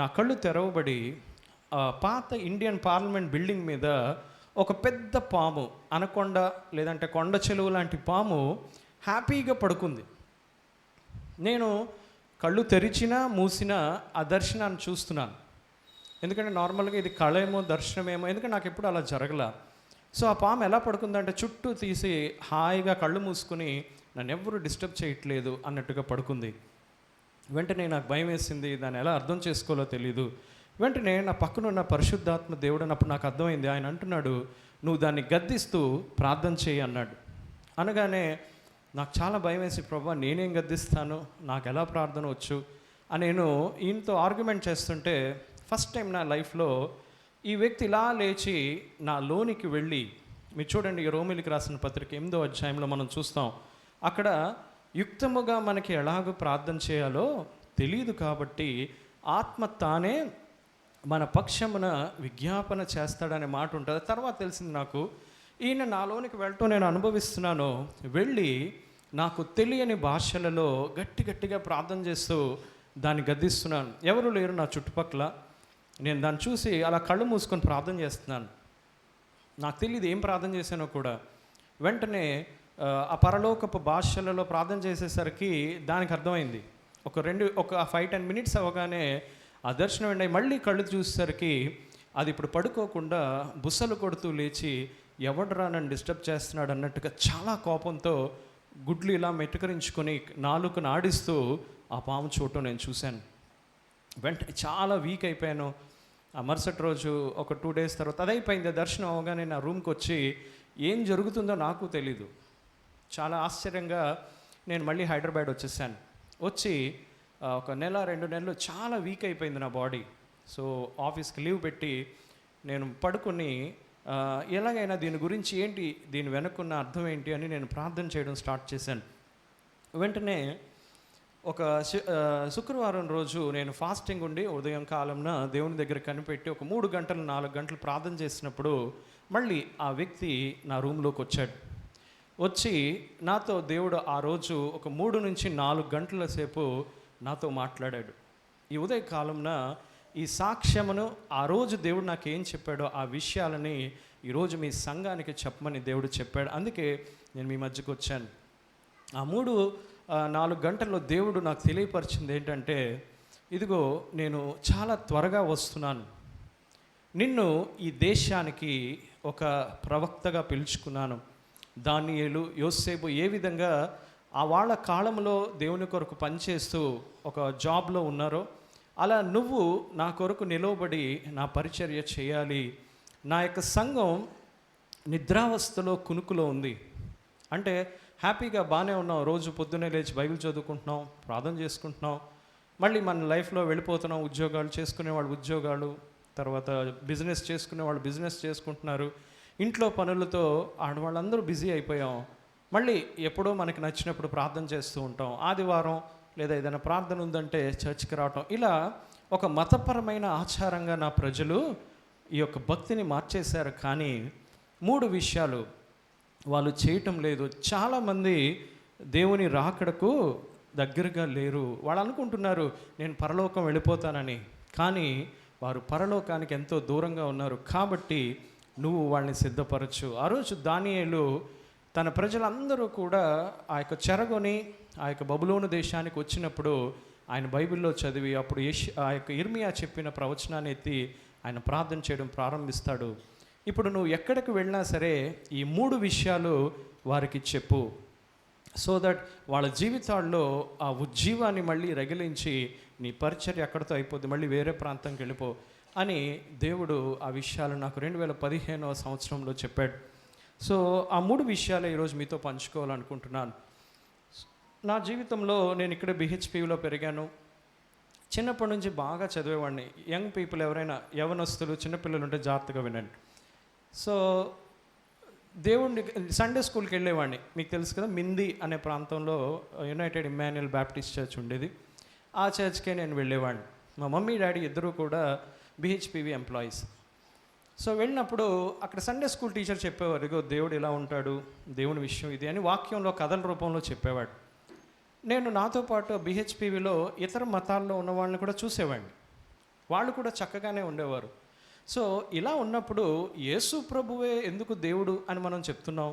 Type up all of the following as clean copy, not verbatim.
నా కళ్ళు తెరవబడి పాత ఇండియన్ పార్లమెంట్ బిల్డింగ్ మీద ఒక పెద్ద పాము, అనకొండ లేదంటే కొండ చెలువు లాంటి పాము హ్యాపీగా పడుకుంది. నేను కళ్ళు తెరిచినా మూసినా ఆ దర్శనాన్ని చూస్తున్నాను. ఎందుకంటే నార్మల్గా ఇది కళ ఏమో దర్శనమేమో, ఎందుకంటే నాకు ఎప్పుడు అలా జరగల. సో ఆ పాము ఎలా పడుకుందంటే చుట్టూ తీసి హాయిగా కళ్ళు మూసుకొని నన్ను ఎవరు డిస్టర్బ్ చేయట్లేదు అన్నట్టుగా పడుకుంది. వెంటనే నాకు భయం వేసింది, దాన్ని ఎలా అర్థం చేసుకోవాలో తెలీదు. వెంటనే నా పక్కన ఉన్న పరిశుద్ధాత్మ దేవుడు అన్నప్పుడు నాకు అర్థమైంది. ఆయన అంటున్నాడు, నువ్వు దాన్ని గద్దిస్తూ ప్రార్థన చేయి అన్నాడు. అనగానే నాకు చాలా భయం వేసి, ప్రభా నేనేం గద్దిస్తాను, నాకు ఎలా ప్రార్థన వచ్చు అని నేను ఈయనతో ఆర్గ్యుమెంట్ చేస్తుంటే, ఫస్ట్ టైం నా లైఫ్లో ఈ వ్యక్తి ఇలా లేచి నా లోనికి వెళ్ళి, మీరు చూడండి రోమిలికి రాసిన పత్రిక 8వ అధ్యాయంలో మనం చూస్తాం, అక్కడ యుక్తముగా మనకి ఎలాగో ప్రార్థన చేయాలో తెలియదు కాబట్టి ఆత్మ తానే మన పక్షమున విజ్ఞాపన చేస్తాడనే మాట ఉంటుంది. తర్వాత తెలిసింది నాకు, ఈయన నాలోనికి వెళ్ళటం నేను అనుభవిస్తున్నాను. వెళ్ళి నాకు తెలియని భాషలలో గట్టిగా ప్రార్థన చేస్తూ దాన్ని గద్దిస్తున్నాను. ఎవరు లేరు నా చుట్టుపక్కల. నేను దాన్ని చూసి అలా కళ్ళు మూసుకొని ప్రార్థన చేస్తున్నాను. నాకు తెలియదు ఏం ప్రార్థన చేశానో కూడా. వెంటనే ఆ పరలోకపు భాషలలో ప్రార్థన చేసేసరికి దానికి అర్థమైంది. ఒక 5-10 మినిట్స్ అవ్వగానే ఆ దర్శనం వెండి మళ్ళీ కళ్ళు చూసేసరికి అది ఇప్పుడు పడుకోకుండా బుసలు కొడుతూ లేచి, ఎవడరా నన్ను డిస్టర్బ్ చేస్తున్నాడు అన్నట్టుగా చాలా కోపంతో గుడ్లు ఇలా మెట్టుకరించుకొని నాలుకను ఆడిస్తూ ఆ పాము చూడటం నేను చూశాను. వెంటనే చాలా వీక్ అయిపోయాను. ఆ మరుసటి రోజు ఒక 2 డేస్ తర్వాత అదైపోయింది. దర్శనం అవగానే నా రూమ్కి వచ్చి ఏం జరుగుతుందో నాకు తెలీదు. చాలా ఆశ్చర్యంగా నేను మళ్ళీ హైదరాబాద్ వచ్చేసాను. వచ్చి ఒక 1-2 నెలలు చాలా వీక్ అయిపోయింది నా బాడీ. సో ఆఫీస్కి లీవ్ పెట్టి నేను పడుకొని ఎలాగైనా దీని గురించి ఏంటి, దీని వెనుకున్న అర్థం ఏంటి అని నేను ప్రార్థన చేయడం స్టార్ట్ చేశాను. వెంటనే ఒక శుక్రవారం రోజు నేను ఫాస్టింగ్ ఉండి ఉదయం కాలంలో దేవుని దగ్గర కనిపెట్టి ఒక 3 గంటలు 4 గంటలు ప్రార్థన చేసినప్పుడు మళ్ళీ ఆ వ్యక్తి నా రూమ్లోకి వచ్చాడు. వచ్చి నాతో దేవుడు ఆ రోజు ఒక 3 నుంచి 4 గంటల సేపు నాతో మాట్లాడాడు. ఈ ఉదయ కాలంలో ఈ సాక్ష్యమును ఆ రోజు దేవుడు నాకు ఏం చెప్పాడో ఆ విషయాలని ఈరోజు మీ సంఘానికి చెప్పమని దేవుడు చెప్పాడు. అందుకే నేను మీ మధ్యకు వచ్చాను. ఆ 3-4 గంటల్లో దేవుడు నాకు తెలియపరిచింది ఏంటంటే, ఇదిగో నేను చాలా త్వరగా వస్తున్నాను, నిన్ను ఈ దేశానికి ఒక ప్రవక్తగా పిలుచుకున్నాను. దానియేలు, యోసేపు ఏ విధంగా ఆ వాళ్ళ కాలంలో దేవుని కొరకు పనిచేస్తూ ఒక జాబ్లో ఉన్నారో, అలా నువ్వు నా కొరకు నిలవబడి నా పరిచర్య చేయాలి. నా యొక్క సంఘం నిద్రావస్థలో కునుకులో ఉంది. అంటే హ్యాపీగా బాగానే ఉన్నాం, రోజు పొద్దున్నే లేచి బైబిల్ చదువుకుంటున్నాం, ప్రార్థన చేసుకుంటున్నాం, మళ్ళీ మన లైఫ్లో వెళ్ళిపోతున్నాం. ఉద్యోగాలు చేసుకునే వాళ్ళు ఉద్యోగాలు, తర్వాత బిజినెస్ చేసుకునే వాళ్ళు బిజినెస్ చేసుకుంటున్నారు, ఇంట్లో పనులతో ఆడవాళ్ళందరూ బిజీ అయిపోయాం. మళ్ళీ ఎప్పుడో మనకి నచ్చినప్పుడు ప్రార్థన చేస్తూ ఉంటాం. ఆదివారం లేదా ఏదైనా ప్రార్థన ఉందంటే చర్చికి రావటం, ఇలా ఒక మతపరమైన ఆచారంగా నా ప్రజలు ఈ యొక్క భక్తిని మార్చేశారు. కానీ 3 విషయాలు వాళ్ళు చేయటం లేదు. చాలామంది దేవుని రాకడకు దగ్గరగా లేరు. వాళ్ళు అనుకుంటున్నారు నేను పరలోకం వెళ్ళిపోతానని, కానీ వారు పరలోకానికి ఎంతో దూరంగా ఉన్నారు. కాబట్టి నువ్వు వాళ్ళని సిద్ధపరచు. ఆ రోజు దానియేలు తన ప్రజలందరూ కూడా ఆ యొక్క చెరగొని ఆ యొక్క బబులోను దేశానికి వచ్చినప్పుడు ఆయన బైబిల్లో చదివి అప్పుడు ఆ యొక్క ఇర్మియా చెప్పిన ప్రవచనాన్ని ఎత్తి ఆయన ప్రార్థన చేయడం ప్రారంభిస్తాడు. ఇప్పుడు నువ్వు ఎక్కడికి వెళ్ళినా సరే ఈ 3 విషయాలు వారికి చెప్పు. సో దట్ వాళ్ళ జీవితాల్లో ఆ ఉజ్జీవాన్ని మళ్ళీ రగిలించి నీ పరిచర్య ఎక్కడితో అయిపోద్ది, మళ్ళీ వేరే ప్రాంతంకి వెళ్ళిపో అని దేవుడు ఆ విషయాలు నాకు 2015వ సంవత్సరంలో చెప్పాడు. సో ఆ 3 విషయాలు ఈరోజు మీతో పంచుకోవాలనుకుంటున్నాను. నా జీవితంలో నేను ఇక్కడ బిహెచ్పిలో పెరిగాను. చిన్నప్పటి నుంచి బాగా చదివేవాడిని. యంగ్ పీపుల్ ఎవరైనా యవనస్తులు చిన్నపిల్లలు ఉంటే జాగ్రత్తగా వినండి. సో దేవుడిని సండే స్కూల్కి వెళ్ళేవాడిని. మీకు తెలుసు కదా, మింది అనే ప్రాంతంలో యునైటెడ్ ఇమ్మాన్యుయల్ బ్యాప్టిస్ట్ చర్చ్ ఉండేది. ఆ చర్చ్కే నేను వెళ్ళేవాడిని. మా మమ్మీ డాడీ ఇద్దరూ కూడా బిహెచ్పివి ఎంప్లాయీస్. సో వెళ్ళినప్పుడు అక్కడ సండే స్కూల్ టీచర్ చెప్పేవారు, ఇగో దేవుడు ఇలా ఉంటాడు, దేవుని విషయం ఇది అని వాక్యంలో కథల రూపంలో చెప్పేవాడు. నేను నాతో పాటు బిహెచ్పివిలో ఇతర మతాల్లో ఉన్న వాళ్ళని కూడా చూసేవాడిని. వాళ్ళు కూడా చక్కగానే ఉండేవారు. సో ఇలా ఉన్నప్పుడు యేసు ప్రభువే ఎందుకు దేవుడు అని మనం చెప్తున్నాం?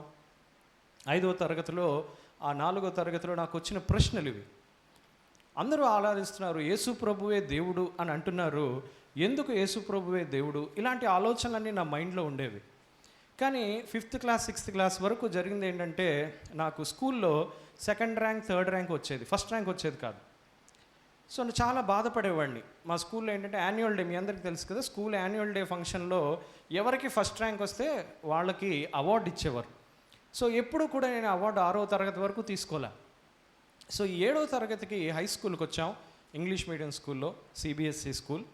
5వ తరగతిలో 4వ తరగతిలో నాకు వచ్చిన ప్రశ్నలు ఇవి. అందరూ ఆలోచిస్తున్నారు, యేసు ప్రభువే దేవుడు అని అంటున్నారు, ఎందుకు యేసు ప్రభువే దేవుడు? ఇలాంటి ఆలోచనలన్నీ నా మైండ్లో ఉండేవి. కానీ 5th క్లాస్ 6th క్లాస్ వరకు జరిగింది ఏంటంటే, నాకు స్కూల్లో 2nd ర్యాంక్ 3rd ర్యాంక్ వచ్చేది, ఫస్ట్ ర్యాంక్ వచ్చేది కాదు. సో నేను చాలా బాధపడేవాడిని. మా స్కూల్లో ఏంటంటే యాన్యువల్ డే, మీ అందరికీ తెలుసు కదా, స్కూల్ యాన్యువల్ డే ఫంక్షన్లో ఎవరికి ఫస్ట్ ర్యాంక్ వస్తే వాళ్ళకి అవార్డు ఇచ్చేవారు. సో ఎప్పుడు కూడా నేను అవార్డు 6వ తరగతి వరకు తీసుకోలే. సో 7వ తరగతికి హై స్కూల్కి వచ్చాం, ఇంగ్లీష్ మీడియం స్కూల్లో, సిబిఎస్ఈ స్కూల్.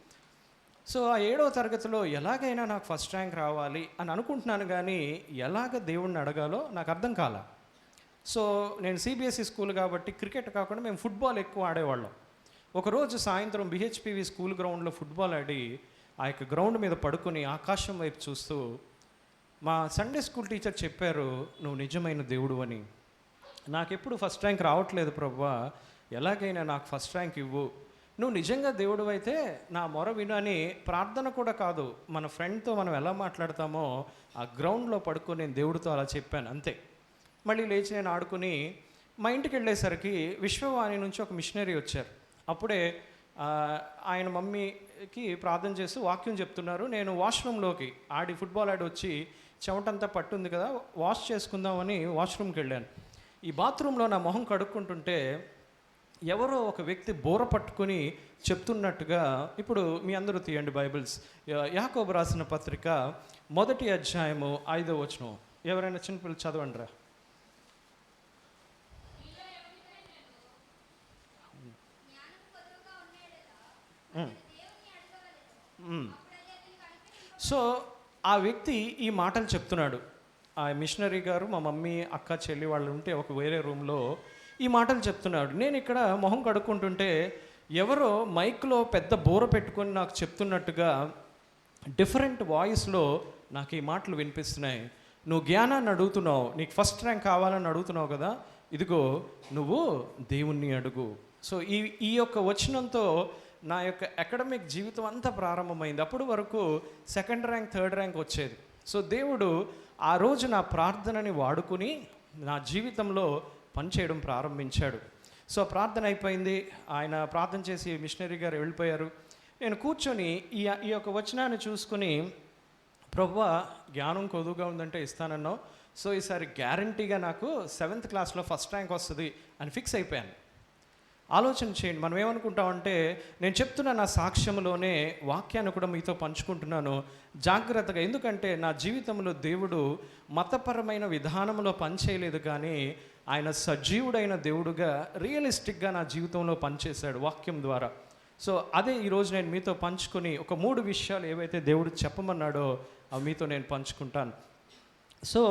సో ఆ 7వ తరగతిలో ఎలాగైనా నాకు ఫస్ట్ ర్యాంక్ రావాలి అని అనుకుంటున్నాను, కానీ ఎలాగ దేవుణ్ణి అడగాలో నాకు అర్థం కాల. సో నేను సిబిఎస్ఈ స్కూల్ కాబట్టి క్రికెట్ కాకుండా మేము ఫుట్బాల్ ఎక్కువ ఆడేవాళ్ళం. ఒకరోజు సాయంత్రం బిహెచ్పివి స్కూల్ గ్రౌండ్లో ఫుట్బాల్ ఆడి ఆ యొక్క గ్రౌండ్ మీద పడుకొని ఆకాశం వైపు చూస్తూ మా సండే స్కూల్ టీచర్ చెప్పారు, నువ్వు నిజమైన దేవుడు అని. నాకెప్పుడు ఫస్ట్ ర్యాంక్ రావట్లేదు ప్రభువా, ఎలాగైనా నాకు ఫస్ట్ ర్యాంక్ ఇవ్వు, నువ్వు నిజంగా దేవుడు అయితే నా మొర విను అని ప్రార్థన కూడా కాదు, మన ఫ్రెండ్తో మనం ఎలా మాట్లాడతామో ఆ గ్రౌండ్లో పడుకొని నేను దేవుడితో అలా చెప్పాను అంతే. మళ్ళీ లేచి నేను ఆడుకుని మా ఇంటికి వెళ్ళేసరికి విశ్వవాణి నుంచి ఒక మిషనరీ వచ్చారు. అప్పుడే ఆయన మమ్మీకి ప్రార్థన చేస్తూ వాక్యం చెప్తున్నారు. నేను వాష్రూమ్లోకి ఫుట్బాల్ ఆడి వచ్చి చెమటంతా పట్టుంది కదా, వాష్ చేసుకుందామని వాష్రూమ్కి వెళ్ళాను. ఈ బాత్రూంలో నా మొహం కడుక్కుంటుంటే ఎవరో ఒక వ్యక్తి బోర పట్టుకొని చెప్తున్నట్టుగా, ఇప్పుడు మీ అందరూ తీయండి బైబిల్స్, యాకోబు రాసిన పత్రిక 1వ అధ్యాయము 5వ వచనం. ఎవరైనా చిన్నపిల్లలు చదవండి రా. సో ఆ వ్యక్తి ఈ మాటలు చెప్తున్నాడు. ఆ మిషనరీ గారు, మా మమ్మీ అక్క చెల్లి వాళ్ళు ఉంటే ఒక వేరే రూమ్లో ఈ మాటలు చెప్తున్నాడు. నేను ఇక్కడ మొహం కడుక్కుంటుంటే ఎవరో మైక్లో పెద్ద బోర పెట్టుకొని నాకు చెప్తున్నట్టుగా డిఫరెంట్ వాయిస్లో నాకు ఈ మాటలు వినిపిస్తున్నాయి. నువ్వు జ్ఞానాన్ని అడుగుతున్నావు, నీకు ఫస్ట్ ర్యాంక్ కావాలని అడుగుతున్నావు కదా, ఇదిగో నువ్వు దేవుణ్ణి అడుగు. సో ఈ యొక్క వచనంతో నా యొక్క అకాడమిక్ జీవితం అంతా ప్రారంభమైంది. అప్పుడు వరకు 2nd ర్యాంక్ 3rd ర్యాంక్ వచ్చేది. సో దేవుడు ఆ రోజు నా ప్రార్థనని వాడుకుని నా జీవితంలో పనిచేయడం ప్రారంభించాడు. సో ప్రార్థన అయిపోయింది, ఆయన ప్రార్థన చేసి మిషనరీ గారు వెళ్ళిపోయారు. నేను కూర్చొని ఈ యొక్క వచనాన్ని చూసుకుని, ప్రభువా జ్ఞానం కొదువుగా ఉందంటే ఇస్తానన్నావు, సో ఈసారి గ్యారంటీగా నాకు 7th క్లాస్లో ఫస్ట్ ర్యాంక్ వస్తుంది అని ఫిక్స్ అయిపోయాను. ఆలోచన చేయండి, మనం ఏమనుకుంటామంటే, నేను చెప్తున్న నా సాక్ష్యంలోనే వాక్యాన్ని కూడా మీతో పంచుకుంటున్నాను జాగ్రత్తగా. ఎందుకంటే నా జీవితంలో దేవుడు మతపరమైన విధానంలో పనిచేయలేదు, కానీ ఆయన సజీవుడైన దేవుడుగా రియలిస్టిక్గా నా జీవితంలో పనిచేశాడు వాక్యం ద్వారా. సో అదే ఈరోజు నేను మీతో పంచుకొని ఒక 3 విషయాలు ఏవైతే దేవుడు చెప్పమన్నాడో అవి మీతో నేను పంచుకుంటాను. సో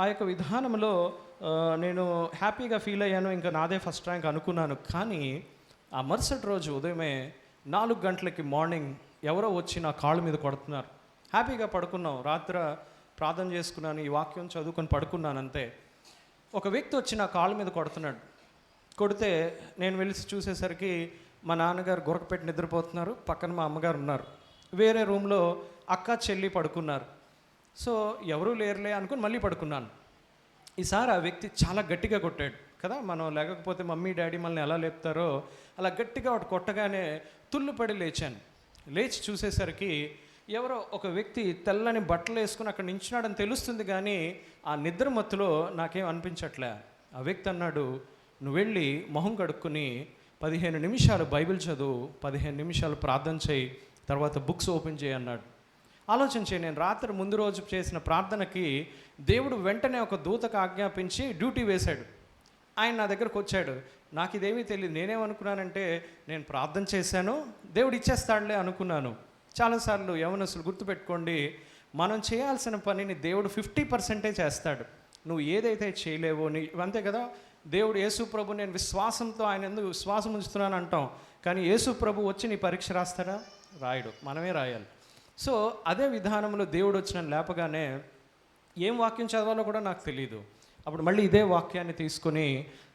ఆ యొక్క విధానంలో నేను హ్యాపీగా ఫీల్ అయ్యాను, ఇంకా నాదే ఫస్ట్ ర్యాంక్ అనుకున్నాను. కానీ ఆ మరుసటి రోజు ఉదయమే 4 గంటలకి మార్నింగ్ ఎవరో వచ్చి నా కాళ్ళ మీద కొడుతున్నారు. హ్యాపీగా పడుకున్నాం, రాత్రి ప్రార్థన చేసుకున్నాను, ఈ వాక్యం చదువుకొని పడుకున్నాను అంతే. ఒక వ్యక్తి వచ్చి నా కాళ్ళ మీద కొడుతున్నాడు. కొడితే నేను వెళ్ళి చూసేసరికి మా నాన్నగారు గురకపెట్టి నిద్రపోతున్నారు, పక్కన మా అమ్మగారు ఉన్నారు, వేరే రూమ్లో అక్క చెల్లి పడుకున్నారు. సో ఎవరూ లేరులే అనుకుని మళ్ళీ పడుకున్నాను. ఈసారి ఆ వ్యక్తి చాలా గట్టిగా కొట్టాడు కదా, మనం లేకపోతే మమ్మీ డాడీ మనల్ని ఎలా లేపుతారో అలా గట్టిగా ఒకటి కొట్టగానే తుల్లుపడి లేచాను. లేచి చూసేసరికి ఎవరో ఒక వ్యక్తి తెల్లని బట్టలు వేసుకుని అక్కడ నించున్నాడని తెలుస్తుంది, కానీ ఆ నిద్ర మత్తులో నాకేం అనిపించట్లే. ఆ వ్యక్తి అన్నాడు, నువ్వు వెళ్ళి మొహం కడుక్కుని 15 నిమిషాలు బైబిల్ చదువు, 15 నిమిషాలు ప్రార్థన చేయి, తర్వాత బుక్స్ ఓపెన్ చేయి అన్నాడు. ఆలోచన చేయి, నేను రాత్రి ముందు రోజు చేసిన ప్రార్థనకి దేవుడు వెంటనే ఒక దూతకు ఆజ్ఞాపించి డ్యూటీ వేశాడు. ఆయన నా దగ్గరకు వచ్చాడు. నాకు ఇదేమీ తెలియదు. నేనేమనుకున్నానంటే, నేను ప్రార్థన చేశాను, దేవుడు ఇచ్చేస్తాడులే అనుకున్నాను. చాలాసార్లు యవనస్తులు గుర్తుపెట్టుకోండి, మనం చేయాల్సిన పనిని దేవుడు 50% చేస్తాడు. నువ్వు ఏదైతే చేయలేవో అంతే కదా. దేవుడు యేసు ప్రభు నేను విశ్వాసంతో ఆయన ఎందుకు విశ్వాసం ఉంచుతున్నాను అంటాం, కానీ యేసు ప్రభు వచ్చి నీ పరీక్ష రాస్తారా? రాయడు, మనమే రాయాలి. సో అదే విధానంలో దేవుడు వచ్చిన లేపగానే ఏం వాక్యం చదవాలో కూడా నాకు తెలియదు. అప్పుడు మళ్ళీ ఇదే వాక్యాన్ని తీసుకొని,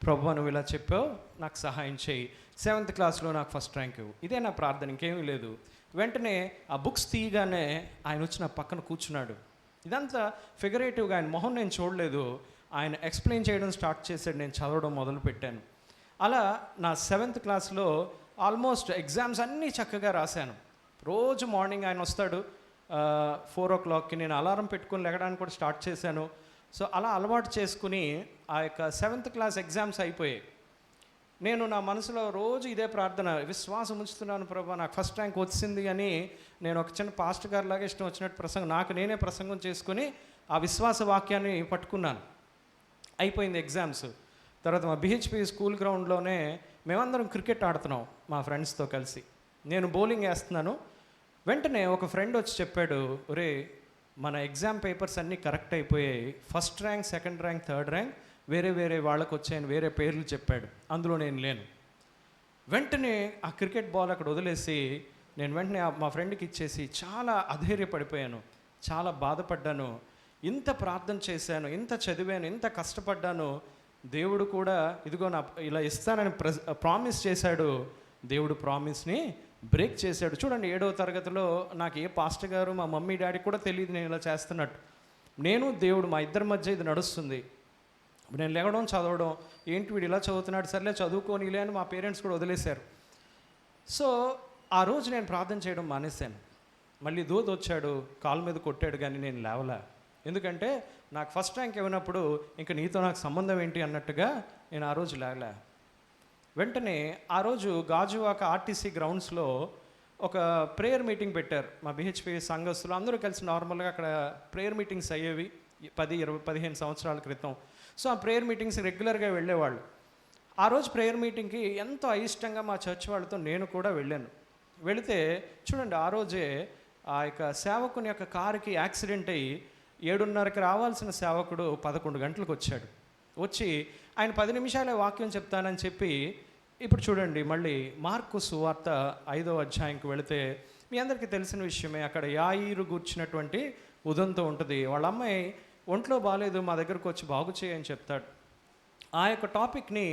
ప్రభువా నువ్వు ఇలా చెప్పావు, నాకు సహాయం చేయి, 7th క్లాస్లో నాకు ఫస్ట్ ర్యాంక్ ఇవ్వు. ఇదే నా ప్రార్థన, ఇంకేమీ లేదు. వెంటనే ఆ బుక్స్ తీయగానే ఆయన వచ్చి నా పక్కన కూర్చున్నాడు. ఇదంతా ఫిగరేటివ్గా, ఆయన మొహం నేను చూడలేదు, ఆయన ఎక్స్ప్లెయిన్ చేయడం స్టార్ట్ చేశాడు, నేను చదవడం మొదలుపెట్టాను. అలా నా 7th క్లాస్లో ఆల్మోస్ట్ ఎగ్జామ్స్ అన్నీ చక్కగా రాశాను. రోజు మార్నింగ్ ఆయన వస్తాడు 4 o'clockకి, నేను అలారం పెట్టుకుని లెగడానికి కూడా స్టార్ట్ చేశాను. సో అలా అలవాటు చేసుకుని ఆ యొక్క 7th క్లాస్ ఎగ్జామ్స్ అయిపోయాయి. నేను నా మనసులో రోజు ఇదే ప్రార్థన, విశ్వాసం ఉంచుతున్నాను ప్రభా, నాకు ఫస్ట్ ర్యాంక్ వచ్చింది అని. నేను ఒక చిన్న పాస్టర్ గారి లాగా ఇష్టం వచ్చినట్టు ప్రసంగం, నాకు నేనే ప్రసంగం చేసుకుని ఆ విశ్వాస వాక్యాన్ని పట్టుకున్నాను. అయిపోయింది ఎగ్జామ్స్. తర్వాత మా బిహెచ్పి స్కూల్ గ్రౌండ్లోనే మేమందరం క్రికెట్ ఆడుతున్నాం మా ఫ్రెండ్స్తో కలిసి. నేను బౌలింగ్ వేస్తున్నాను. వెంటనే ఒక ఫ్రెండ్ వచ్చి చెప్పాడు, ఒరే మన ఎగ్జామ్ పేపర్స్ అన్నీ కరెక్ట్ అయిపోయాయి, first rank, second rank, third rank వేరే వేరే వాళ్ళకు వచ్చాయని వేరే పేర్లు చెప్పాడు, అందులో నేను లేను. వెంటనే ఆ క్రికెట్ బాల్ అక్కడ వదిలేసి నేను వెంటనే మా ఫ్రెండ్కి ఇచ్చేసి చాలా అధైర్యపడిపోయాను, చాలా బాధపడ్డాను. ఇంత ప్రార్థన చేశాను, ఇంత చదివాను, ఇంత కష్టపడ్డాను, దేవుడు కూడా ఇదిగో నా ఇలా ఇస్తానని ప్రామిస్ చేశాడు. దేవుడు ప్రామిస్ని బ్రేక్ చేశాడు. చూడండి, 7వ తరగతిలో నాకు ఏ పాస్టర్ గారు, మా మమ్మీ డాడీ కూడా తెలియదు నేను ఇలా చేస్తున్నట్టు. నేను దేవుడు మా ఇద్దరి మధ్య ఇది నడుస్తుంది. నేను లేవడం, చదవడం, ఏంటి వీడు ఇలా చదువుతున్నాడు, సర్లే చదువుకోనిలే అని మా పేరెంట్స్ కూడా వదిలేశారు. సో ఆ రోజు నేను ప్రార్థన చేయడం మానేశాను. మళ్ళీ దూత వచ్చాడు, కాళ్ళ మీద కొట్టాడు, కానీ నేను లేవలే. ఎందుకంటే నాకు ఫస్ట్ ర్యాంక్ ఇవ్వనప్పుడు ఇంకా నీతో నాకు సంబంధం ఏంటి అన్నట్టుగా నేను ఆ రోజు లేవలే. వెంటనే ఆ రోజు గాజువాక ఆర్టీసీ గ్రౌండ్స్లో ఒక ప్రేయర్ మీటింగ్ పెట్టారు. మా బిహెచ్పి సంఘస్థులు అందరూ కలిసి నార్మల్గా అక్కడ ప్రేయర్ మీటింగ్స్ అయ్యేవి 10, 20, 15 సంవత్సరాల క్రితం. సో ఆ ప్రేయర్ మీటింగ్స్ రెగ్యులర్గా వెళ్ళేవాళ్ళు. ఆ రోజు ప్రేయర్ మీటింగ్కి ఎంతో అయిష్టంగా మా చర్చ్ వాళ్ళతో నేను కూడా వెళ్ళాను. వెళితే చూడండి, ఆ రోజే ఆ యొక్క సేవకుని యొక్క కారుకి యాక్సిడెంట్ అయ్యి 7:30కి రావాల్సిన సేవకుడు 11 గంటలకు వచ్చాడు. వచ్చి ఆయన 10 నిమిషాలే వాక్యం చెప్తానని చెప్పి, ఇప్పుడు చూడండి మళ్ళీ మార్కు సువార్త 5వ అధ్యాయంకి వెళితే మీ అందరికీ తెలిసిన విషయమే, అక్కడ యాయీరు గూర్చినటువంటి ఉదంతం ఉంటుంది. వాళ్ళ అమ్మాయి ఒంట్లో బాగాలేదు, మా దగ్గరకు వచ్చి బాగు చేయని చెప్తాడు. ఆ యొక్క టాపిక్ని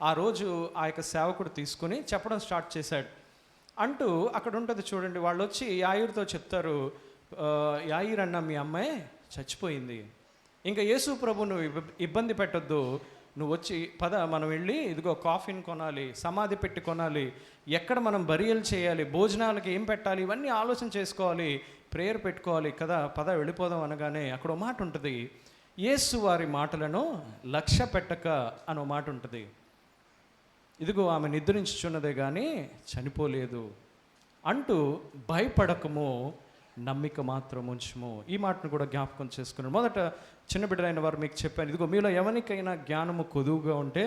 ఆ రోజు ఆ యొక్క సేవకుడు తీసుకుని చెప్పడం స్టార్ట్ చేశాడు. అంటూ అక్కడ ఉంటుంది చూడండి, వాళ్ళు వచ్చి యాయూరుతో చెప్తారు, యాయూర్ అన్న మీ అమ్మాయి చచ్చిపోయింది, ఇంకా యేసు ప్రభు నువ్వు ఇబ్బంది పెట్టొద్దు, నువ్వు వచ్చి పద మనం వెళ్ళి ఇదిగో కాఫీని కొనాలి, సమాధి పెట్టి కొనాలి, ఎక్కడ మనం బరియల్ చేయాలి, భోజనాలకి ఏం పెట్టాలి, ఇవన్నీ ఆలోచన చేసుకోవాలి, ప్రేయర్ పెట్టుకోవాలి కదా, పద వెళ్ళిపోదాం అనగానే అక్కడ ఒక మాట ఉంటుంది, యేసు వారి మాటలను లక్ష్య పెట్టక అనో మాట ఉంటుంది. ఇదిగో ఆమె నిద్రించుచున్నదే కానీ చనిపోలేదు అంటూ భయపడకము, నమ్మిక మాత్రం ఉంచుము. ఈ మాటను కూడా జ్ఞాపకం చేసుకున్నాను. మొదట చిన్న బిడ్డలైన వారు మీకు చెప్పాను, ఇదిగో మీలో ఎవరికైనా జ్ఞానము కొదువుగా ఉంటే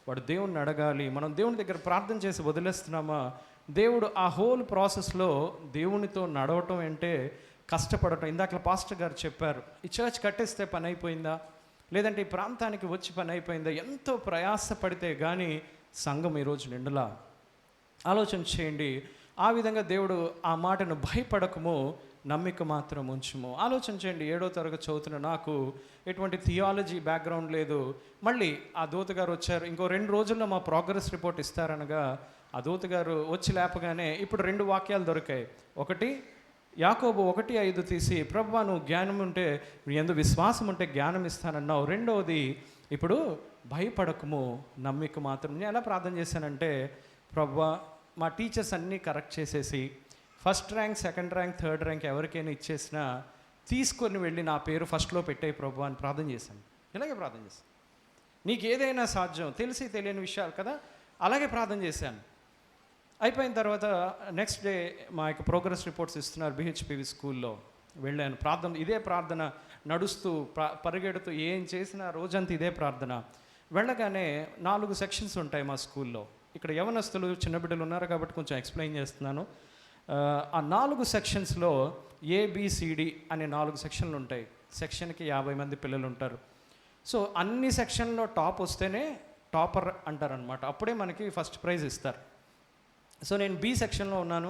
వాడు దేవుణ్ణి అడగాలి. మనం దేవుని దగ్గర ప్రార్థన చేసి వదిలేస్తున్నామా? దేవుడు ఆ హోల్ ప్రాసెస్లో దేవునితో నడవటం అంటే కష్టపడటం. ఇందాక పాస్టర్ గారు చెప్పారు, ఈ చర్చ్ కట్టేస్తే పని అయిపోయిందా, లేదంటే ఈ ప్రాంతానికి వచ్చి పని అయిపోయిందా? ఎంతో ప్రయాసపడితే కానీ సంఘం ఈరోజు నిండులా. ఆలోచన చేయండి. ఆ విధంగా దేవుడు ఆ మాటను భయపడకము, నమ్మిక మాత్రం ఉంచుము. ఆలోచన చేయండి, 7వ తరగతి చదువుతున్న నాకు ఎటువంటి థియాలజీ బ్యాక్గ్రౌండ్ లేదు. మళ్ళీ ఆ దూత గారు వచ్చారు, ఇంకో 2 రోజుల్లో మా ప్రోగ్రెస్ రిపోర్ట్ ఇస్తారనగా ఆ దూత గారు వచ్చి లేపగానే ఇప్పుడు 2 వాక్యాలు దొరికాయి. ఒకటి యాకోబు 1:5 తీసి, ప్రభువా నువ్వు జ్ఞానం ఉంటే, నీ యందు విశ్వాసం ఉంటే జ్ఞానం ఇస్తానన్నావు. రెండవది ఇప్పుడు భయపడకము, నమ్మిక మాత్రం. నేను ఎలా ప్రార్థన చేశానంటే, ప్రభువా మా టీచర్స్ అన్నీ కరెక్ట్ చేసేసి first rank, second rank, third rank ఎవరికైనా ఇచ్చేసినా తీసుకొని వెళ్ళి నా పేరు ఫస్ట్లో పెట్టే ప్రభు అని ప్రార్థన చేశాను. ఇలాగే ప్రార్థన చేశాను. నీకు ఏదైనా సాధ్యం, తెలిసి తెలియని విషయాలు కదా, అలాగే ప్రార్థన చేశాను. అయిపోయిన తర్వాత నెక్స్ట్ డే మా యొక్క ప్రోగ్రెస్ రిపోర్ట్స్ ఇస్తున్నారు బిహెచ్పివి స్కూల్లో. వెళ్ళాను, ప్రార్థన ఇదే ప్రార్థన నడుస్తూ పరిగెడుతూ ఏం చేసినా రోజంతా ఇదే ప్రార్థన. వెళ్ళగానే 4 సెక్షన్స్ ఉంటాయి మా స్కూల్లో. ఇక్కడ యవనస్తులు చిన్న బిడ్డలు ఉన్నారు కాబట్టి కొంచెం ఎక్స్ప్లెయిన్ చేస్తున్నాను. ఆ 4 సెక్షన్స్లో ఏబిసిడి అనే 4 సెక్షన్లు ఉంటాయి. సెక్షన్కి 50 మంది పిల్లలు ఉంటారు. సో అన్ని సెక్షన్లో టాప్ వస్తేనే టాపర్ అంటారనమాట, అప్పుడే మనకి ఫస్ట్ ప్రైజ్ ఇస్తారు. సో నేను బి సెక్షన్లో ఉన్నాను.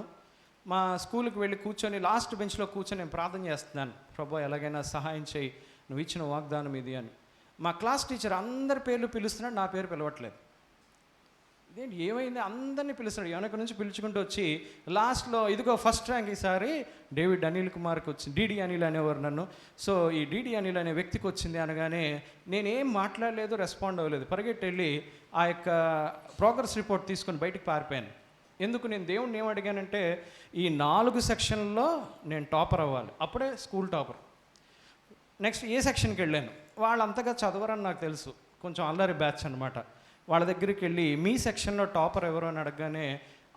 మా స్కూల్కి వెళ్ళి కూర్చొని లాస్ట్ బెంచ్లో కూర్చొని నేను ప్రార్థన చేస్తున్నాను, ప్రభు ఎలాగైనా సహాయం చేయి, నువ్వు ఇచ్చిన వాగ్దానం ఇది అని. మా క్లాస్ టీచర్ అందరి పేర్లు పిలుస్తున్నాడు, నా పేరు పిలవట్లేదు. ఇదేంటి ఏమైంది, అందరినీ పిలుస్తాడు, వెనక నుంచి పిలుచుకుంటూ వచ్చి లాస్ట్లో ఇదిగో ఫస్ట్ ర్యాంక్ ఈసారి డేవిడ్ అనిల్ కుమార్కి వచ్చింది, డిడి అనిల్ అనేవారు నన్ను. సో ఈ డిడి అనిల్ అనే వ్యక్తికి వచ్చింది అనగానే నేనేం మాట్లాడలేదు, రెస్పాండ్ అవ్వలేదు, పరిగెట్టి వెళ్ళి ఆ యొక్క ప్రోగ్రెస్ రిపోర్ట్ తీసుకొని బయటికి పారిపోయాను. ఎందుకు, నేను దేవుణ్ణి ఏం అడిగానంటే ఈ 4 సెక్షన్లలో నేను టాపర్ అవ్వాలి, అప్పుడే స్కూల్ టాపర్. నెక్స్ట్ ఏ సెక్షన్కి వెళ్ళాను, వాళ్ళు అంతగా చదవరని నాకు తెలుసు, కొంచెం అల్లరి బ్యాచ్ అనమాట. వాళ్ళ దగ్గరికి వెళ్ళి మీ సెక్షన్లో టాపర్ ఎవరు అని అడగగానే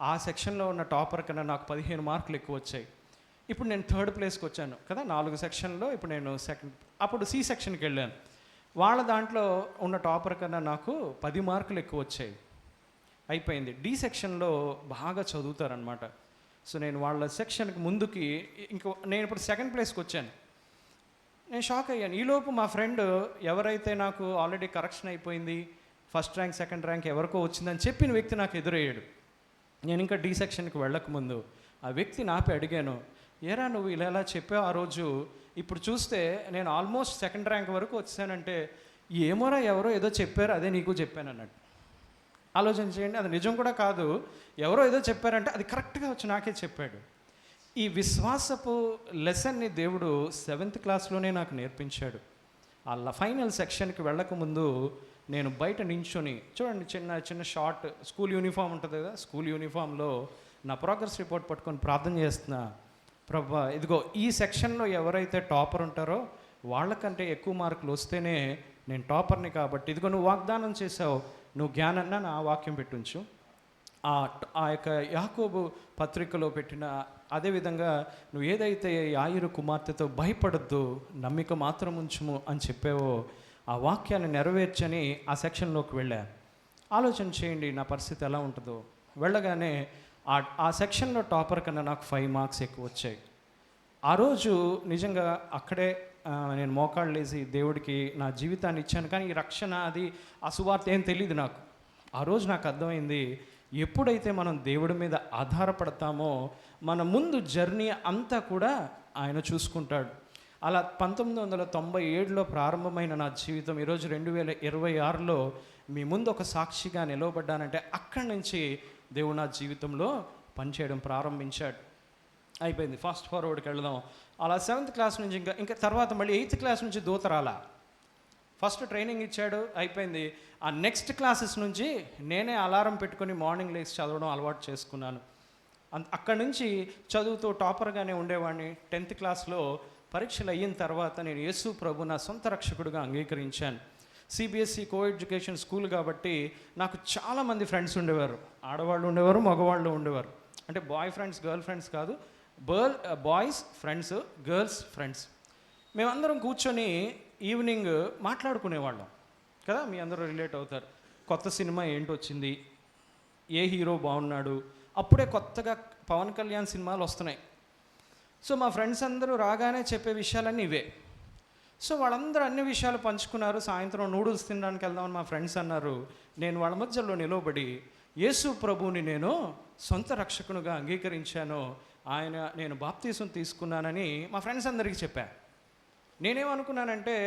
ఆ సెక్షన్లో ఉన్న టాపర్ కన్నా నాకు 15 మార్కులు ఎక్కువ వచ్చాయి. ఇప్పుడు నేను 3rd ప్లేస్కి వచ్చాను కదా 4 సెక్షన్లో, ఇప్పుడు నేను సెకండ్. అప్పుడు సి సెక్షన్కి వెళ్ళాను, వాళ్ళ దాంట్లో ఉన్న టాపర్ కన్నా నాకు 10 మార్కులు ఎక్కువ వచ్చాయి. అయిపోయింది. డి సెక్షన్లో బాగా చదువుతారనమాట. సో నేను వాళ్ళ సెక్షన్కి ముందుకి నేను ఇప్పుడు 2nd ప్లేస్కి వచ్చాను. నేను షాక్ అయ్యాను. ఈలోపు మా ఫ్రెండ్ ఎవరైతే నాకు ఆల్రెడీ కరెక్షన్ అయిపోయింది, ఫస్ట్ ర్యాంక్ సెకండ్ ర్యాంక్ ఎవరికో వచ్చిందని చెప్పిన వ్యక్తి నాకు ఎదురయ్యాడు. నేను ఇంకా డి సెక్షన్కి వెళ్ళకముందు ఆ వ్యక్తి నాపై అడిగాను, ఏరా నువ్వు ఇలా చెప్పావు ఆ రోజు, ఇప్పుడు చూస్తే నేను ఆల్మోస్ట్ 2nd ర్యాంక్ వరకు వచ్చానంటే ఏమోరా ఎవరో ఏదో చెప్పారు అదే నీకు చెప్పాను అన్నట్టు. ఆలోచన చేయండి, అది నిజం కూడా కాదు, ఎవరో ఏదో చెప్పారంటే అది కరెక్ట్గా వచ్చి నాకే చెప్పాడు. ఈ విశ్వాసపు లెసన్ని దేవుడు 7th క్లాస్లోనే నాకు నేర్పించాడు. అలా ఫైనల్ సెక్షన్కి వెళ్ళకముందు నేను బయట నించుని, చూడండి చిన్న చిన్న షార్ట్ స్కూల్ యూనిఫామ్ ఉంటుంది కదా, స్కూల్ యూనిఫామ్లో నా ప్రోగ్రెస్ రిపోర్ట్ పట్టుకొని ప్రార్థన చేస్తున్నా, ప్రభా ఇదిగో ఈ సెక్షన్లో ఎవరైతే టాపర్ ఉంటారో వాళ్ళకంటే ఎక్కువ మార్కులు వస్తేనే నేను టాపర్ని, కాబట్టి ఇదిగో నువ్వు వాగ్దానం చేసావు, నువ్వు జ్ఞానాన్న నా వాక్యం పెట్టుంచు, ఆ యొక్క యాకోబు పత్రికలో పెట్టిన అదేవిధంగా నువ్వు ఏదైతే యాయిరు కుమార్తెతో భయపడద్దు నమ్మిక మాత్రం ఉంచుము అని చెప్పావో ఆ వాక్యాన్ని నెరవేర్చని ఆ సెక్షన్లోకి వెళ్ళా. ఆలోచన చేయండి నా పరిస్థితి ఎలా ఉంటుందో. వెళ్ళగానే ఆ సెక్షన్లో టాపర్ కన్నా నాకు 5 మార్క్స్ ఎక్కువ వచ్చాయి. ఆ రోజు నిజంగా అక్కడే నేను మోకాళ్ళు లేసి దేవుడికి నా జీవితాన్ని ఇచ్చాను. కానీ ఈ రక్షణ అది ఆ సువార్త ఏం తెలియదు నాకు. ఆ రోజు నాకు అర్థమైంది, ఎప్పుడైతే మనం దేవుడి మీద ఆధారపడతామో మన ముందు జర్నీ అంతా కూడా ఆయన చూసుకుంటాడు. అలా 1997లో ప్రారంభమైన నా జీవితం ఈరోజు 2026లో మీ ముందు ఒక సాక్షిగా నిలవబడ్డానంటే అక్కడి నుంచి దేవుడు నా జీవితంలో పనిచేయడం ప్రారంభించాడు. అయిపోయింది, ఫాస్ట్ ఫార్వర్డ్కి వెళదాం. అలా 7th క్లాస్ నుంచి ఇంకా తర్వాత మళ్ళీ 8th క్లాస్ నుంచి దూతరాల ఫస్ట్ ట్రైనింగ్ ఇచ్చాడు, అయిపోయింది. ఆ నెక్స్ట్ క్లాసెస్ నుంచి నేనే అలారం పెట్టుకొని మార్నింగ్ లేచి చదవడం అలవాటు చేసుకున్నాను. అక్కడి నుంచి చదువుతూ టాపర్గానే ఉండేవాడిని. 10th క్లాస్లో పరీక్షలు అయిన తర్వాత నేను యేసు ప్రభు నా సొంత రక్షకుడిగా అంగీకరించాను. సిబిఎస్ఈ కో ఎడ్యుకేషన్ స్కూల్ కాబట్టి నాకు చాలామంది ఫ్రెండ్స్ ఉండేవారు, ఆడవాళ్ళు ఉండేవారు, మగవాళ్ళు ఉండేవారు. అంటే బాయ్ ఫ్రెండ్స్ గర్ల్ ఫ్రెండ్స్ కాదు, బాయ్స్ ఫ్రెండ్స్ గర్ల్స్ ఫ్రెండ్స్. మేమందరం కూర్చొని ఈవినింగ్ మాట్లాడుకునేవాళ్ళం కదా, మీ అందరూ రిలేట్ అవుతారు. కొత్త సినిమా ఏంటి వచ్చింది, ఏ హీరో బాగున్నాడు, అప్పుడే కొత్తగా పవన్ కళ్యాణ్ సినిమాలు వస్తున్నాయి. సో మా ఫ్రెండ్స్ అందరూ రాగానే చెప్పే విషయాలన్నీ ఇవే. సో వాళ్ళందరూ అన్ని విషయాలు పంచుకున్నారు. సాయంత్రం నూడిల్స్ తినడానికి వెళ్దామని మా ఫ్రెండ్స్ అన్నారు. నేను వాళ్ళ మధ్యలో నిలవబడి యేసు ప్రభువుని నేను సొంత రక్షకునిగా అంగీకరించాను, నేను బాప్తీసం తీసుకున్నానని మా ఫ్రెండ్స్ అందరికీ చెప్పాను. నేనేమనుకున్నానంటే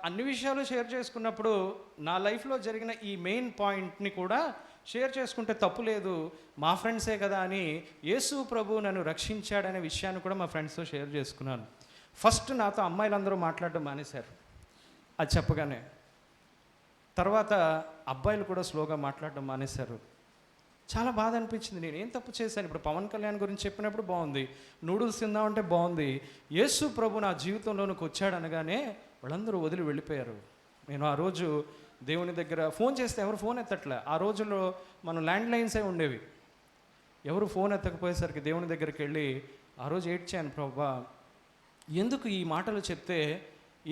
అన్ని విషయాలు షేర్ చేసుకున్నప్పుడు నా లైఫ్లో జరిగిన ఈ మెయిన్ పాయింట్ని కూడా షేర్ చేసుకుంటే తప్పు లేదు, మా ఫ్రెండ్సే కదా అని యేసు ప్రభు నన్ను రక్షించాడనే విషయాన్ని కూడా మా ఫ్రెండ్స్తో షేర్ చేసుకున్నాను. ఫస్ట్ నాతో అమ్మాయిలందరూ మాట్లాడడం మానేశారు అది చెప్పగానే. తర్వాత అబ్బాయిలు కూడా స్లోగా మాట్లాడడం మానేశారు. చాలా బాధ అనిపించింది, నేను ఏం తప్పు చేశాను. ఇప్పుడు పవన్ కళ్యాణ్ గురించి చెప్పినప్పుడు బాగుంది, నూడిల్స్ తిందామంటే బాగుంది, యేసు ప్రభు నా జీవితంలోనికి వచ్చాడు అనగానే వాళ్ళందరూ వదిలి వెళ్ళిపోయారు. నేను ఆ రోజు దేవుని దగ్గర ఫోన్ చేస్తే ఎవరు ఫోన్ ఎత్తట్లే. ఆ రోజుల్లో మనం ల్యాండ్ లైన్సే ఉండేవి. ఎవరు ఫోన్ ఎత్తకపోయేసరికి దేవుని దగ్గరికి వెళ్ళి ఆ రోజు ఏడ్చాను, ప్రభువా ఎందుకు ఈ మాటలు చెప్తే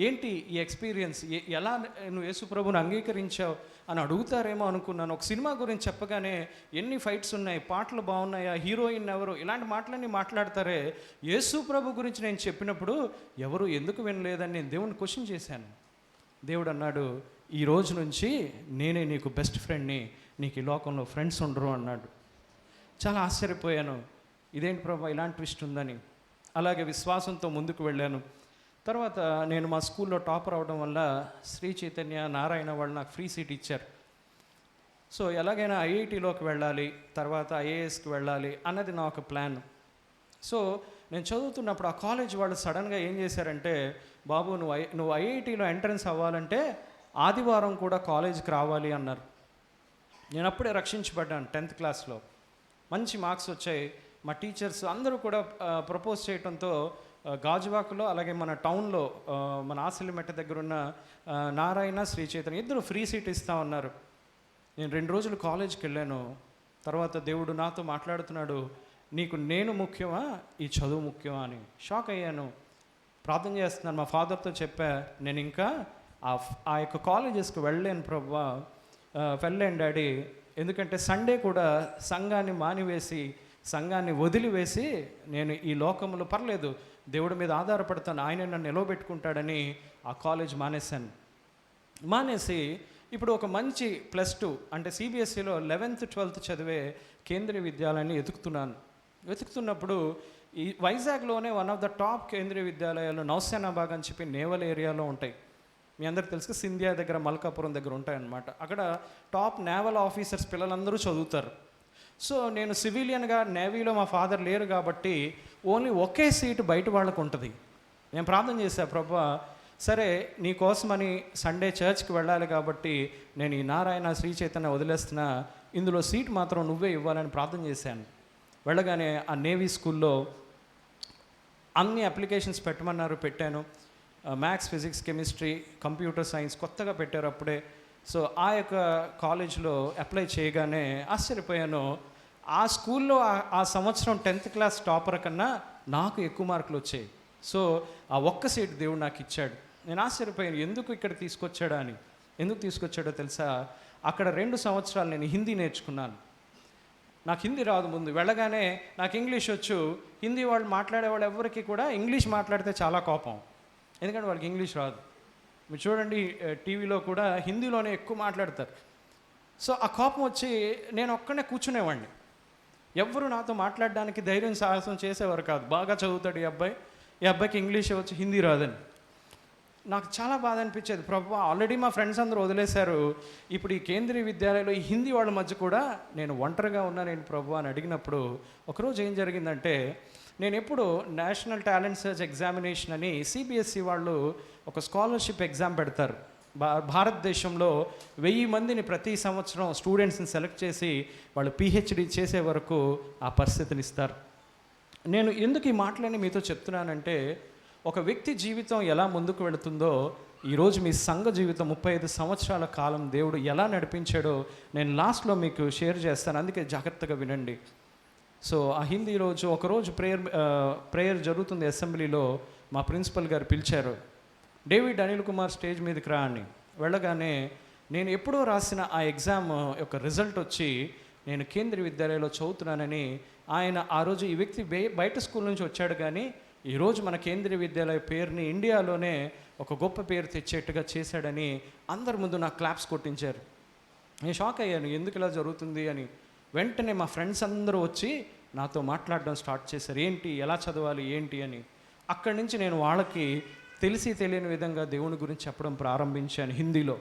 ఏంటి ఈ ఎక్స్పీరియన్స్, ఎలా నువ్వు యేసు ప్రభుని అంగీకరించావు అని అడుగుతారేమో అనుకున్నాను. ఒక సినిమా గురించి చెప్పగానే ఎన్ని ఫైట్స్ ఉన్నాయి, పాటలు బాగున్నాయా, హీరోయిన్ ఎవరు, ఇలాంటి మాటలన్నీ మాట్లాడతారే, యేసు ప్రభు గురించి నేను చెప్పినప్పుడు ఎవరు ఎందుకు వినలేదని నేను దేవుని క్వశ్చన్ చేశాను. దేవుడు అన్నాడు, ఈ రోజు నుంచి నేనే నీకు బెస్ట్ ఫ్రెండ్ని, నీకు ఈ లోకంలో ఫ్రెండ్స్ ఉండరు అన్నాడు. చాలా ఆశ్చర్యపోయాను, ఇదేంటి ప్రభు ఇలాంటి ట్విస్ట్ ఉందని. అలాగే విశ్వాసంతో ముందుకు వెళ్ళాను. తర్వాత నేను మా స్కూల్లో టాపర్ అవడం వల్ల శ్రీ చైతన్య నారాయణ వాళ్ళు నాకు ఫ్రీ సీట్ ఇచ్చారు. సో ఎలాగైనా ఐఐటీలోకి వెళ్ళాలి, తర్వాత ఐఏఎస్కి వెళ్ళాలి అన్నది నా ఒక ప్లాన్. సో నేను చదువుతున్నప్పుడు ఆ కాలేజ్ వాళ్ళు సడన్గా ఏం చేశారంటే, బాబు నువ్వు ఐఐటీలో ఎంట్రన్స్ అవ్వాలంటే ఆదివారం కూడా కాలేజీకి రావాలి అన్నారు. నేను అప్పుడే రక్షించబడ్డాను 10th క్లాస్లో. మంచి మార్క్స్ వచ్చాయి. మా టీచర్స్ అందరూ కూడా ప్రపోజ్ చేయడంతో గాజువాకలో, అలాగే మన టౌన్లో మన ఆసిలిమెట్ట దగ్గర ఉన్న నారాయణ, శ్రీ చైతన్య ఇద్దరు ఫ్రీ సీట్ ఇస్తా ఉన్నారు. నేను 2 రోజులు కాలేజ్కి వెళ్ళాను. తర్వాత దేవుడు నాతో మాట్లాడుతున్నాడు, నీకు నేను ముఖ్యమా ఈ చదువు ముఖ్యమా అని. షాక్ అయ్యాను. ప్రార్థన చేస్తున్నాను, మా ఫాదర్తో చెప్పా, నేను ఇంకా ఆ యొక్క కాలేజెస్కి వెళ్ళలేను ప్రభువా, వెళ్ళలేను డాడీ. ఎందుకంటే సండే కూడా సంఘాన్ని మానివేసి, సంఘాన్ని వదిలివేసి నేను ఈ లోకంలో పర్లేదు దేవుడి మీద ఆధారపడతాను, ఆయన నన్ను నిలవబెట్టుకుంటాడని ఆ కాలేజ్ మానేశాను. మానేసి ఇప్పుడు ఒక మంచి +2 అంటే సిబిఎస్ఈలో 11th 12th చదివే కేంద్రీయ విద్యాలయాన్ని వెతుకుతున్నప్పుడు ఈ వైజాగ్లోనే వన్ ఆఫ్ ద టాప్ కేంద్రీయ విద్యాలయాలు నౌసేనాబాగ్ అని చెప్పి నేవల్ ఏరియాలో ఉంటాయి. మీ అందరికి తెలుసు, సింధియా దగ్గర, మల్కాపురం దగ్గర ఉంటాయన్నమాట. అక్కడ టాప్ నేవల్ ఆఫీసర్స్ పిల్లలందరూ చదువుతారు. సో నేను సివిలియన్గా నేవీలో మా ఫాదర్ లేరు కాబట్టి ఓన్లీ ఒకే సీటు బయట వాళ్ళకు ఉంటుంది. నేను ప్రార్థన చేశాను, ప్రభువా సరే నీ కోసమని సండే చర్చ్కి వెళ్ళాలి కాబట్టి నేను ఈ నారాయణ, శ్రీ చైతన్య వదిలేస్తున్నా, ఇందులో సీట్ మాత్రం నువ్వే ఇవ్వాలని ప్రార్థన చేశాను. వెళ్ళగానే ఆ నేవీ స్కూల్లో అన్ని అప్లికేషన్స్ పెట్టమన్నారు, పెట్టాను. Maths, physics, chemistry, computer science కొత్తగా పెట్టారు అప్పుడే. సో ఆ యొక్క కాలేజ్లో అప్లై చేయగానే ఆశ్చర్యపోయాను. ఆ స్కూల్లో ఆ సంవత్సరం 10th క్లాస్ టాపర్ కన్నా నాకు ఎక్కువ మార్కులు వచ్చాయి. సో ఆ ఒక్క సీట్ దేవుడు నాకు ఇచ్చాడు. నేను ఆశ్చర్యపోయాను, ఎందుకు ఇక్కడ తీసుకొచ్చాడా అని. ఎందుకు తీసుకొచ్చాడో తెలుసా, అక్కడ 2 సంవత్సరాలు నేను హిందీ నేర్చుకున్నాను. నాకు హిందీ రాదు ముందు. వెళ్ళగానే నాకు ఇంగ్లీష్ వచ్చు. హిందీ వాళ్ళు మాట్లాడే వాళ్ళు ఎవరికి కూడా ఇంగ్లీష్ మాట్లాడితే చాలా కోపం, ఎందుకంటే వాళ్ళకి ఇంగ్లీష్ రాదు. మీరు చూడండి టీవీలో కూడా హిందీలోనే ఎక్కువ మాట్లాడతారు. సో ఆ కోపం వచ్చి నేను ఒక్కనే కూర్చునేవాడిని. ఎవ్వరు నాతో మాట్లాడడానికి ధైర్యం సాహసం చేసేవారు కాదు. బాగా చదువుతాడు ఈ అబ్బాయికి ఇంగ్లీష్ వచ్చి హిందీ రాదని. నాకు చాలా బాధ అనిపించేది. ప్రభువా ఆల్రెడీ మా ఫ్రెండ్స్ అందరూ వదిలేశారు, ఇప్పుడు ఈ కేంద్రీయ విద్యాలయంలో ఈ హిందీ వాళ్ళ మధ్య కూడా నేను ఒంటరిగా ఉన్నాను ప్రభువా అని అడిగినప్పుడు ఒకరోజు ఏం జరిగిందంటే, నేను ఎప్పుడు నేషనల్ టాలెంట్ సర్చ్ ఎగ్జామినేషన్ అని సిబిఎస్ఈ వాళ్ళు ఒక స్కాలర్షిప్ ఎగ్జామ్ పెడతారు. భారతదేశంలో 1000 మందిని ప్రతి సంవత్సరం స్టూడెంట్స్ని సెలెక్ట్ చేసి వాళ్ళు పిహెచ్డి చేసే వరకు ఆ పరిస్థితిని ఇస్తారు. నేను ఎందుకు ఈ మాటలని మీతో చెప్తున్నానంటే, ఒక వ్యక్తి జీవితం ఎలా ముందుకు వెళుతుందో ఈరోజు మీ సంఘ జీవితం 35 సంవత్సరాల కాలం దేవుడు ఎలా నడిపించాడో నేను లాస్ట్లో మీకు షేర్ చేస్తాను. అందుకే జాగ్రత్తగా వినండి. సో ఆ హిందీ రోజు ఒకరోజు ప్రేయర్ జరుగుతుంది అసెంబ్లీలో. మా ప్రిన్సిపల్ గారు పిలిచారు, డేవిడ్ అనిల్ కుమార్ స్టేజ్ మీదకి రా అని. వెళ్ళగానే నేను ఎప్పుడో రాసిన ఆ ఎగ్జామ్ యొక్క రిజల్ట్ వచ్చి నేను కేంద్రీయ విద్యాలయంలో చదువుతున్నానని ఆయన ఆ రోజు ఈ వ్యక్తి బయట స్కూల్ నుంచి వచ్చాడు, కానీ ఈరోజు మన కేంద్రీయ విద్యాలయ పేరుని ఇండియాలోనే ఒక గొప్ప పేరు తెచ్చేట్టుగా చేశాడని అందరి ముందు నాకు క్లాప్స్ కొట్టించారు. నేను షాక్ అయ్యాను, ఎందుకు ఇలా జరుగుతుంది అని. వెంటనే మా ఫ్రెండ్స్ అందరూ వచ్చి నాతో మాట్లాడడం స్టార్ట్ చేశారు, ఏంటి ఎలా చదవాలి ఏంటి అని. అక్కడి నుంచి నేను వాళ్ళకి తెలియని విధంగా దేవుని గురించి చెప్పడం ప్రారంభించాను హిందీలో.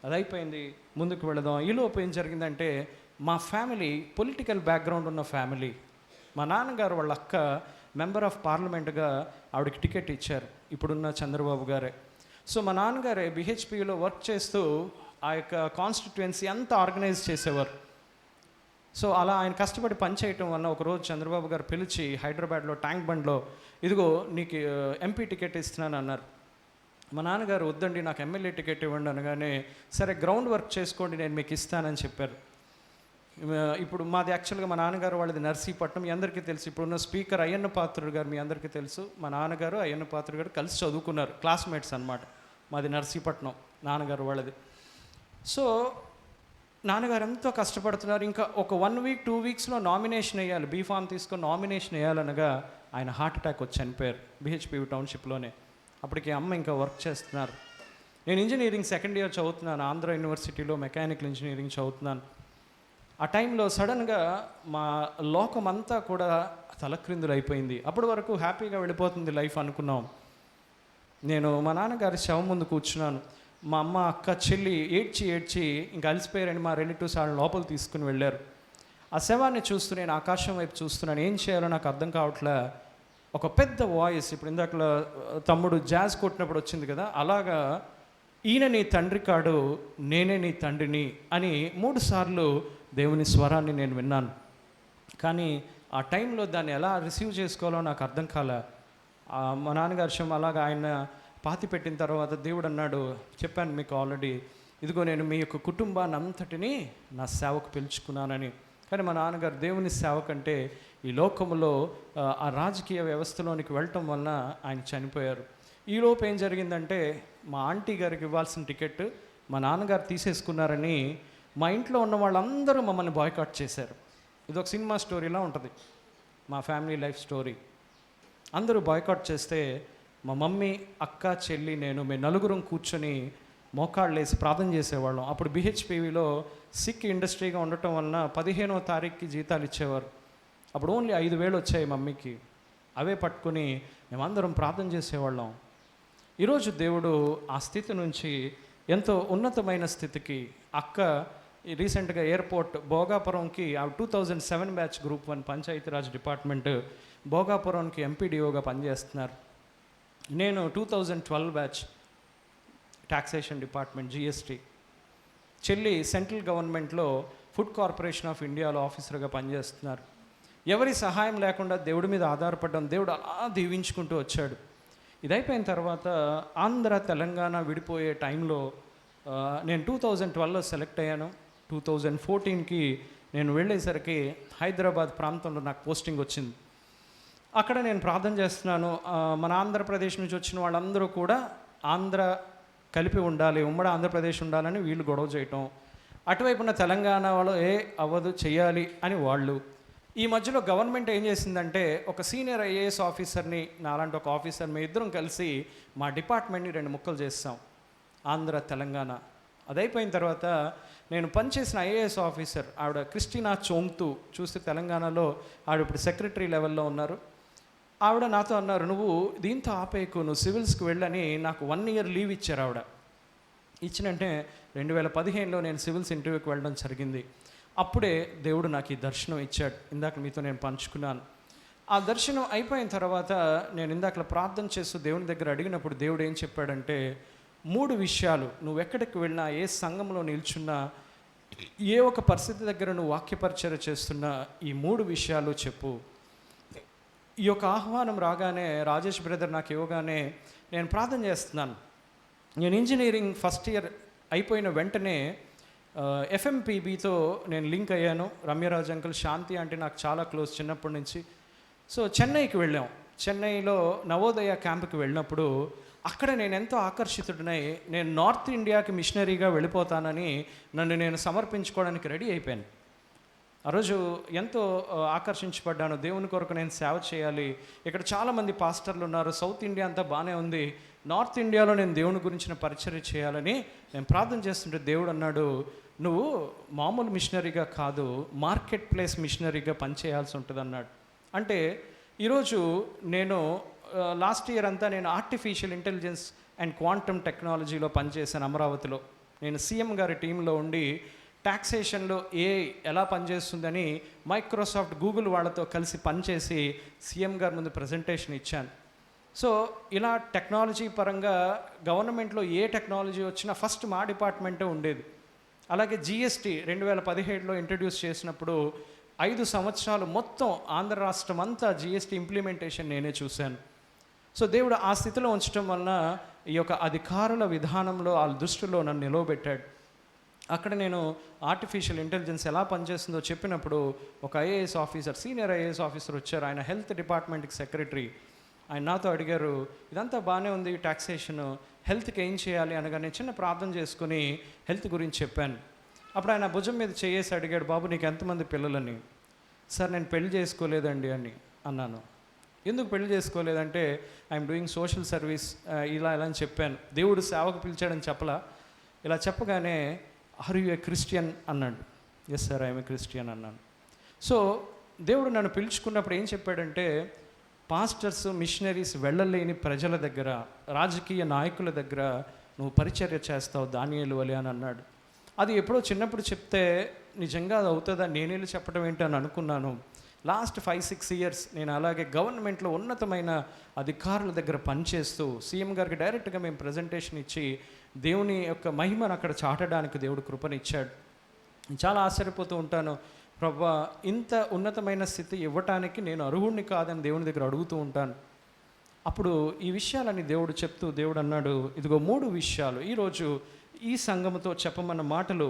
అదైపోయింది, ముందుకు వెళదాం. ఈలోపు ఏం జరిగిందంటే, మా ఫ్యామిలీ పొలిటికల్ బ్యాక్గ్రౌండ్ ఉన్న ఫ్యామిలీ. మా నాన్నగారు వాళ్ళ అక్క మెంబర్ ఆఫ్ పార్లమెంట్గా ఆవిడకి టికెట్ ఇచ్చారు, ఇప్పుడున్న చంద్రబాబు గారే. సో మా నాన్నగారే బిహెచ్పిలో వర్క్ చేస్తూ ఆ యొక్క కాన్స్టిట్యుయెన్సీ అంతా ఆర్గనైజ్ చేసేవారు. సో అలా ఆయన కష్టపడి పనిచేయటం వల్ల ఒకరోజు చంద్రబాబు గారు పిలిచి హైదరాబాద్లో ట్యాంక్ బండ్లో, ఇదిగో నీకు ఎంపీ టికెట్ ఇస్తున్నాను అన్నారు. మా నాన్నగారు వద్దండి నాకు ఎమ్మెల్యే టికెట్ ఇవ్వండి అనగానే, సరే గ్రౌండ్ వర్క్ చేసుకోండి నేను మీకు ఇస్తానని చెప్పారు. ఇప్పుడు మాది యాక్చువల్గా మా నాన్నగారు వాళ్ళది నర్సీపట్నం, మీ అందరికీ తెలుసు. ఇప్పుడున్న స్పీకర్ అయ్యన్న పాత్రుడు గారు మీ అందరికీ తెలుసు. మా నాన్నగారు అయ్యన్న పాత్రుడు గారు కలిసి చదువుకున్నారు, క్లాస్మేట్స్ అనమాట. మాది నర్సీపట్నం, నాన్నగారు వాళ్ళది. సో నాన్నగారు ఎంతో కష్టపడుతున్నారు. ఇంకా ఒక 1 week 2 weeksలో నామినేషన్ వేయాలి, బీఫామ్ తీసుకొని నామినేషన్ వేయాలనగా ఆయన హార్ట్ అటాక్ వచ్చి చనిపోయారు బిహెచ్పి టౌన్షిప్లోనే. అప్పటికి అమ్మ ఇంకా వర్క్ చేస్తున్నారు. నేను ఇంజనీరింగ్ 2nd year చదువుతున్నాను, ఆంధ్ర యూనివర్సిటీలో మెకానికల్ ఇంజనీరింగ్ చదువుతున్నాను. ఆ టైంలో సడన్గా మా లోకం అంతా కూడా తలక్రిందులు అయిపోయింది. అప్పటి వరకు హ్యాపీగా వెళ్ళిపోతుంది లైఫ్ అనుకున్నాం. నేను మా నాన్నగారి శవం ముందు కూర్చున్నాను. మా అమ్మ, అక్క, చెల్లి ఏడ్చి ఏడ్చి ఇంకా అలసిపోయారని మా రిలేటివ్స్ వాళ్ళని లోపల తీసుకుని వెళ్ళారు. ఆ శవాన్ని చూస్తూ నేను ఆకాశం వైపు చూస్తున్నాను. ఏం చేయాలో నాకు అర్థం కావట్లే. ఒక పెద్ద వాయిస్, ఇప్పుడు ఇందాకలా తమ్ముడు జాజ్ కొట్టినప్పుడు వచ్చింది కదా, అలాగా ఈయన నీ తండ్రి కాడు, నేనే నీ తండ్రిని అని 3 సార్లు దేవుని స్వరాన్ని నేను విన్నాను. కానీ ఆ టైంలో దాన్ని ఎలా రిసీవ్ చేసుకోవాలో నాకు అర్థం కాలే. మా నాన్నగారి విషయం అలాగా ఆయన పాతి పెట్టిన తర్వాత దేవుడు అన్నాడు, చెప్పాను మీకు ఆల్రెడీ, ఇదిగో నేను మీ యొక్క కుటుంబాన్ని అంతటినీ నా సేవకు పిలుచుకున్నానని. కానీ మా నాన్నగారు దేవుని సేవ కంటే ఈ లోకంలో ఆ రాజకీయ వ్యవస్థలోనికి వెళ్ళటం వలన ఆయన చనిపోయారు. ఈలోపు ఏం జరిగిందంటే మా ఆంటీ గారికి ఇవ్వాల్సిన టికెట్ మా నాన్నగారు తీసేసుకున్నారని మా ఇంట్లో ఉన్న వాళ్ళందరూ మమ్మల్ని బాయ్కాట్ చేశారు. ఇది ఒక సినిమా స్టోరీలా ఉంటుంది, మా ఫ్యామిలీ లైఫ్ స్టోరీ. అందరూ బాయ్కాట్ చేస్తే మా మమ్మీ, అక్క, చెల్లి, నేను మేము నలుగురం కూర్చొని మోకాళ్ళు వేసి ప్రార్థన చేసేవాళ్ళం. అప్పుడు బిహెచ్పివిలో సిక్ ఇండస్ట్రీగా ఉండటం వలన 15వ తారీఖుకి జీతాలు ఇచ్చేవారు. అప్పుడు ఓన్లీ 5,000 వచ్చాయి మమ్మీకి. అవే పట్టుకుని మేమందరం ప్రార్థన చేసేవాళ్ళం. ఈరోజు దేవుడు ఆ స్థితి నుంచి ఎంతో ఉన్నతమైన స్థితికి, అక్క రీసెంట్గా ఎయిర్పోర్ట్ భోగాపురంకి 2007 బ్యాచ్ గ్రూప్ 1 పంచాయతీరాజ్ డిపార్ట్మెంట్ భోగాపురంకి ఎంపీడీఓగా పనిచేస్తున్నారు. నేను 2012 బ్యాచ్ ట్యాక్సేషన్ డిపార్ట్మెంట్ జిఎస్టీ. చెల్లి సెంట్రల్ గవర్నమెంట్లో ఫుడ్ కార్పొరేషన్ ఆఫ్ ఇండియాలో ఆఫీసర్గా పనిచేస్తున్నారు. ఎవరి సహాయం లేకుండా దేవుడి మీద ఆధారపడడం, దేవుడు అలా దీవించుకుంటూ వచ్చాడు. ఇది అయిపోయిన తర్వాత ఆంధ్ర తెలంగాణ విడిపోయే టైంలో నేను 2012లో సెలెక్ట్ అయ్యాను. 2014కి నేను వెళ్ళేసరికి హైదరాబాద్ ప్రాంతంలో నాకు పోస్టింగ్ వచ్చింది. అక్కడ నేను ప్రార్థన చేస్తున్నాను. మన ఆంధ్రప్రదేశ్ నుంచి వచ్చిన వాళ్ళందరూ కూడా ఆంధ్ర కలిపి ఉండాలి, ఉమ్మడి ఆంధ్రప్రదేశ్ ఉండాలని వీళ్ళు గొడవ చేయటం, అటువైపున తెలంగాణ వాళ్ళు అవ్వదు చెయ్యాలి అని వాళ్ళు. ఈ మధ్యలో గవర్నమెంట్ ఏం చేసిందంటే ఒక సీనియర్ ఐఏఎస్ ఆఫీసర్ని, నాలాంటి ఒక ఆఫీసర్, మేము ఇద్దరం కలిసి మా డిపార్ట్మెంట్ని 2 ముక్కలు చేస్తాం, ఆంధ్ర తెలంగాణ. అదైపోయిన తర్వాత నేను పనిచేసిన ఐఏఎస్ ఆఫీసర్ ఆవిడ క్రిస్టినా చోంగ్తు, చూస్తే తెలంగాణలో ఆవిడ ఇప్పుడు సెక్రటరీ లెవెల్లో ఉన్నారు. ఆవిడ నాతో అన్నారు, నువ్వు దీంతో ఆపేయకు, నువ్వు సివిల్స్కి వెళ్ళని నాకు 1 ఇయర్ లీవ్ ఇచ్చారు. ఆవిడ ఇచ్చినంటే 2015లో నేను సివిల్స్ ఇంటర్వ్యూకి వెళ్ళడం జరిగింది. అప్పుడే దేవుడు నాకు ఈ దర్శనం ఇచ్చాడు. ఇందాక మీతో నేను పంచుకున్నాను. ఆ దర్శనం అయిపోయిన తర్వాత నేను ఇందాక ప్రార్థన చేస్తూ దేవుని దగ్గర అడిగినప్పుడు దేవుడు ఏం చెప్పాడంటే 3 విషయాలు, నువ్వు ఎక్కడికి వెళ్ళినా, ఏ సంఘంలో నిల్చున్నా, ఏ ఒక పరిస్థితి దగ్గర నువ్వు వాక్యపరిచర్య చేస్తున్నా, ఈ 3 విషయాలు చెప్పు. ఈ యొక్క ఆహ్వానం రాగానే రాజేష్ బ్రదర్ నాకు ఇవ్వగానే నేను ప్రార్థన చేస్తున్నాను. నేను ఇంజనీరింగ్ ఫస్ట్ ఇయర్ అయిపోయిన వెంటనే ఎఫ్ఎంపీబీతో నేను లింక్ అయ్యాను. రమ్యరాజ్ అంకుల్, శాంతి అంటే నాకు చాలా క్లోజ్ చిన్నప్పటి నుంచి. సో చెన్నైకి వెళ్ళాం. చెన్నైలో నవోదయ క్యాంప్కి వెళ్ళినప్పుడు అక్కడ నేను ఎంతో ఆకర్షితుడినై నేను నార్త్ ఇండియాకి మిషనరీగా వెళ్ళిపోతానని నన్ను నేను సమర్పించుకోవడానికి రెడీ అయిపోయాను. ఆ రోజు ఎంతో ఆకర్షించబడ్డాను. దేవుని కొరకు నేను సేవ చేయాలి. ఇక్కడ చాలామంది పాస్టర్లు ఉన్నారు, సౌత్ ఇండియా అంతా బాగానే ఉంది, నార్త్ ఇండియాలో నేను దేవుని గురించిన పరిచర్య చేయాలని నేను ప్రార్థన చేస్తుంటే దేవుడు అన్నాడు, నువ్వు మామూలు మిషనరీగా కాదు, మార్కెట్ ప్లేస్ మిషనరీగా పనిచేయాల్సి ఉంటుంది అన్నాడు. అంటే ఈరోజు నేను లాస్ట్ ఇయర్ అంతా నేను ఆర్టిఫిషియల్ ఇంటెలిజెన్స్ అండ్ క్వాంటమ్ టెక్నాలజీలో పనిచేశాను అమరావతిలో. నేను సీఎం గారి టీంలో ఉండి ట్యాక్సేషన్లో ఎలా పనిచేస్తుందని మైక్రోసాఫ్ట్, గూగుల్ వాళ్ళతో కలిసి పనిచేసి సీఎం గారి ముందు ప్రజెంటేషన్ ఇచ్చాను. సో ఇలా టెక్నాలజీ పరంగా గవర్నమెంట్లో ఏ టెక్నాలజీ వచ్చినా ఫస్ట్ మా డిపార్ట్మెంటే ఉండేది. అలాగే జిఎస్టీ 2017లో ఇంట్రడ్యూస్ చేసినప్పుడు 5 సంవత్సరాలు మొత్తం ఆంధ్ర రాష్ట్రం అంతా జిఎస్టీ ఇంప్లిమెంటేషన్ నేనే చూశాను. సో దేవుడు ఆ స్థితిలో ఉంచడం వలన ఈ యొక్క అధికారుల విధానంలో వాళ్ళ దృష్టిలో నన్ను నిలవబెట్టాడు. అక్కడ నేను ఆర్టిఫిషియల్ ఇంటెలిజెన్స్ ఎలా పనిచేస్తుందో చెప్పినప్పుడు ఒక IAS officer, senior IAS officer వచ్చారు. ఆయన హెల్త్ డిపార్ట్మెంట్కి సెక్రటరీ. ఆయన నాతో అడిగారు, ఇదంతా బాగానే ఉంది ట్యాక్సేషన్, హెల్త్కి ఏం చేయాలి అనగా నేను చిన్న ప్రార్థన చేసుకుని హెల్త్ గురించి చెప్పాను. అప్పుడు ఆయన భుజం మీద చేసి అడిగాడు, బాబు నీకు ఎంతమంది పిల్లలని? సార్ నేను పెళ్లి చేసుకోలేదండి అని అన్నాను. ఎందుకు పెళ్లి చేసుకోలేదంటే ఐఎమ్ డూయింగ్ సోషల్ సర్వీస్ ఇలా అని చెప్పాను. దేవుడు సేవకు పిలిచాడని చెప్పలా. ఇలా చెప్పగానే ఆర్ యు ఏ క్రిస్టియన్ అన్నాడు. Yes sir I'm a Christian అన్నాను. సో దేవుడు నన్ను పిలుచుకున్నప్పుడు ఏం చెప్పాడంటే పాస్టర్స్, మిషనరీస్ వెళ్ళలేని ప్రజల దగ్గర, రాజకీయ నాయకుల దగ్గర నువ్వు పరిచర్య చేస్తావు దానియేలు వలె అని అన్నాడు. అది ఎప్పుడో చిన్నప్పుడు చెప్తే నిజంగా అది అవుతుందా, నేనేళ్ళు చెప్పడం ఏంటి అని అనుకున్నాను. లాస్ట్ 5-6 ఇయర్స్ నేను అలాగే గవర్నమెంట్లో ఉన్నతమైన అధికారుల దగ్గర పనిచేస్తూ సీఎం గారికి డైరెక్ట్గా మేము ప్రజెంటేషన్ ఇచ్చి దేవుని యొక్క మహిమను అక్కడ చాటడానికి దేవుడు కృపనిచ్చాడు. చాలా ఆశ్చర్యపోతూ ఉంటాను, ప్రభువా ఇంత ఉన్నతమైన స్థితి ఇవ్వటానికి నేను అర్హుడిని కాదని దేవుని దగ్గర అడుగుతూ ఉంటాను. అప్పుడు ఈ విషయాలని దేవుడు చెప్తూ దేవుడు అన్నాడు, ఇదిగో 3 విషయాలు ఈరోజు ఈ సంఘముతో చెప్పమన్న మాటలు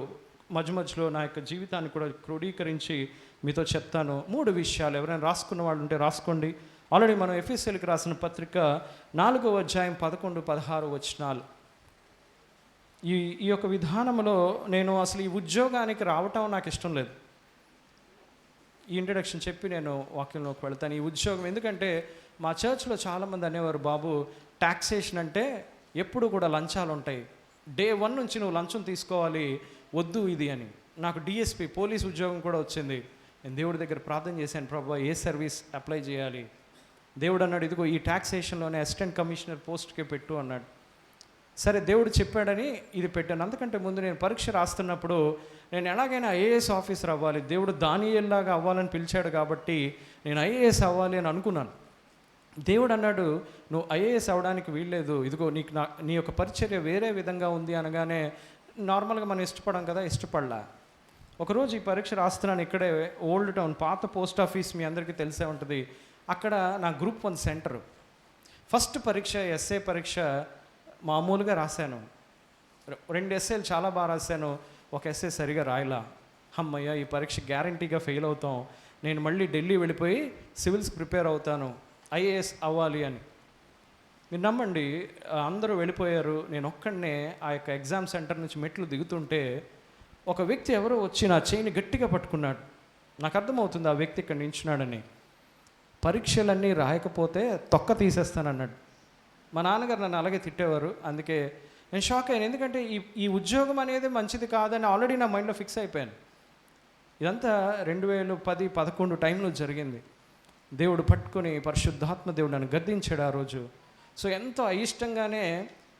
మధ్య మధ్యలో నా యొక్క జీవితాన్ని కూడా క్రోడీకరించి మీతో చెప్తాను. 3 విషయాలు ఎవరైనా రాసుకున్న వాళ్ళు ఉంటే రాసుకోండి. ఆల్రెడీ మనం ఎఫెసీయులకు రాసిన పత్రిక 4వ అధ్యాయం 11-16 వచనాలు. ఈ యొక్క విధానంలో నేను అసలు ఈ ఉద్యోగానికి రావటం నాకు ఇష్టం లేదు. ఈ ఇంట్రడక్షన్ చెప్పి నేను వాక్యంలోకి వెళ్తాను. ఈ ఉద్యోగం ఎందుకంటే మా చర్చ్లో చాలామంది అనేవారు, బాబు ట్యాక్సేషన్ అంటే ఎప్పుడు కూడా లంచాలు ఉంటాయి, డే 1 నుంచి నువ్వు లంచం తీసుకోవాలి, వద్దు ఇది అని. నాకు డిఎస్పి పోలీస్ ఉద్యోగం కూడా వచ్చింది. నేను దేవుడి దగ్గర ప్రార్థన చేశాను, ప్రభువా ఏ సర్వీస్ అప్లై చేయాలి. దేవుడు అన్నాడు, ఇదిగో ఈ ట్యాక్సేషన్లోనే అసిస్టెంట్ కమిషనర్ పోస్ట్కే పెట్టు అన్నాడు. సరే దేవుడు చెప్పాడని ఇది పెట్టాను. అంతకంటే ముందు నేను పరీక్ష రాస్తున్నప్పుడు నేను ఎలాగైనా ఐఏఎస్ ఆఫీసర్ అవ్వాలి, దేవుడు దానియేలులాగా అవ్వాలని పిలిచాడు కాబట్టి నేను ఐఏఎస్ అవ్వాలి అని అనుకున్నాను. దేవుడు అన్నాడు, నువ్వు ఐఏఎస్ అవ్వడానికి వీల్లేదు, ఇదిగో నీకు నీ యొక్క పరిచర్య వేరే విధంగా ఉంది అనగానే నార్మల్గా మనం ఇష్టపడం కదా, ఇష్టపడలా. ఒకరోజు ఈ పరీక్ష రాస్తున్నాను ఇక్కడే ఓల్డ్ టౌన్ పాత పోస్ట్ ఆఫీస్ మీ అందరికీ తెలిసే ఉంటుంది. అక్కడ నా గ్రూప్ 1 సెంటర్ ఫస్ట్ పరీక్ష ఎస్ఏ పరీక్ష మామూలుగా రాశాను. 2 ఎస్ఏలు చాలా బాగా రాశాను, ఒక ఎస్ఏ సరిగా రాయలా. అమ్మయ్య ఈ పరీక్ష గ్యారంటీగా ఫెయిల్ అవుతాం, నేను మళ్ళీ ఢిల్లీ వెళ్ళిపోయి సివిల్స్ ప్రిపేర్ అవుతాను, ఐఏఎస్ అవ్వాలి అని. మీరు నమ్మండి, అందరూ వెళ్ళిపోయారు, నేను ఒక్కడనే ఆ యొక్క ఎగ్జామ్ సెంటర్ నుంచి మెట్లు దిగుతుంటే ఒక వ్యక్తి ఎవరో వచ్చి నా చేయిని గట్టిగా పట్టుకున్నాడు. నాకు అర్థమవుతుంది ఆ వ్యక్తి ఇక్కడ నించున్నాడని. పరీక్షలన్నీ రాయకపోతే తొక్క తీసేస్తానన్నాడు. మా నాన్నగారు నన్ను అలాగే తిట్టేవారు, అందుకే నేను షాక్ అయ్యాను. ఎందుకంటే ఈ ఉద్యోగం అనేది మంచిది కాదని ఆల్రెడీ నా మైండ్లో ఫిక్స్ అయిపోయాను. ఇదంతా 2010-11 టైంలో జరిగింది. దేవుడు పట్టుకొని పరిశుద్ధాత్మ దేవుడు నన్ను గద్దించాడు ఆ రోజు. సో ఎంతో అయిష్టంగానే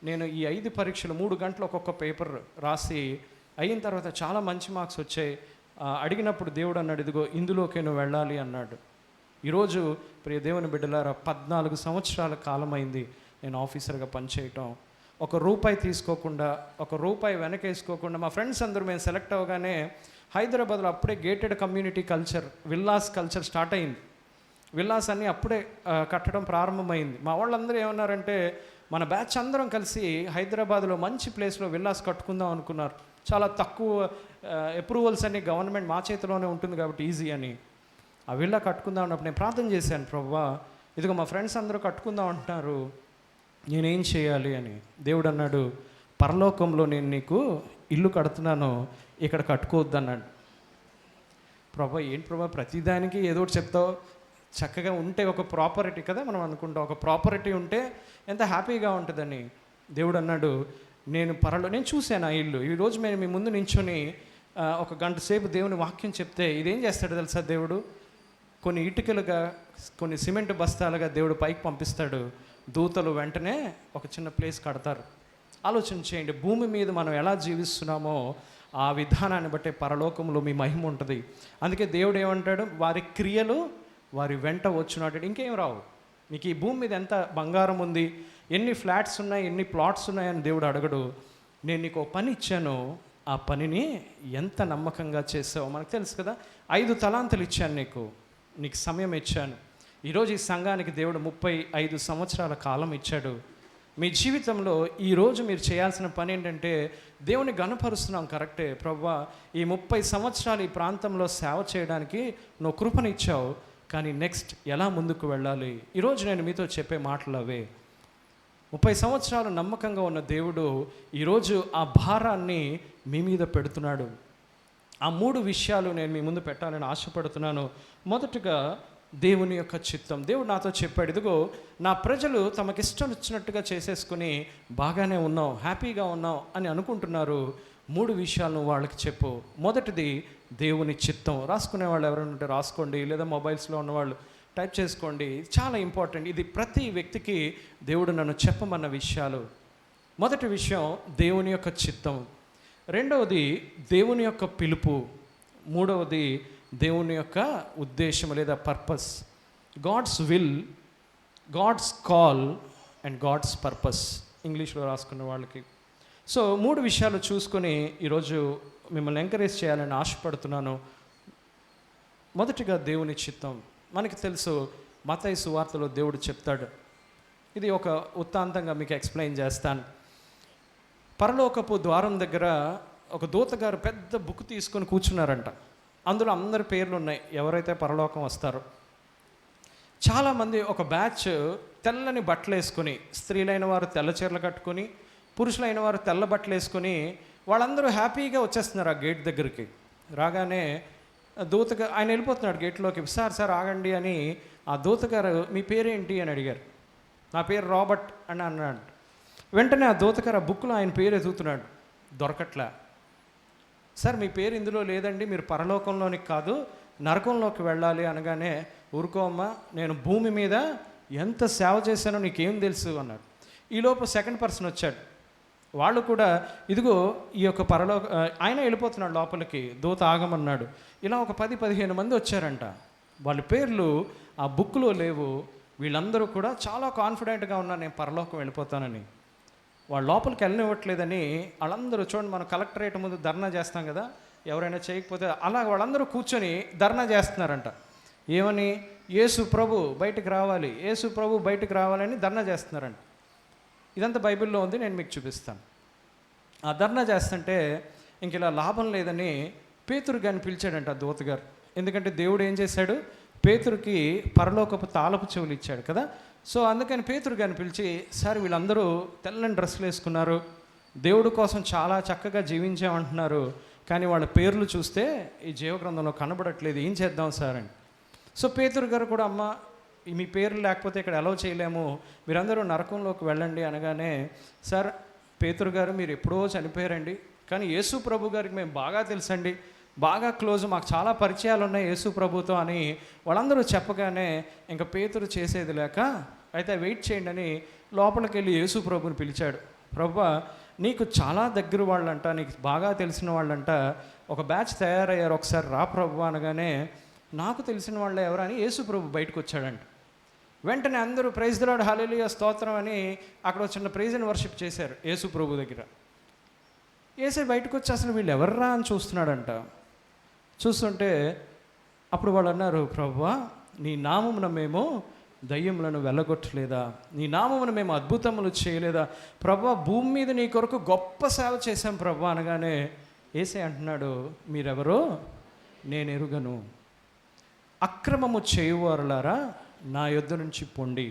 నేను ఈ 5 పరీక్షలు 3 గంటలు ఒక్కొక్క పేపర్ రాసి అయిన తర్వాత చాలా మంచి మార్క్స్ వచ్చాయి. అడిగినప్పుడు దేవుడు అన్నాడు, ఇదిగో ఇందులోకే నువ్వు వెళ్ళాలి అన్నాడు. ఈరోజు ప్రియ దేవుని బిడ్డలారా 14 సంవత్సరాల కాలమైంది నేను ఆఫీసర్గా పనిచేయటం. ₹1 తీసుకోకుండా, ₹1 వెనకేసుకోకుండా. మా ఫ్రెండ్స్ అందరూ మేము సెలెక్ట్ అవ్వగానే హైదరాబాద్లో అప్పుడే gated community culture, villas culture start అయింది. విల్లాస్ అన్నీ అప్పుడే కట్టడం ప్రారంభమైంది. మా వాళ్ళందరూ ఏమన్నారంటే, మన బ్యాచ్ అందరం కలిసి హైదరాబాద్లో మంచి ప్లేస్లో విల్లాస్ కట్టుకుందాం అనుకున్నారు. చాలా తక్కువ అప్రూవల్స్ అన్ని గవర్నమెంట్ మా చేతిలోనే ఉంటుంది కాబట్టి ఈజీ అని. ఆ విల్లా కట్టుకుందాం అన్నప్పుడు నేను ప్రార్థన చేశాను, ప్రభువా ఇదిగో మా ఫ్రెండ్స్ అందరూ కట్టుకుందాం అంటున్నారు, నేనేం చేయాలి అని. దేవుడు అన్నాడు, పరలోకంలో నేను నీకు ఇల్లు కడుతున్నాను, ఇక్కడ కట్టుకోవద్దు అన్నాడు. ప్రభా ఏంటి ప్రభా ప్రతిదానికి ఏదో ఒకటి చెప్తావు, చక్కగా ఉంటే ఒక ప్రాపర్టీ కదా మనం అనుకుంటాం, ఒక ప్రాపర్టీ ఉంటే ఎంత హ్యాపీగా ఉంటుందని. దేవుడు అన్నాడు, నేను చూశాను ఆ ఇల్లు. ఈరోజు మేము మీ ముందు నించుని 1 గంట సేపు దేవుని వాక్యం చెప్తే ఇదేం చేస్తాడు తెలుసా, దేవుడు కొన్ని ఇటుకలుగా కొన్ని సిమెంట్ బస్తాలుగా దేవుడు పైకి పంపిస్తాడు. దూతలు వెంటనే ఒక చిన్న ప్లేస్ కడతారు. ఆలోచన చేయండి, భూమి మీద మనం ఎలా జీవిస్తున్నామో ఆ విధానాన్ని బట్టే పరలోకంలో మీ మహిమ ఉంటుంది. అందుకే దేవుడు ఏమంటాడు, వారి క్రియలు వారి వెంట వచ్చున్నాడు. ఇంకేం రావు. మీకు ఈ భూమి మీద ఎంత బంగారం ఉంది, ఎన్ని ఫ్లాట్స్ ఉన్నాయి, ఎన్ని ప్లాట్స్ ఉన్నాయని దేవుడు అడగడు. నేను నీకు పని ఇచ్చాను, ఆ పనిని ఎంత నమ్మకంగా చేసావో మనకు తెలుసు కదా. 5 తలాంతులు ఇచ్చాను నీకు సమయం ఇచ్చాను. ఈరోజు ఈ సంఘానికి దేవుడు 35 సంవత్సరాల కాలం ఇచ్చాడు. మీ జీవితంలో ఈరోజు మీరు చేయాల్సిన పని ఏంటంటే, దేవుని గణపరుస్తున్నాం కరెక్టే, ప్రభువా ఈ 30 సంవత్సరాలు ఈ ప్రాంతంలో సేవ చేయడానికి నువ్వు కృపనిచ్చావు, కానీ నెక్స్ట్ ఎలా ముందుకు వెళ్ళాలి. ఈరోజు నేను మీతో చెప్పే మాటలు అవే. 30 సంవత్సరాలు నమ్మకంగా ఉన్న దేవుడు ఈరోజు ఆ భారాన్ని మీ మీద పెడుతున్నాడు. ఆ 3 విషయాలు నేను మీ ముందు పెట్టాలని ఆశపడుతున్నాను. మొదటగా దేవుని యొక్క చిత్తం. దేవుడు నాతో చెప్పాడు, ఇదిగో నా ప్రజలు తమకిష్టం వచ్చినట్టుగా చేసేసుకుని బాగానే ఉన్నాం, హ్యాపీగా ఉన్నాం అని అనుకుంటున్నారు. 3 విషయాలను వాళ్ళకి చెప్పు. మొదటిది దేవుని చిత్తం. రాసుకునే వాళ్ళు ఎవరైనా ఉంటే రాసుకోండి, లేదా మొబైల్స్లో ఉన్నవాళ్ళు టైప్ చేసుకోండి. చాలా ఇంపార్టెంట్. ఇది ప్రతి వ్యక్తికి దేవుడు నన్ను చెప్పమన్న విషయాలు. మొదటి విషయం దేవుని యొక్క చిత్తం, రెండవది దేవుని యొక్క పిలుపు, మూడవది దేవుని యొక్క ఉద్దేశం లేదా purpose. God's will, God's call and God's purpose, ఇంగ్లీష్లో రాసుకున్న వాళ్ళకి. సో 3 విషయాలు చూసుకొని ఈరోజు మిమ్మల్ని ఎంకరేజ్ చేయాలని ఆశపడుతున్నాను. మొదటిగా దేవుని చిత్తం. మనకి తెలుసు మత్తయి సువార్తలో దేవుడు చెప్తాడు, ఇది ఒక వృత్తాంతంగా మీకు ఎక్స్ప్లెయిన్ చేస్తాను. పరలోకపు ద్వారం దగ్గర ఒక దూతగారు పెద్ద బుక్ తీసుకొని కూర్చున్నారంట. అందులో అందరి పేర్లు ఉన్నాయి, ఎవరైతే పరలోకం వస్తారో. చాలామంది ఒక బ్యాచ్ తెల్లని బట్టలు వేసుకొని, స్త్రీలైన వారు తెల్ల చీరలు కట్టుకొని, పురుషులైన వారు తెల్ల బట్టలు వేసుకొని వాళ్ళందరూ హ్యాపీగా వచ్చేస్తున్నారు ఆ గేట్ దగ్గరికి. రాగానే దూతగా ఆయన వెళ్ళిపోతున్నాడు గేట్లోకి. సార్ ఆగండి అని ఆ దూతగారు మీ పేరేంటి అని అడిగారు. నా పేరు రాబర్ట్ అని అన్నాడు. వెంటనే ఆ దూతగారు ఆ బుక్లో ఆయన పేరు ఎదుగుతున్నాడు, దొరకట్లే. సార్ మీ పేరు ఇందులో లేదండి, మీరు పరలోకంలోనికి కాదు నరకంలోకి వెళ్ళాలి అనగానే, ఊరుకోమ్మా, నేను భూమి మీద ఎంత సేవ చేశానో నీకేం తెలుసు అన్నాడు. ఈలోపు సెకండ్ పర్సన్ వచ్చాడు. వాళ్ళు కూడా ఇదిగో ఈ యొక్క ఆయన వెళ్ళిపోతున్నాడు లోపలికి, దూత ఆగమన్నాడు. ఇలా ఒక 10-15 మంది వచ్చారంట. వాళ్ళ పేర్లు ఆ బుక్లో లేవు. వీళ్ళందరూ కూడా చాలా కాన్ఫిడెంట్గా ఉన్నారు నేను పరలోకం వెళ్ళిపోతానని. వాళ్ళు లోపలికి వెళ్ళనివ్వట్లేదని వాళ్ళందరూ, చూడండి మనం కలెక్టరేట్ ముందు ధర్నా చేస్తాం కదా, ఎవరైనా చేయకపోతే అలా వాళ్ళందరూ కూర్చొని ధర్నా చేస్తున్నారంట. ఏమని? యేసు ప్రభు బయటకు రావాలి, యేసు ప్రభు బయటకు రావాలని ధర్నా చేస్తున్నారంట. ఇదంతా బైబిల్లో ఉంది, నేను మీకు చూపిస్తాను. ఆ ధర్నా చేస్తుంటే ఇంక ఇలా లాభం లేదని పేతురు గారిని పిలిచాడంట దూతగారు. ఎందుకంటే దేవుడు ఏం చేశాడు, పేతురుకి పరలోకపు తాళపు చెవులు ఇచ్చాడు కదా. సో అందుకని పేతురు గారిని పిలిచి, సార్ వీళ్ళందరూ తెల్లని డ్రెస్సులు వేసుకున్నారు, దేవుడు కోసం చాలా చక్కగా జీవించామంటున్నారు, కానీ వాళ్ళ పేర్లు చూస్తే ఈ జీవగ్రంథంలో కనబడట్లేదు, ఏం చేద్దాం సార్ అని. సో పేతురు గారు కూడా, అమ్మ మీ పేర్లు లేకపోతే ఇక్కడ అలౌ చేయలేము, మీరందరూ నరకంలోకి వెళ్ళండి అనగానే, సార్ పేతురు గారు మీరు ఎప్పుడో చనిపోయారండి, కానీ యేసు ప్రభు గారికి మేము బాగా తెలుసండి, బాగా క్లోజ్, మాకు చాలా పరిచయాలు ఉన్నాయి యేసు ప్రభుతో అని వాళ్ళందరూ చెప్పగానే ఇంకా పేతురు చేసేది లేక, అయితే వెయిట్ చేయండి అని లోపలికి వెళ్ళి యేసు ప్రభుని పిలిచాడు. ప్రభువా, నీకు చాలా దగ్గర వాళ్ళంట, నీకు బాగా తెలిసిన వాళ్ళంట ఒక బ్యాచ్ తయారయ్యారు, ఒకసారి రా ప్రభు అనగానే, నాకు తెలిసిన వాళ్ళే ఎవరని యేసు ప్రభు బయటకు వచ్చాడంట. వెంటనే అందరూ ప్రైజ్ ది లార్డ్, హల్లెలూయా, స్తోత్రం అని అక్కడ చిన్న ప్రైజ్ అండ్ వర్షిప్ చేశారు యేసు ప్రభు దగ్గర. యేసే బయటకు వచ్చి అసలు వీళ్ళు ఎవర్రా అని చూస్తున్నాడంట. చూస్తుంటే అప్పుడు వాళ్ళు అన్నారు, ప్రభువా నీ నామమున మేము దయ్యములను వెళ్ళగొట్టలేదా, నీ నామమున మేము అద్భుతములు చేయలేదా, ప్రభువా భూమి మీద నీ కొరకు గొప్ప సేవ చేశాం ప్రభువా అనగానే యేసే అంటున్నాడు, మీరెవరో నేను ఎరుగను, అక్రమము చేయువారులారా నా యొద్ద నుంచి పొండి.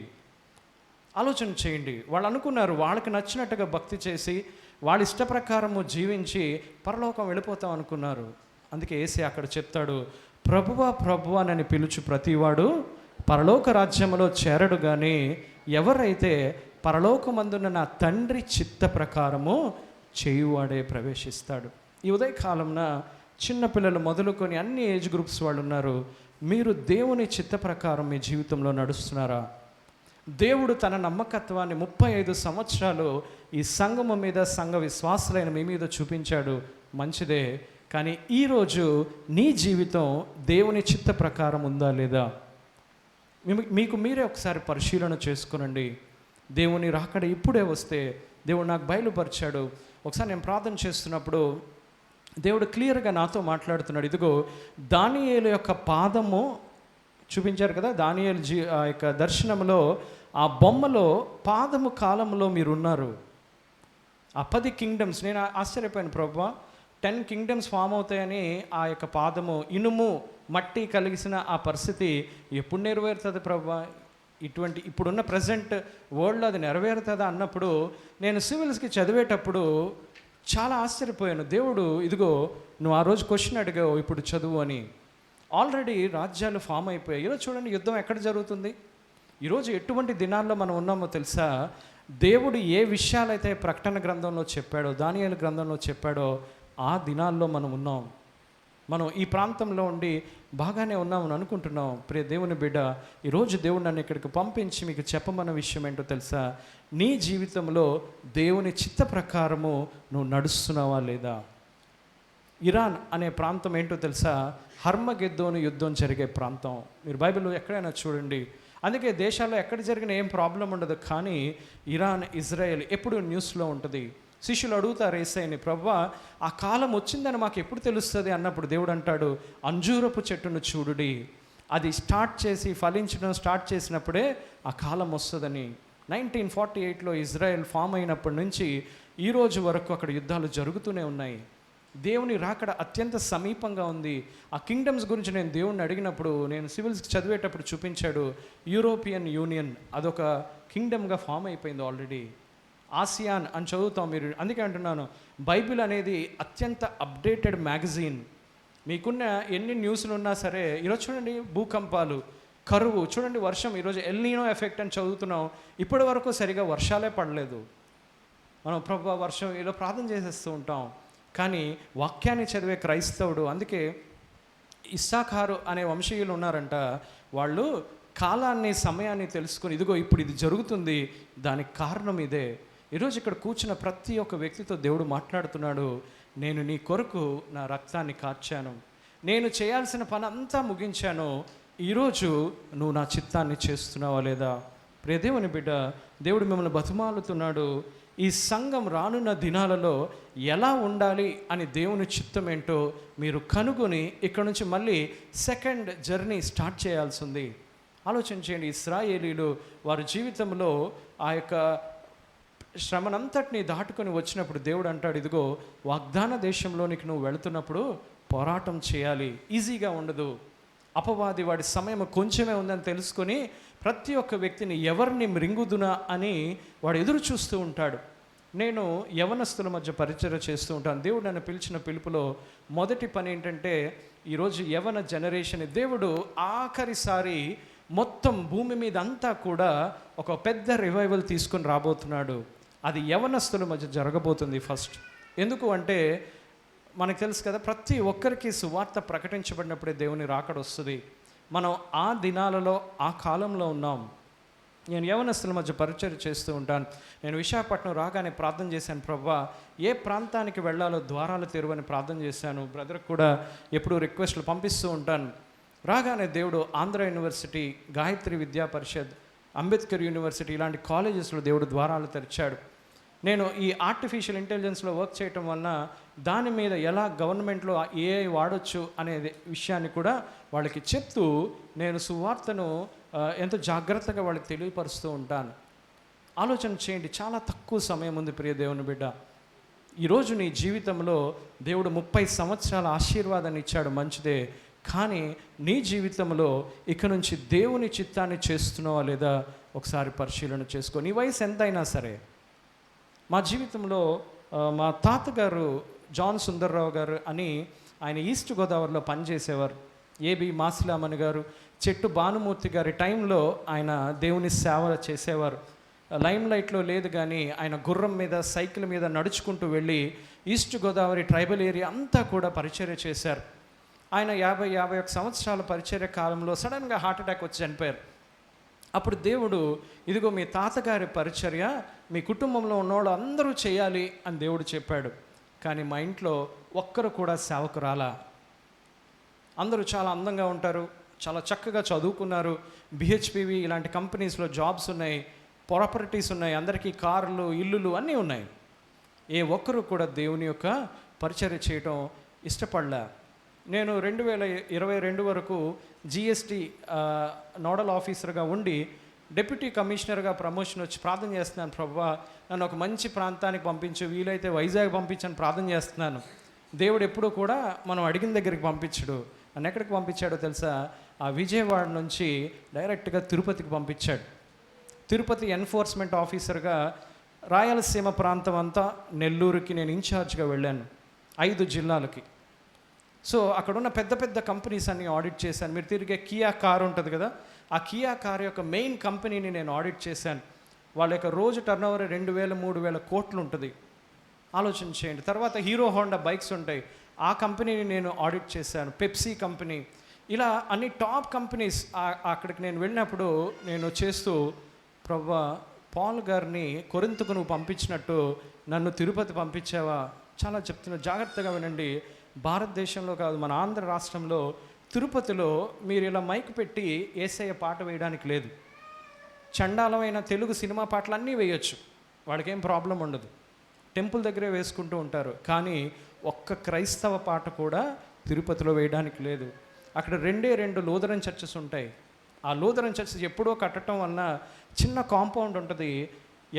ఆలోచన చేయండి. వాళ్ళు అనుకున్నారు వాళ్ళకి నచ్చినట్టుగా భక్తి చేసి వాళ్ళ ఇష్ట ప్రకారము జీవించి పరలోకం వెళ్ళిపోతాం అనుకున్నారు. అందుకే యేసే అక్కడ చెప్తాడు, ప్రభువా ప్రభువా అని పిలుచు ప్రతివాడు పరలోక రాజ్యములో చేరడు, కానీ ఎవరైతే పరలోకమందున్న నా తండ్రి చిత్త ప్రకారము చేయువాడే ప్రవేశిస్తాడు. ఈ ఉదయకాలంన చిన్నపిల్లలు మొదలుకొని అన్ని ఏజ్ గ్రూప్స్ వాళ్ళు ఉన్నారు. మీరు దేవుని చిత్త ప్రకారం మీ జీవితంలో నడుస్తున్నారా? దేవుడు తన నమ్మకత్వాన్ని 35 సంవత్సరాలు ఈ సంఘము మీద, సంఘ విశ్వాసులైన మీ మీద చూపించాడు, మంచిదే. కానీ ఈరోజు నీ జీవితం దేవుని చిత్త ప్రకారం ఉందా లేదా? మీకు మీరే ఒకసారి పరిశీలన చేసుకునండి. దేవుని రాకడ ఇప్పుడే వస్తే, దేవుడు నాకు బయలుపరిచాడు. ఒకసారి నేను ప్రార్థన చేస్తున్నప్పుడు దేవుడు క్లియర్గా నాతో మాట్లాడుతున్నాడు. ఇదిగో దానియేలు యొక్క పాదము చూపించారు కదా, దానియేలు ఆ యొక్క దర్శనంలో ఆ బొమ్మలో పాదము కాలంలో మీరు ఉన్నారు. ఆ 10 కింగ్డమ్స్, నేను ఆశ్చర్యపోయాను, ప్రభువా 10 కింగ్డమ్స్ ఫామ్ అవుతాయని ఆ యొక్క పాదము ఇనుము మట్టి కలిగిన ఆ పరిస్థితి ఎప్పుడు నెరవేరుతుంది ప్రభువా? ఇప్పుడున్న ప్రజెంట్ వరల్డ్లో అది నెరవేరుతుందా అన్నప్పుడు నేను సివిల్స్కి చదివేటప్పుడు చాలా ఆశ్చర్యపోయాను. దేవుడు ఇదిగో నువ్వు ఆ రోజు క్వశ్చన్ అడిగావు, ఇప్పుడు చదువు అని. ఆల్రెడీ రాజ్యాలు ఫామ్ అయిపోయాయి. ఈరోజు చూడండి యుద్ధం ఎక్కడ జరుగుతుంది. ఈరోజు ఎటువంటి దినాల్లో మనం ఉన్నామో తెలుసా? దేవుడు ఏ విషయాలైతే ప్రకటన గ్రంథంలో చెప్పాడో, దానియేలు గ్రంథంలో చెప్పాడో ఆ దినాల్లో మనం ఉన్నాం. మనం ఈ ప్రాంతంలో ఉండి బాగానే ఉన్నామని అనుకుంటున్నాం. ప్రియ దేవుని బిడ్డ, ఈరోజు దేవుడు నన్ను ఇక్కడికి పంపించి మీకు చెప్పమన్న విషయం ఏంటో తెలుసా? నీ జీవితంలో దేవుని చిత్త ప్రకారము నువ్వు నడుస్తున్నావా లేదా? ఇరాన్ అనే ప్రాంతం ఏంటో తెలుసా? హర్మగెద్దోను యుద్ధం జరిగే ప్రాంతం. మీరు బైబిల్లో ఎక్కడైనా చూడండి. అందుకే దేశాల్లో ఎక్కడ జరిగిన ఏం ప్రాబ్లం ఉండదు, కానీ ఇరాన్, ఇజ్రాయెల్ ఎప్పుడు న్యూస్లో ఉంటుంది. శిష్యులు అడుగుతారు యేసయ్యని, ప్రభువా ఆ కాలం వచ్చిందని మాకు ఎప్పుడు తెలుస్తుంది అన్నప్పుడు దేవుడు అంటాడు, అంజూరపు చెట్టును చూడుడి, అది స్టార్ట్ చేసి ఫలించడం స్టార్ట్ చేసినప్పుడే ఆ కాలం వస్తుందని. 1948లో ఇజ్రాయెల్ ఫామ్ అయినప్పటి నుంచి ఈరోజు వరకు అక్కడ యుద్ధాలు జరుగుతూనే ఉన్నాయి. దేవుని రాకడ అత్యంత సమీపంగా ఉంది. ఆ కింగ్డమ్స్ గురించి నేను దేవుణ్ణి అడిగినప్పుడు, నేను సివిల్స్ చదివేటప్పుడు చూపించాడు, యూరోపియన్ యూనియన్ అదొక కింగ్డమ్గా ఫామ్ అయిపోయింది ఆల్రెడీ. ఆసియాన్ అని చదువుతాం మీరు. అందుకే అంటున్నాను, బైబిల్ అనేది అత్యంత అప్డేటెడ్ మ్యాగజైన్. మీకున్న ఎన్ని న్యూస్లు ఉన్నా సరే, ఈరోజు చూడండి భూకంపాలు, కరువు, చూడండి వర్షం, ఈరోజు ఎల్నీనో ఎఫెక్ట్ అని చదువుతున్నాం. ఇప్పటి వరకు సరిగా వర్షాలే పడలేదు. మనం ప్రభువా వర్షం ఇలా ప్రార్థన చేసేస్తూ ఉంటాం, కానీ వాక్యాన్ని చదివే క్రైస్తవుడు, అందుకే ఇస్సాకారు అనే వంశీయులు ఉన్నారంట, వాళ్ళు కాలాన్ని సమయాన్ని తెలుసుకొని ఇదిగో ఇప్పుడు ఇది జరుగుతుంది, దానికి కారణం ఇదే. ఈరోజు ఇక్కడ కూర్చున్న ప్రతి ఒక్క వ్యక్తితో దేవుడు మాట్లాడుతున్నాడు, నేను నీ కొరకు నా రక్తాన్ని కార్చాను, నేను చేయాల్సిన పని అంతా ముగించాను, ఈరోజు నువ్వు నా చిత్తాన్ని చేస్తున్నావా లేదా? ప్రియ దేవుని బిడ్డ, దేవుడు మిమ్మల్ని బతిమాలుతున్నాడు. ఈ సంఘం రానున్న దినాలలో ఎలా ఉండాలి అని దేవుని చిత్తం ఏంటో మీరు కనుగొని ఇక్కడ నుంచి మళ్ళీ సెకండ్ జర్నీ స్టార్ట్ చేయాల్సి ఉంది. ఆలోచన చేయండి. ఇశ్రాయేలీలు వారి జీవితంలో ఆ యొక్క శ్రమనంతటిని దాటుకొని వచ్చినప్పుడు దేవుడు అంటాడు, ఇదిగో వాగ్దాన దేశంలోనికి నువ్వు వెళుతున్నప్పుడు పోరాటం చేయాలి, ఈజీగా ఉండదు. అపవాది వాడి సమయం కొంచెమే ఉందని తెలుసుకొని ప్రతి ఒక్క వ్యక్తిని ఎవరిని మృంగుదునా అని వాడు ఎదురు చూస్తూ ఉంటాడు. నేను యవనస్తుల మధ్య పరిచర్య చేస్తూ ఉంటాను. దేవుడు నన్ను పిలిచిన పిలుపులో మొదటి పని ఏంటంటే, ఈరోజు యవన జనరేషన్ దేవుడు ఆఖరిసారి మొత్తం భూమి మీద అంతా కూడా ఒక పెద్ద రివైవల్ తీసుకొని రాబోతున్నాడు. అది యవనస్తుల మధ్య జరగబోతుంది ఫస్ట్. ఎందుకు అంటే మనకు తెలుసు కదా, ప్రతి ఒక్కరికి సువార్త ప్రకటించబడినప్పుడే దేవుని రాకడ వస్తుంది. మనం ఆ దినాలలో ఆ కాలంలో ఉన్నాం. నేను యవనస్తుల మధ్య పరిచర్య చేస్తూ ఉంటాను. నేను విశాఖపట్నం రాగానే ప్రార్థన చేశాను, ప్రభువా ఏ ప్రాంతానికి వెళ్ళాలో ద్వారాలు తెరువని ప్రార్థన చేశాను. బ్రదర్కి కూడా ఎప్పుడూ రిక్వెస్ట్లు పంపిస్తూ ఉంటాను. రాగానే దేవుడు ఆంధ్ర యూనివర్సిటీ, గాయత్రి విద్యా పరిషత్, అంబేద్కర్ యూనివర్సిటీ ఇలాంటి కాలేజెస్లో దేవుడు ద్వారాలు తెరిచాడు. నేను ఈ ఆర్టిఫిషియల్ ఇంటెలిజెన్స్లో వర్క్ చేయటం వలన దాని మీద ఎలా గవర్నమెంట్లో ఏఐ వాడొచ్చు అనే విషయాన్ని కూడా వాళ్ళకి చెప్తూ నేను సువార్తను ఎంతో జాగ్రత్తగా వాళ్ళకి తెలియపరుస్తూ ఉంటాను. ఆలోచన చేయండి, చాలా తక్కువ సమయం ఉంది ప్రియ దేవుని బిడ్డ. ఈరోజు నీ జీవితంలో దేవుడు 30 సంవత్సరాల ఆశీర్వాదాన్ని ఇచ్చాడు, మంచిదే. కానీ నీ జీవితంలో ఇక నుంచి దేవుని చిత్తాన్ని చేస్తున్నావా లేదా ఒకసారి పరిశీలన చేసుకో. నీ వయసు ఎంతైనా సరే. మా జీవితంలో మా తాతగారు జాన్ సుందర్రావు గారు అని ఆయన ఈస్ట్ గోదావరిలో పనిచేసేవారు. ఏబి మాసిలామణి గారు, చెట్టు భానుమూర్తి గారి టైంలో ఆయన దేవుని సేవ చేసేవారు. లైమ్ లైట్లో లేదు, కానీ ఆయన గుర్రం మీద సైకిల్ మీద నడుచుకుంటూ వెళ్ళి ఈస్ట్ గోదావరి ట్రైబల్ ఏరియా అంతా కూడా పరిచర్య చేశారు. ఆయన 50-51 సంవత్సరాల పరిచర్య కాలంలో సడన్గా హార్ట్ అటాక్ వచ్చి చనిపోయారు. అప్పుడు దేవుడు, ఇదిగో మీ తాతగారి పరిచర్య మీ కుటుంబంలో ఉన్నవాళ్ళు అందరూ చేయాలి అని దేవుడు చెప్పాడు. కానీ మా ఇంట్లో ఒక్కరు కూడా సేవకు రాలా. అందరూ చాలా అందంగా ఉంటారు, చాలా చక్కగా చదువుకున్నారు, బిహెచ్పివి ఇలాంటి కంపెనీస్లో జాబ్స్ ఉన్నాయి, ప్రాపర్టీస్ ఉన్నాయి, అందరికీ కార్లు, ఇల్లులు అన్నీ ఉన్నాయి. ఏ ఒక్కరు కూడా దేవుని యొక్క పరిచర్య చేయటం ఇష్టపడలే. నేను 2022 వరకు జిఎస్టీ నోడల్ ఆఫీసర్గా ఉండి డిప్యూటీ కమిషనర్గా ప్రమోషన్ వచ్చి ప్రార్థన చేస్తున్నాను, ప్రభువా నన్ను ఒక మంచి ప్రాంతానికి పంపించు, వీలైతే వైజాగ్ పంపించని ప్రార్థన చేస్తున్నాను. దేవుడు ఎప్పుడూ కూడా మనం అడిగిన దగ్గరికి పంపించడు. నన్ను ఎక్కడికి పంపించాడో తెలుసా? ఆ విజయవాడ నుంచి డైరెక్ట్గా తిరుపతికి పంపించాడు. తిరుపతి ఎన్ఫోర్స్మెంట్ ఆఫీసర్గా రాయలసీమ ప్రాంతం అంతా, నెల్లూరుకి నేను ఇన్ఛార్జ్గా వెళ్ళాను, 5 జిల్లాలకి. సో అక్కడున్న పెద్ద పెద్ద కంపెనీస్ అన్ని ఆడిట్ చేశాను. మీరు తిరిగే కియా కార్ ఉంటుంది కదా, ఆ కియా కార్ యొక్క మెయిన్ కంపెనీని నేను ఆడిట్ చేశాను. వాళ్ళ యొక్క రోజు టర్నోవర్ 2000-3000 కోట్లు ఉంటుంది. ఆలోచన చేయండి. తర్వాత హీరో హోండా బైక్స్ ఉంటాయి, ఆ కంపెనీని నేను ఆడిట్ చేశాను. పెప్సీ కంపెనీ, ఇలా అన్ని టాప్ కంపెనీస్ అక్కడికి నేను వెళ్ళినప్పుడు నేను చేస్తూ, ప్రభువా పాల్ గారిని కొరింథుకు నువ్వు పంపించినట్టు నన్ను తిరుపతి పంపించావా? చాలా చెప్తున్నా, జాగ్రత్తగా వినండి. భారతదేశంలో కాదు, మన ఆంధ్ర రాష్ట్రంలో తిరుపతిలో మీరు ఇలా మైక్ పెట్టి యేసయ్య పాట వేయడానికి లేదు. చండాలమైన తెలుగు సినిమా పాటలు అన్నీ వేయొచ్చు, వాడికేం ప్రాబ్లం ఉండదు. టెంపుల్ దగ్గరే వేసుకుంటూ ఉంటారు. కానీ ఒక్క క్రైస్తవ పాట కూడా తిరుపతిలో వేయడానికి లేదు. అక్కడ 2 లూథరన్ చర్చెస్ ఉంటాయి. ఆ లూథరన్ చర్చెస్ ఎప్పుడో కట్టడం వలన చిన్న కాంపౌండ్ ఉంటుంది.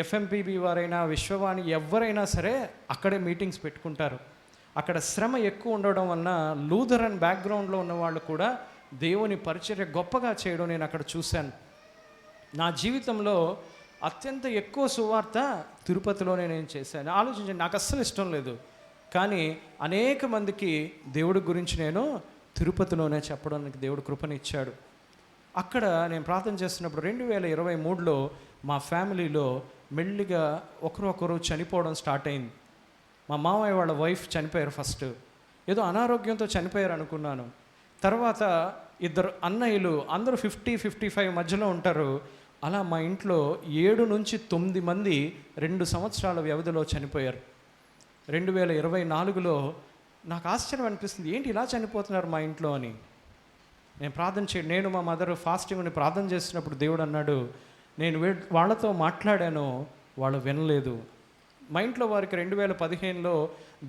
ఎఫ్ఎంపీబీ వారైనా, విశ్వవాణి ఎవరైనా సరే అక్కడే మీటింగ్స్ పెట్టుకుంటారు. అక్కడ శ్రమ ఎక్కువ ఉండడం వలన లూథరన్ బ్యాక్గ్రౌండ్లో ఉన్న వాళ్ళు కూడా దేవుని పరిచర్య గొప్పగా చేయడం నేను అక్కడ చూశాను. నా జీవితంలో అత్యంత ఎక్కువ సువార్త తిరుపతిలోనే నేను చేశాను. ఆలోచించండి, నాకు అస్సలు ఇష్టం లేదు, కానీ అనేక మందికి దేవుడి గురించి నేను తిరుపతిలోనే చెప్పడానికి దేవుడు కృపనిచ్చాడు. అక్కడ నేను ప్రార్థన చేస్తున్నప్పుడు 2023లో మా ఫ్యామిలీలో మెల్లిగా ఒకరొకరు చనిపోవడం స్టార్ట్ అయింది. మా మామయ్య వాళ్ళ వైఫ్ చనిపోయారు. ఫస్ట్ ఏదో అనారోగ్యంతో చనిపోయారు అనుకున్నాను. తర్వాత 2 అన్నయ్యలు, అందరూ 50-55 మధ్యలో ఉంటారు. అలా మా ఇంట్లో 7 నుంచి 9 మంది 2 సంవత్సరాల వ్యవధిలో చనిపోయారు. 2024లో నాకు ఆశ్చర్యం అనిపిస్తుంది, ఏంటి ఇలా చనిపోతున్నారు మా ఇంట్లో అని. నేను మా మదర్ ఫాస్టింగ్ ఉండి ప్రార్థన చేస్తున్నప్పుడు దేవుడు అన్నాడు, నేను వాళ్ళతో మాట్లాడాను, వాళ్ళు వినలేదు. మా ఇంట్లో వారికి 2015లో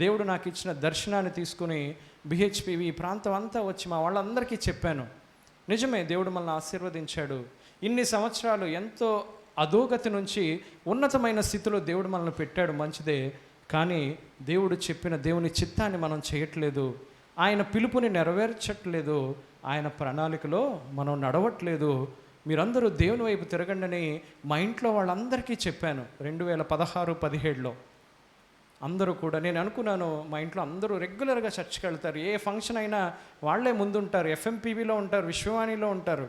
దేవుడు నాకు ఇచ్చిన దర్శనాన్ని తీసుకుని బిహెచ్పివి ఈ ప్రాంతం అంతా వచ్చి మా వాళ్ళందరికీ చెప్పాను. నిజమే, దేవుడు మనల్ని ఆశీర్వదించాడు. ఇన్ని సంవత్సరాలు ఎంతో అధోగతి నుంచి ఉన్నతమైన స్థితిలో దేవుడు మనల్ని పెట్టాడు, మంచిదే. కానీ దేవుడు చెప్పిన దేవుని చిత్తాన్ని మనం చేయట్లేదు, ఆయన పిలుపుని నెరవేర్చట్లేదు, ఆయన ప్రణాళికలో మనం నడవట్లేదు. మీరందరూ దేవుని వైపు తిరగండి మా ఇంట్లో వాళ్ళందరికీ చెప్పాను. 2016-17లో అందరూ కూడా, నేను అనుకున్నాను మా ఇంట్లో అందరూ రెగ్యులర్గా చర్చ్కి వెళ్తారు, ఏ ఫంక్షన్ అయినా వాళ్ళే ముందుంటారు, ఎఫ్ఎంపీవీలో ఉంటారు, విశ్వవాణిలో ఉంటారు.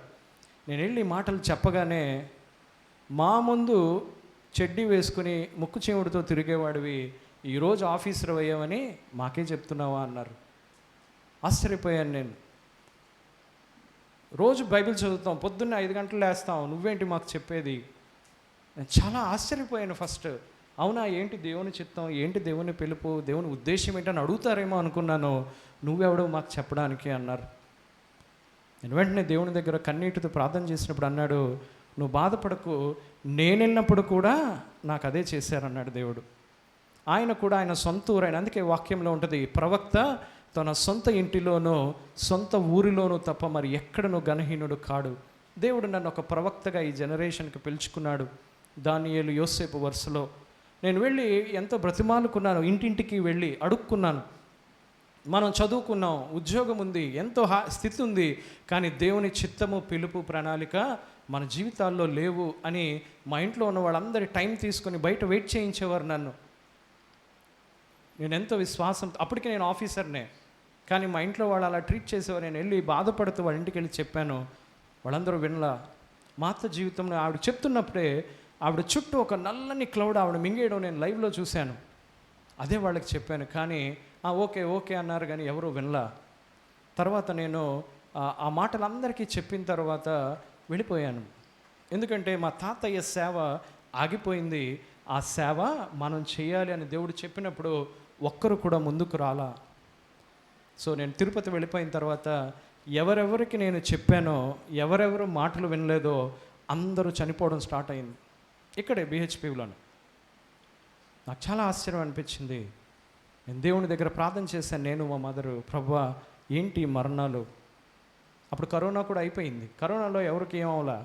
నేను వెళ్ళి మాటలు చెప్పగానే, మా ముందు చెడ్డీ వేసుకుని ముక్కు చీముడితో తిరిగేవాడివి ఈరోజు ఆఫీసర్ అయ్యామని మాకే చెప్తున్నావా అన్నారు. ఆశ్చర్యపోయాను నేను. రోజు బైబిల్ చదువుతాం, పొద్దున్నే 5 గంటలు లేస్తాం, నువ్వేంటి మాకు చెప్పేది? నేను చాలా ఆశ్చర్యపోయాను ఫస్ట్. అవునా, ఏంటి దేవుని చిత్తం, ఏంటి దేవుని పిలుపు, దేవుని ఉద్దేశం ఏంటని అడుగుతారేమో అనుకున్నాను. నువ్వెవడో మాకు చెప్పడానికి అన్నారు. నేను వెంటనే దేవుని దగ్గర కన్నీటితో ప్రార్థన చేసినప్పుడు అన్నాడు, నువ్వు బాధపడకు, నేను వెళ్ళినప్పుడు కూడా నాకు అదే చేశారన్నాడు దేవుడు. ఆయన కూడా ఆయన సొంత ఊరైన, అందుకే వాక్యంలో ఉంటుంది, ప్రవక్త తన సొంత ఇంటిలోనూ సొంత ఊరిలోనూ తప్ప మరి ఎక్కడనూ ఘనహీనుడు కాడు. దేవుడు నన్ను ఒక ప్రవక్తగా ఈ జనరేషన్కి పిలుచుకున్నాడు. దానియేలు, యోసేపు వరుసలో నేను వెళ్ళి ఎంతో బ్రతిమాలుకున్నాను, ఇంటింటికి వెళ్ళి అడుక్కున్నాను. మనం చదువుకున్నాం, ఉద్యోగం ఉంది, ఎంతో స్థితి ఉంది, కానీ దేవుని చిత్తము, పిలుపు, ప్రణాళిక మన జీవితాల్లో లేవు అని మా ఇంట్లో ఉన్న వాళ్ళందరి టైం తీసుకొని బయట వెయిట్ చేయించేవారు నన్ను. నేను ఎంతో విశ్వాసం, అప్పటికి నేను ఆఫీసర్నే, కానీ మా ఇంట్లో వాళ్ళు అలా ట్రీట్ చేసేవారు. నేను వెళ్ళి బాధపడుతూ వాళ్ళ ఇంటికి వెళ్ళి చెప్పాను, వాళ్ళందరూ వినలా. మా అత్త జీవితంలో ఆవిడ చెప్తున్నప్పుడే ఆవిడ చుట్టూ ఒక నల్లని క్లౌడ్ ఆవిడ మింగేయడం నేను లైవ్లో చూశాను. అదే వాళ్ళకి చెప్పాను, కానీ ఓకే ఓకే అన్నారు, కానీ ఎవరు వినలా. తర్వాత నేను ఆ మాటలందరికీ చెప్పిన తర్వాత వెళ్ళిపోయాను. ఎందుకంటే మా తాతయ్య సేవ ఆగిపోయింది. ఆ సేవ మనం చేయాలి అని దేవుడు చెప్పినప్పుడు ఒక్కరు కూడా ముందుకు రాలా. సో నేను తిరుపతి వెళ్ళిపోయిన తర్వాత ఎవరెవరికి నేను చెప్పానో, ఎవరెవరు మాటలు వినలేదో అందరూ చనిపోవడం స్టార్ట్ అయింది ఇక్కడే బిహెచ్పిలోనే. నాకు చాలా ఆశ్చర్యం అనిపించింది. నేను దేవుని దగ్గర ప్రార్థన చేశాను, నేను మా మదరు, ప్రభువా ఏంటి మరణాలు. అప్పుడు కరోనా కూడా అయిపోయింది. కరోనాలో ఎవరికి ఏమవలా.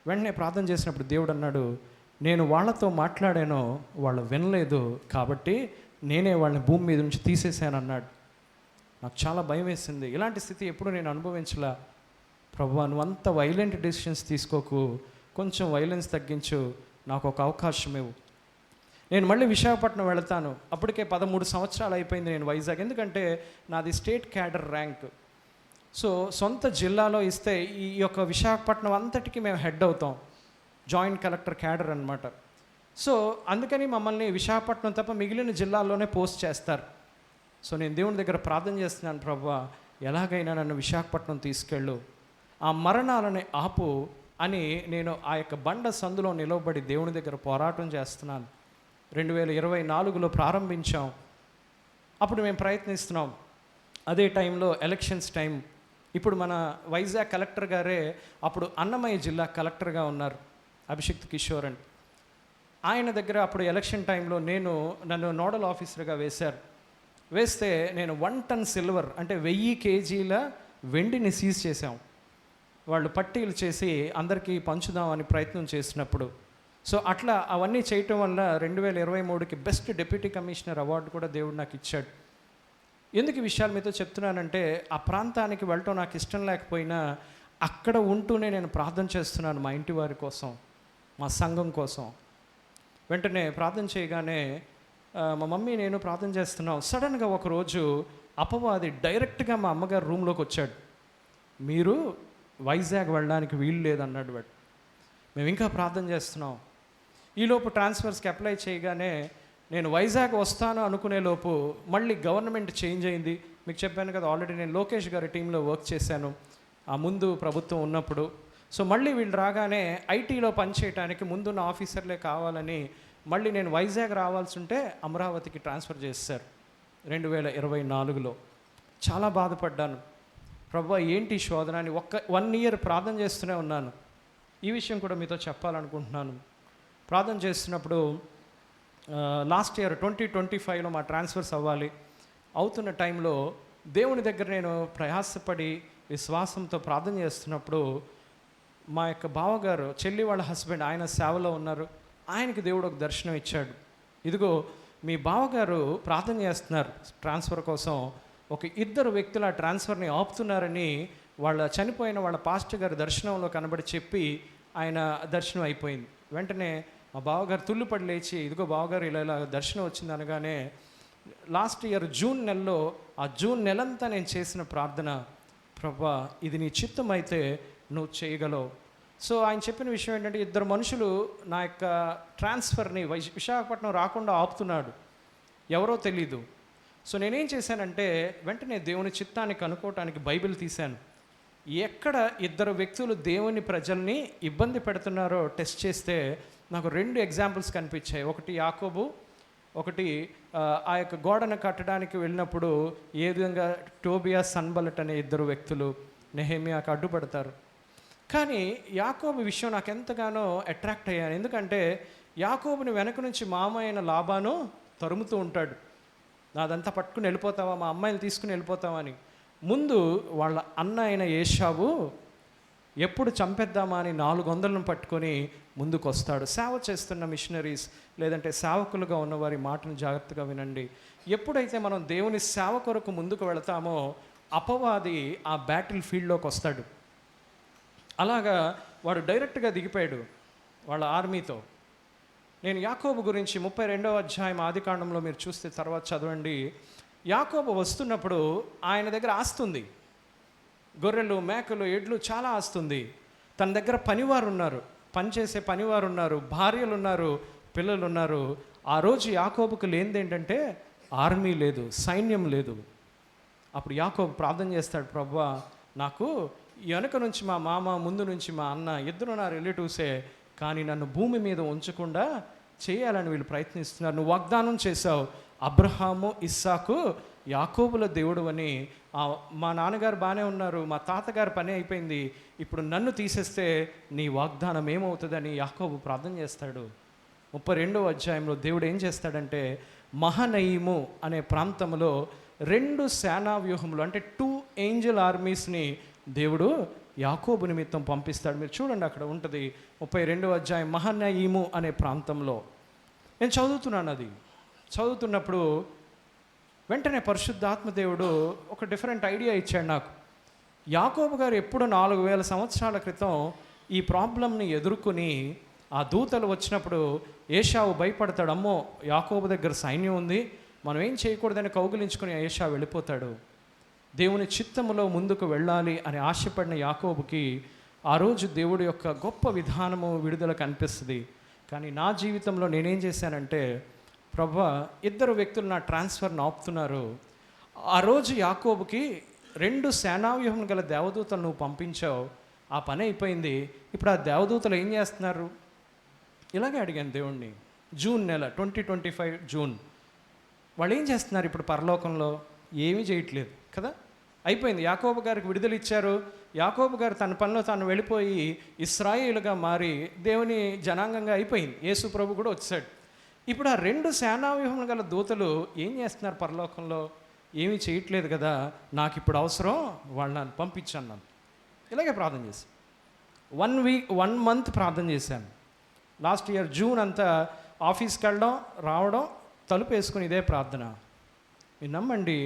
వెంటనే ప్రార్థన చేసినప్పుడు దేవుడు అన్నాడు, నేను వాళ్ళతో మాట్లాడానో వాళ్ళు వినలేదు, కాబట్టి నేనే వాళ్ళని భూమి మీద నుంచి తీసేసాను అన్నాడు. నాకు చాలా భయం వేసింది. ఇలాంటి స్థితి ఎప్పుడు నేను అనుభవించలా. ప్రభువా నువ్వు అంత వైలెంట్ డెసిషన్స్ తీసుకోకు, కొంచెం వైలెన్స్ తగ్గించు, నాకు ఒక అవకాశం ఇవ్వు. నేను మళ్ళీ విశాఖపట్నం వెళతాను. అప్పటికే 13 సంవత్సరాలు అయిపోయింది నేను వైజాగ్. ఎందుకంటే నాది స్టేట్ క్యాడర్ ర్యాంక్. సో సొంత జిల్లాలో ఇస్తే ఈ యొక్క విశాఖపట్నం అంతటికి మేము హెడ్ అవుతాం, జాయింట్ కలెక్టర్ క్యాడర్ అనమాట. సో అందుకని మమ్మల్ని విశాఖపట్నం తప్ప మిగిలిన జిల్లాల్లోనే పోస్ట్ చేస్తారు. సో నేను దేవుని దగ్గర ప్రార్థన చేస్తున్నాను, ప్రభువా ఎలాగైనా నన్ను విశాఖపట్నం తీసుకెళ్ళు, ఆ మరణాలని ఆపు అని నేను ఆ యొక్క బండ సందులో నిలవబడి దేవుని దగ్గర పోరాటం చేస్తున్నాను. 2024లో ప్రారంభించాం. అప్పుడు మేము ప్రయత్నిస్తున్నాం. అదే టైంలో ఎలక్షన్స్ టైం. ఇప్పుడు మన వైజాగ్ కలెక్టర్ గారే అప్పుడు అన్నమయ్య జిల్లా కలెక్టర్గా ఉన్నారు, అభిషిక్త్ కిషోర్ అని. ఆయన దగ్గర అప్పుడు ఎలక్షన్ టైంలో నన్ను నోడల్ ఆఫీసర్గా వేస్తే నేను 1 టన్ సిల్వర్ అంటే 1000 కేజీల వెండిని సీజ్ చేశాం. వాళ్ళు పట్టీలు చేసి అందరికీ పంచుదామని ప్రయత్నం చేసినప్పుడు. సో అట్లా అవన్నీ చేయటం వల్ల 2023కి బెస్ట్ డిప్యూటీ కమిషనర్ అవార్డు కూడా దేవుడు నాకు ఇచ్చాడు. ఎందుకు ఈ విషయాలు మీతో చెప్తున్నానంటే, ఆ ప్రాంతానికి వెళ్ళటం నాకు ఇష్టం లేకపోయినా అక్కడ ఉంటూనే నేను ప్రార్థన చేస్తున్నాను మా ఇంటి వారి కోసం, మా సంఘం కోసం. వెంటనే ప్రార్థన చేయగానే మా మమ్మీ నేను ప్రార్థన చేస్తున్నాం. సడన్గా ఒకరోజు అపవాది డైరెక్ట్గా మా అమ్మగారు రూమ్లోకి వచ్చాడు. మీరు వైజాగ్ వెళ్ళడానికి వీలు లేదన్నాడు వాడు. మేము ఇంకా ప్రార్థన చేస్తున్నాం. ఈలోపు ట్రాన్స్ఫర్స్కి అప్లై చేయగానే నేను వైజాగ్ వస్తాను అనుకునే లోపు మళ్ళీ గవర్నమెంట్ చేంజ్ అయింది. మీకు చెప్పాను కదా, ఆల్రెడీ నేను లోకేష్ గారి టీంలో వర్క్ చేశాను ఆ ముందు ప్రభుత్వం ఉన్నప్పుడు. సో మళ్ళీ వీళ్ళు రాగానే ఐటీలో పనిచేయడానికి ముందున్న ఆఫీసర్లే కావాలని మళ్ళీ నేను వైజాగ్ రావాల్సి ఉంటే అమరావతికి ట్రాన్స్ఫర్ చేశారు 2024లో. చాలా బాధపడ్డాను. ప్రభువా ఏంటి శోధన అని 1 ఇయర్ ప్రార్థన చేస్తూనే ఉన్నాను. ఈ విషయం కూడా మీతో చెప్పాలనుకుంటున్నాను. ప్రార్థన చేస్తున్నప్పుడు లాస్ట్ ఇయర్ 2025లో మా ట్రాన్స్ఫర్స్ అవ్వాలి. అవుతున్న టైంలో దేవుని దగ్గర నేను ప్రయాసపడి విశ్వాసంతో ప్రార్థన చేస్తున్నప్పుడు మా యొక్క బావగారు చెల్లి వాళ్ళ హస్బెండ్ ఆయన సేవలో ఉన్నారు. ఆయనకి దేవుడు ఒక దర్శనం ఇచ్చాడు. ఇదిగో మీ బావగారు ప్రార్థన చేస్తున్నారు ట్రాన్స్ఫర్ కోసం, ఒక 2 వ్యక్తులు ఆ ట్రాన్స్ఫర్ని ఆపుతున్నారని చనిపోయిన వాళ్ళ పాస్టర్ గారి దర్శనంలో కనబడి చెప్పి ఆయన దర్శనం అయిపోయింది. వెంటనే మా బావగారు తుళ్ళుపడి లేచి, ఇదిగో బావగారు ఇలా దర్శనం వచ్చింది అనగానే లాస్ట్ ఇయర్ జూన్ నెలలో ఆ జూన్ నెలంతా నేను చేసిన ప్రార్థన, ప్రభువా ఇది నీ చిత్తం అయితే నువ్వు చేయగలవు. సో ఆయన చెప్పిన విషయం ఏంటంటే, 2 మనుషులు నా యొక్క ట్రాన్స్ఫర్ని విశాఖపట్నం రాకుండా ఆపుతున్నాడు, ఎవరో తెలీదు. సో నేనేం చేశానంటే వెంటనే దేవుని చిత్తాన్ని కనుక్కోవటానికి బైబిల్ తీశాను. ఎక్కడ 2 వ్యక్తులు దేవుని ప్రజల్ని ఇబ్బంది పెడుతున్నారో టెస్ట్ చేస్తే నాకు 2 ఎగ్జాంపుల్స్ కనిపించాయి. ఒకటి యాకోబు, ఒకటి ఆ యొక్క గోడను కట్టడానికి వెళ్ళినప్పుడు ఏ విధంగా టోబియా సన్బలట్ అనే 2 వ్యక్తులు నెహెమియాకు అడ్డుపడతారు. కానీ యాకోబు విషయం నాకు ఎంతగానో అట్రాక్ట్ అయ్యాను. ఎందుకంటే యాకోబుని వెనక నుంచి మామ అయిన లాబాను తరుముతూ ఉంటాడు, నాదంతా పట్టుకుని వెళ్ళిపోతావా, మా అమ్మాయిని తీసుకుని వెళ్ళిపోతావా అని. ముందు వాళ్ళ అన్న అయిన ఏషావు ఎప్పుడు చంపేద్దామా అని 400లను పట్టుకొని ముందుకు వస్తాడు. సేవ చేస్తున్న మిషనరీస్ లేదంటే సేవకులుగా ఉన్నవారి మాటను జాగ్రత్తగా వినండి. ఎప్పుడైతే మనం దేవుని సేవ కొరకు ముందుకు వెళతామో అపవాది ఆ బ్యాటిల్ ఫీల్డ్లోకి వస్తాడు. అలాగా వాడు డైరెక్ట్గా దిగిపోయాడు వాళ్ళ ఆర్మీతో. నేను యాకోబు గురించి 32వ అధ్యాయం ఆదికాండంలో మీరు చూస్తే తర్వాత చదవండి. యాకోబు వస్తున్నప్పుడు ఆయన దగ్గర ఆస్తుంది, గొర్రెలు, మేకలు, ఎడ్లు చాలా ఆస్తుంది. తన దగ్గర పనివారు ఉన్నారు, పనిచేసే పనివారు ఉన్నారు, భార్యలు ఉన్నారు, పిల్లలు ఉన్నారు. ఆ రోజు యాకోబుకు లేనిది ఏంటంటే ఆర్మీ లేదు, సైన్యం లేదు. అప్పుడు యాకోబు ప్రార్థన చేస్తాడు, ప్రభువా నాకు వెనక నుంచి మా మామ, ముందు నుంచి మా అన్న, 2 నా రిలేటివ్సే, కానీ నన్ను భూమి మీద ఉంచకుండా చేయాలని వీళ్ళు ప్రయత్నిస్తున్నారు. నువ్వు వాగ్దానం చేశావు అబ్రహాము, ఇస్సాకు, యాకోబుల దేవుడు అని. మా నాన్నగారు బాగానే ఉన్నారు, మా తాతగారు పని అయిపోయింది, ఇప్పుడు నన్ను తీసేస్తే నీ వాగ్దానం ఏమవుతుందని యాకోబు ప్రార్థన చేస్తాడు. 32వ అధ్యాయంలో దేవుడు ఏం చేస్తాడంటే మహనయీము అనే ప్రాంతంలో 2 సేనా వ్యూహములు అంటే 2 ఏంజల్ ఆర్మీస్ని దేవుడు యాకోబు నిమిత్తం పంపిస్తాడు. మీరు చూడండి అక్కడ ఉంటుంది 32వ అధ్యాయం మహనయీము అనే ప్రాంతంలో. నేను చదువుతున్నాను. అది చదువుతున్నప్పుడు వెంటనే పరిశుద్ధాత్మ దేవుడు ఒక డిఫరెంట్ ఐడియా ఇచ్చాడు నాకు. యాకోబు గారు ఎప్పుడు 4000 సంవత్సరాల క్రితం ఈ ప్రాబ్లంని ఎదుర్కొని ఆ దూతలు వచ్చినప్పుడు ఏషావు భయపడతాడు, అమ్మో యాకోబు దగ్గర సైన్యం ఉంది, మనం ఏం చేయకూడదని కౌగిలించుకొని ఏషావు వెళ్ళిపోతాడు. దేవుని చిత్తములో ముందుకు వెళ్ళాలి అని ఆశపడిన యాకోబుకి ఆ రోజు దేవుడి యొక్క గొప్ప విధానము, విడుదల కనిపిస్తుంది. కానీ నా జీవితంలో నేనేం చేశానంటే, ప్రభువా 2 వ్యక్తులు నా ట్రాన్స్ఫర్ని ఆపుతున్నారు. ఆ రోజు యాకోబుకి రెండు సేనావ్యూహం గల దేవదూతలు నువ్వు పంపించావు, ఆ పని అయిపోయింది. ఇప్పుడు ఆ దేవదూతలు ఏం చేస్తున్నారు? ఇలాగే అడిగాను దేవుణ్ణి. జూన్ నెల 2025 జూన్. వాళ్ళు ఏం చేస్తున్నారు ఇప్పుడు పరలోకంలో? ఏమీ చేయట్లేదు కదా. అయిపోయింది. యాకోబు గారికి విడుదల ఇచ్చారు. యాకోబు గారు తన పనిలో తాను వెళ్ళిపోయి ఇశ్రాయేలుగా మారి దేవుని జనాంగంగా అయిపోయింది. యేసు ప్రభు కూడా వచ్చాడు. ఇప్పుడు ఆ రెండు సేనావ్యూహం గల దూతలు ఏం చేస్తున్నారు పరలోకంలో? ఏమీ చేయట్లేదు కదా. నాకు ఇప్పుడు అవసరం, వాళ్ళు నన్ను పంపించాను. నన్ను ఇలాగే ప్రార్థన చేశాను. 1 మంత్ ప్రార్థన చేశాను. లాస్ట్ ఇయర్ జూన్ అంతా ఆఫీస్కి వెళ్ళడం రావడం, తలుపు వేసుకుని ఇదే ప్రార్థన. మీరు నమ్మండి,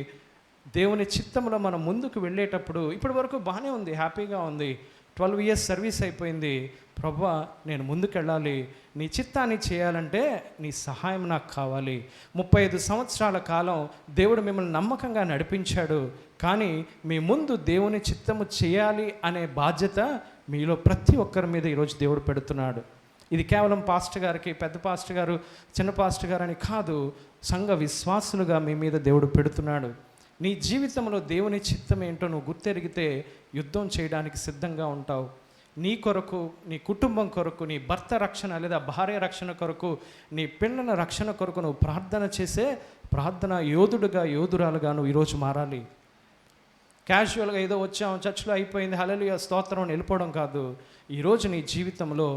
దేవుని చిత్తంలో మనం ముందుకు వెళ్ళేటప్పుడు ఇప్పటి వరకు బాగానే ఉంది, హ్యాపీగా ఉంది. 12 years సర్వీస్ అయిపోయింది. ప్రభువా, నేను ముందుకెళ్ళాలి, నీ చిత్తాన్ని చేయాలంటే నీ సహాయం నాకు కావాలి. 35 సంవత్సరాల కాలం దేవుడు మిమ్మల్ని నమ్మకంగా నడిపించాడు. కానీ మీ ముందు దేవుని చిత్తము చేయాలి అనే బాధ్యత మీలో ప్రతి ఒక్కరి మీద ఈరోజు దేవుడు పెడుతున్నాడు. ఇది కేవలం పాస్టర్ గారికి, పెద్ద పాస్టర్ గారు, చిన్న పాస్టర్ గారు అని కాదు, సంఘ విశ్వాసులుగా మీ మీద దేవుడు పెడుతున్నాడు. నీ జీవితంలో దేవుని చిత్తం ఏంటో నువ్వు గుర్తెరిగితే యుద్ధం చేయడానికి సిద్ధంగా ఉంటావు. నీ కొరకు, నీ కుటుంబం కొరకు, నీ భర్త రక్షణ లేదా భార్య రక్షణ కొరకు, నీ పిల్లల రక్షణ కొరకు నువ్వు ప్రార్థన చేసే ప్రార్థన యోధుడుగా, యోధురాలుగా నువ్వు ఈరోజు మారాలి. క్యాజువల్గా ఏదో వచ్చాం, చర్చ్లో అయిపోయింది, హల్లెలూయా స్తోత్రం అని వెళ్ళిపోవడం కాదు. ఈరోజు నీ జీవితంలో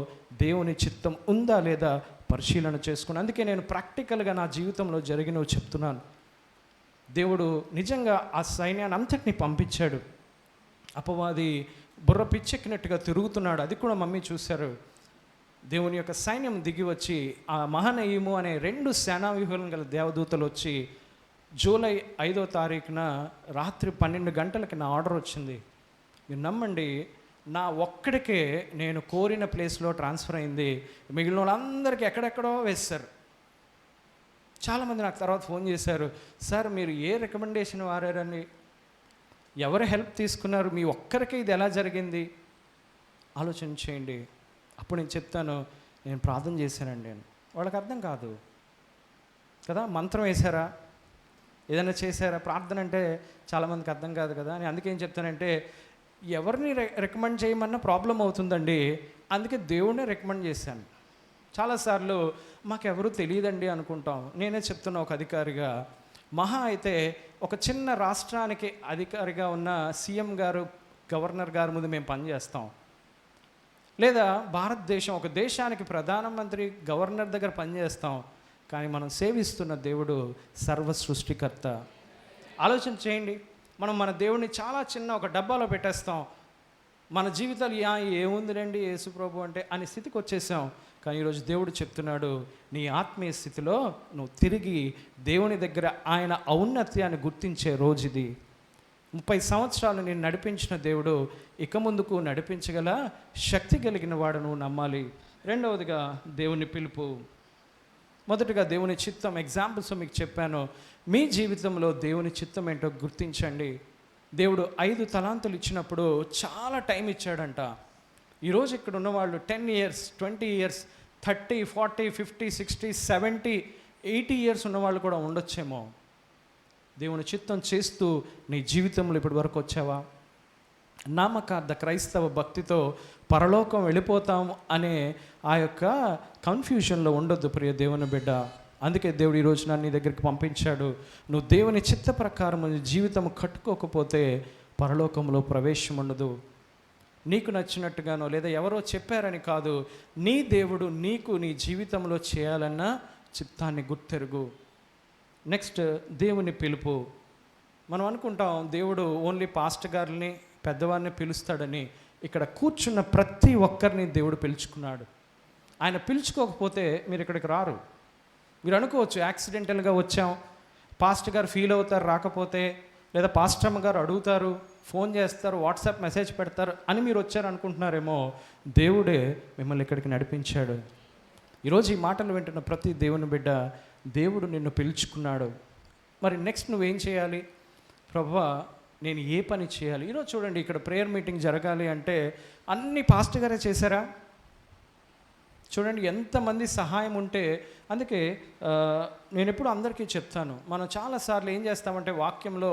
దేవుని చిత్తం ఉందా లేదా పరిశీలన చేసుకుని, అందుకే నేను ప్రాక్టికల్గా నా జీవితంలో జరిగినవి చెప్తున్నాను. దేవుడు నిజంగా ఆ సైన్యాన్ని అంతటిని పంపించాడు. అపవాది బుర్ర పిచ్చెక్కినట్టుగా తిరుగుతున్నాడు. అది కూడా మమ్మీ చూశారు. దేవుని యొక్క సైన్యం దిగి వచ్చి ఆ మహనయీము అనే 2 సేనావ్యూహం గల దేవదూతలు వచ్చి జూలై 5వ తారీఖున రాత్రి 12 గంటలకి నా ఆర్డర్ వచ్చింది. మీరు నమ్మండి, నా ఒక్కడికే నేను కోరిన ప్లేస్లో ట్రాన్స్ఫర్ అయింది. మిగిలిన వాళ్ళందరికీ ఎక్కడెక్కడో వేశారు. చాలామంది నాకు తర్వాత ఫోన్ చేశారు, సార్ మీరు ఏ రికమెండేషన్ వారారని, ఎవరు హెల్ప్ తీసుకున్నారు, మీ ఒక్కరికే ఇది ఎలా జరిగింది ఆలోచన చేయండి. అప్పుడు నేను చెప్తాను, నేను ప్రార్థన చేశానండి అని. వాళ్ళకి అర్థం కాదు కదా. మంత్రం వేశారా, ఏదైనా చేశారా? ప్రార్థన అంటే చాలామందికి అర్థం కాదు కదా. నేను అందుకే ఏం చెప్తానంటే, ఎవరిని రికమెండ్ చేయమన్నా ప్రాబ్లం అవుతుందండి. అందుకే దేవుడినే రికమెండ్ చేశాను. చాలాసార్లు మాకెవరూ తెలియదండి అనుకుంటాం. నేనే చెప్తున్నా, ఒక అధికారిగా, మహా అయితే ఒక చిన్న రాష్ట్రానికి అధికారిగా ఉన్న సీఎం గారు, గవర్నర్ గారి ముందు మేము పనిచేస్తాం. లేదా భారతదేశం ఒక దేశానికి ప్రధానమంత్రి, గవర్నర్ దగ్గర పనిచేస్తాం. కానీ మనం సేవిస్తున్న దేవుడు సర్వ సృష్టికర్త. ఆలోచన చేయండి, మనం మన దేవుడిని చాలా చిన్న ఒక డబ్బాలో పెట్టేస్తాం. మన జీవితాలు ఏముందిలేండి యేసుప్రభు అంటే అనే స్థితికి వచ్చేసాం. కానీ ఈరోజు దేవుడు చెప్తున్నాడు, నీ ఆత్మీయ స్థితిలో నువ్వు తిరిగి దేవుని దగ్గర ఆయన ఔన్నత్యాన్ని గుర్తించే రోజు ఇది. 30 సంవత్సరాలు నేను నడిపించిన దేవుడు ఇక ముందుకు నడిపించగల శక్తి కలిగిన వాడు నువ్వు నమ్మాలి. రెండవదిగా దేవుని పిలుపు. మొదటగా దేవుని చిత్తం. ఎగ్జాంపుల్స్ మీకు చెప్పాను. మీ జీవితంలో దేవుని చిత్తం ఏంటో గుర్తించండి. దేవుడు 5 తలాంతులు ఇచ్చినప్పుడు చాలా టైం ఇచ్చాడంట. ఈరోజు ఇక్కడ ఉన్నవాళ్ళు 10 years, 20 years, 30, 40, 50, 60, 70, 80 years ఉన్నవాళ్ళు కూడా ఉండొచ్చేమో. దేవుని చిత్తం చేస్తూ నీ జీవితంలో ఇప్పటి వరకు వచ్చావా? నామకార్థ క్రైస్తవ భక్తితో పరలోకం వెళ్ళిపోతాం అనే ఆ యొక్క కన్ఫ్యూజన్లో ఉండొద్దు ప్రియ దేవుని బిడ్డ. అందుకే దేవుడు ఈరోజు నన్ను నీ దగ్గరికి పంపించాడు. నువ్వు దేవుని చిత్త ప్రకారం జీవితం కట్టుకోకపోతే పరలోకంలో ప్రవేశం ఉండదు. నీకు నచ్చినట్టుగానో లేదా ఎవరో చెప్పారని కాదు, నీ దేవుడు నీకు నీ జీవితంలో చేయాలన్న చిత్తాన్ని గుర్తెరుగు. నెక్స్ట్, దేవుని పిలుపు. మనం అనుకుంటాం దేవుడు ఓన్లీ పాస్టర్ గారిని, పెద్దవారిని పిలుస్తాడని. ఇక్కడ కూర్చున్న ప్రతి ఒక్కరిని దేవుడు పిలుచుకున్నాడు. ఆయన పిలుచుకోకపోతే మీరు ఇక్కడికి రారు. మీరు అనుకోవచ్చు, యాక్సిడెంటల్గా వచ్చాం, పాస్టర్ గారు ఫీల్ అవుతారు రాకపోతే, లేదా పాస్టర్ అమ్మ గారు అడుగుతారు, ఫోన్ చేస్తారు, వాట్సాప్ మెసేజ్ పెడతారు అని మీరు వచ్చారు అనుకుంటున్నారేమో. దేవుడే మిమ్మల్ని ఇక్కడికి నడిపించాడు. ఈరోజు ఈ మాటలు వింటున్న ప్రతి దేవుని బిడ్డ, దేవుడు నిన్ను పిలుచుకున్నాడు. మరి నెక్స్ట్ నువ్వేం చేయాలి? ప్రభువా, నేను ఏ పని చేయాలి? ఈరోజు చూడండి, ఇక్కడ ప్రేయర్ మీటింగ్ జరగాలి అంటే అన్ని పాస్టర్ గారే చేశారా? చూడండి ఎంతమంది సహాయం ఉంటే. అందుకే నేను ఎప్పుడు అందరికీ చెప్తాను, మనం చాలాసార్లు ఏం చేస్తామంటే వాక్యంలో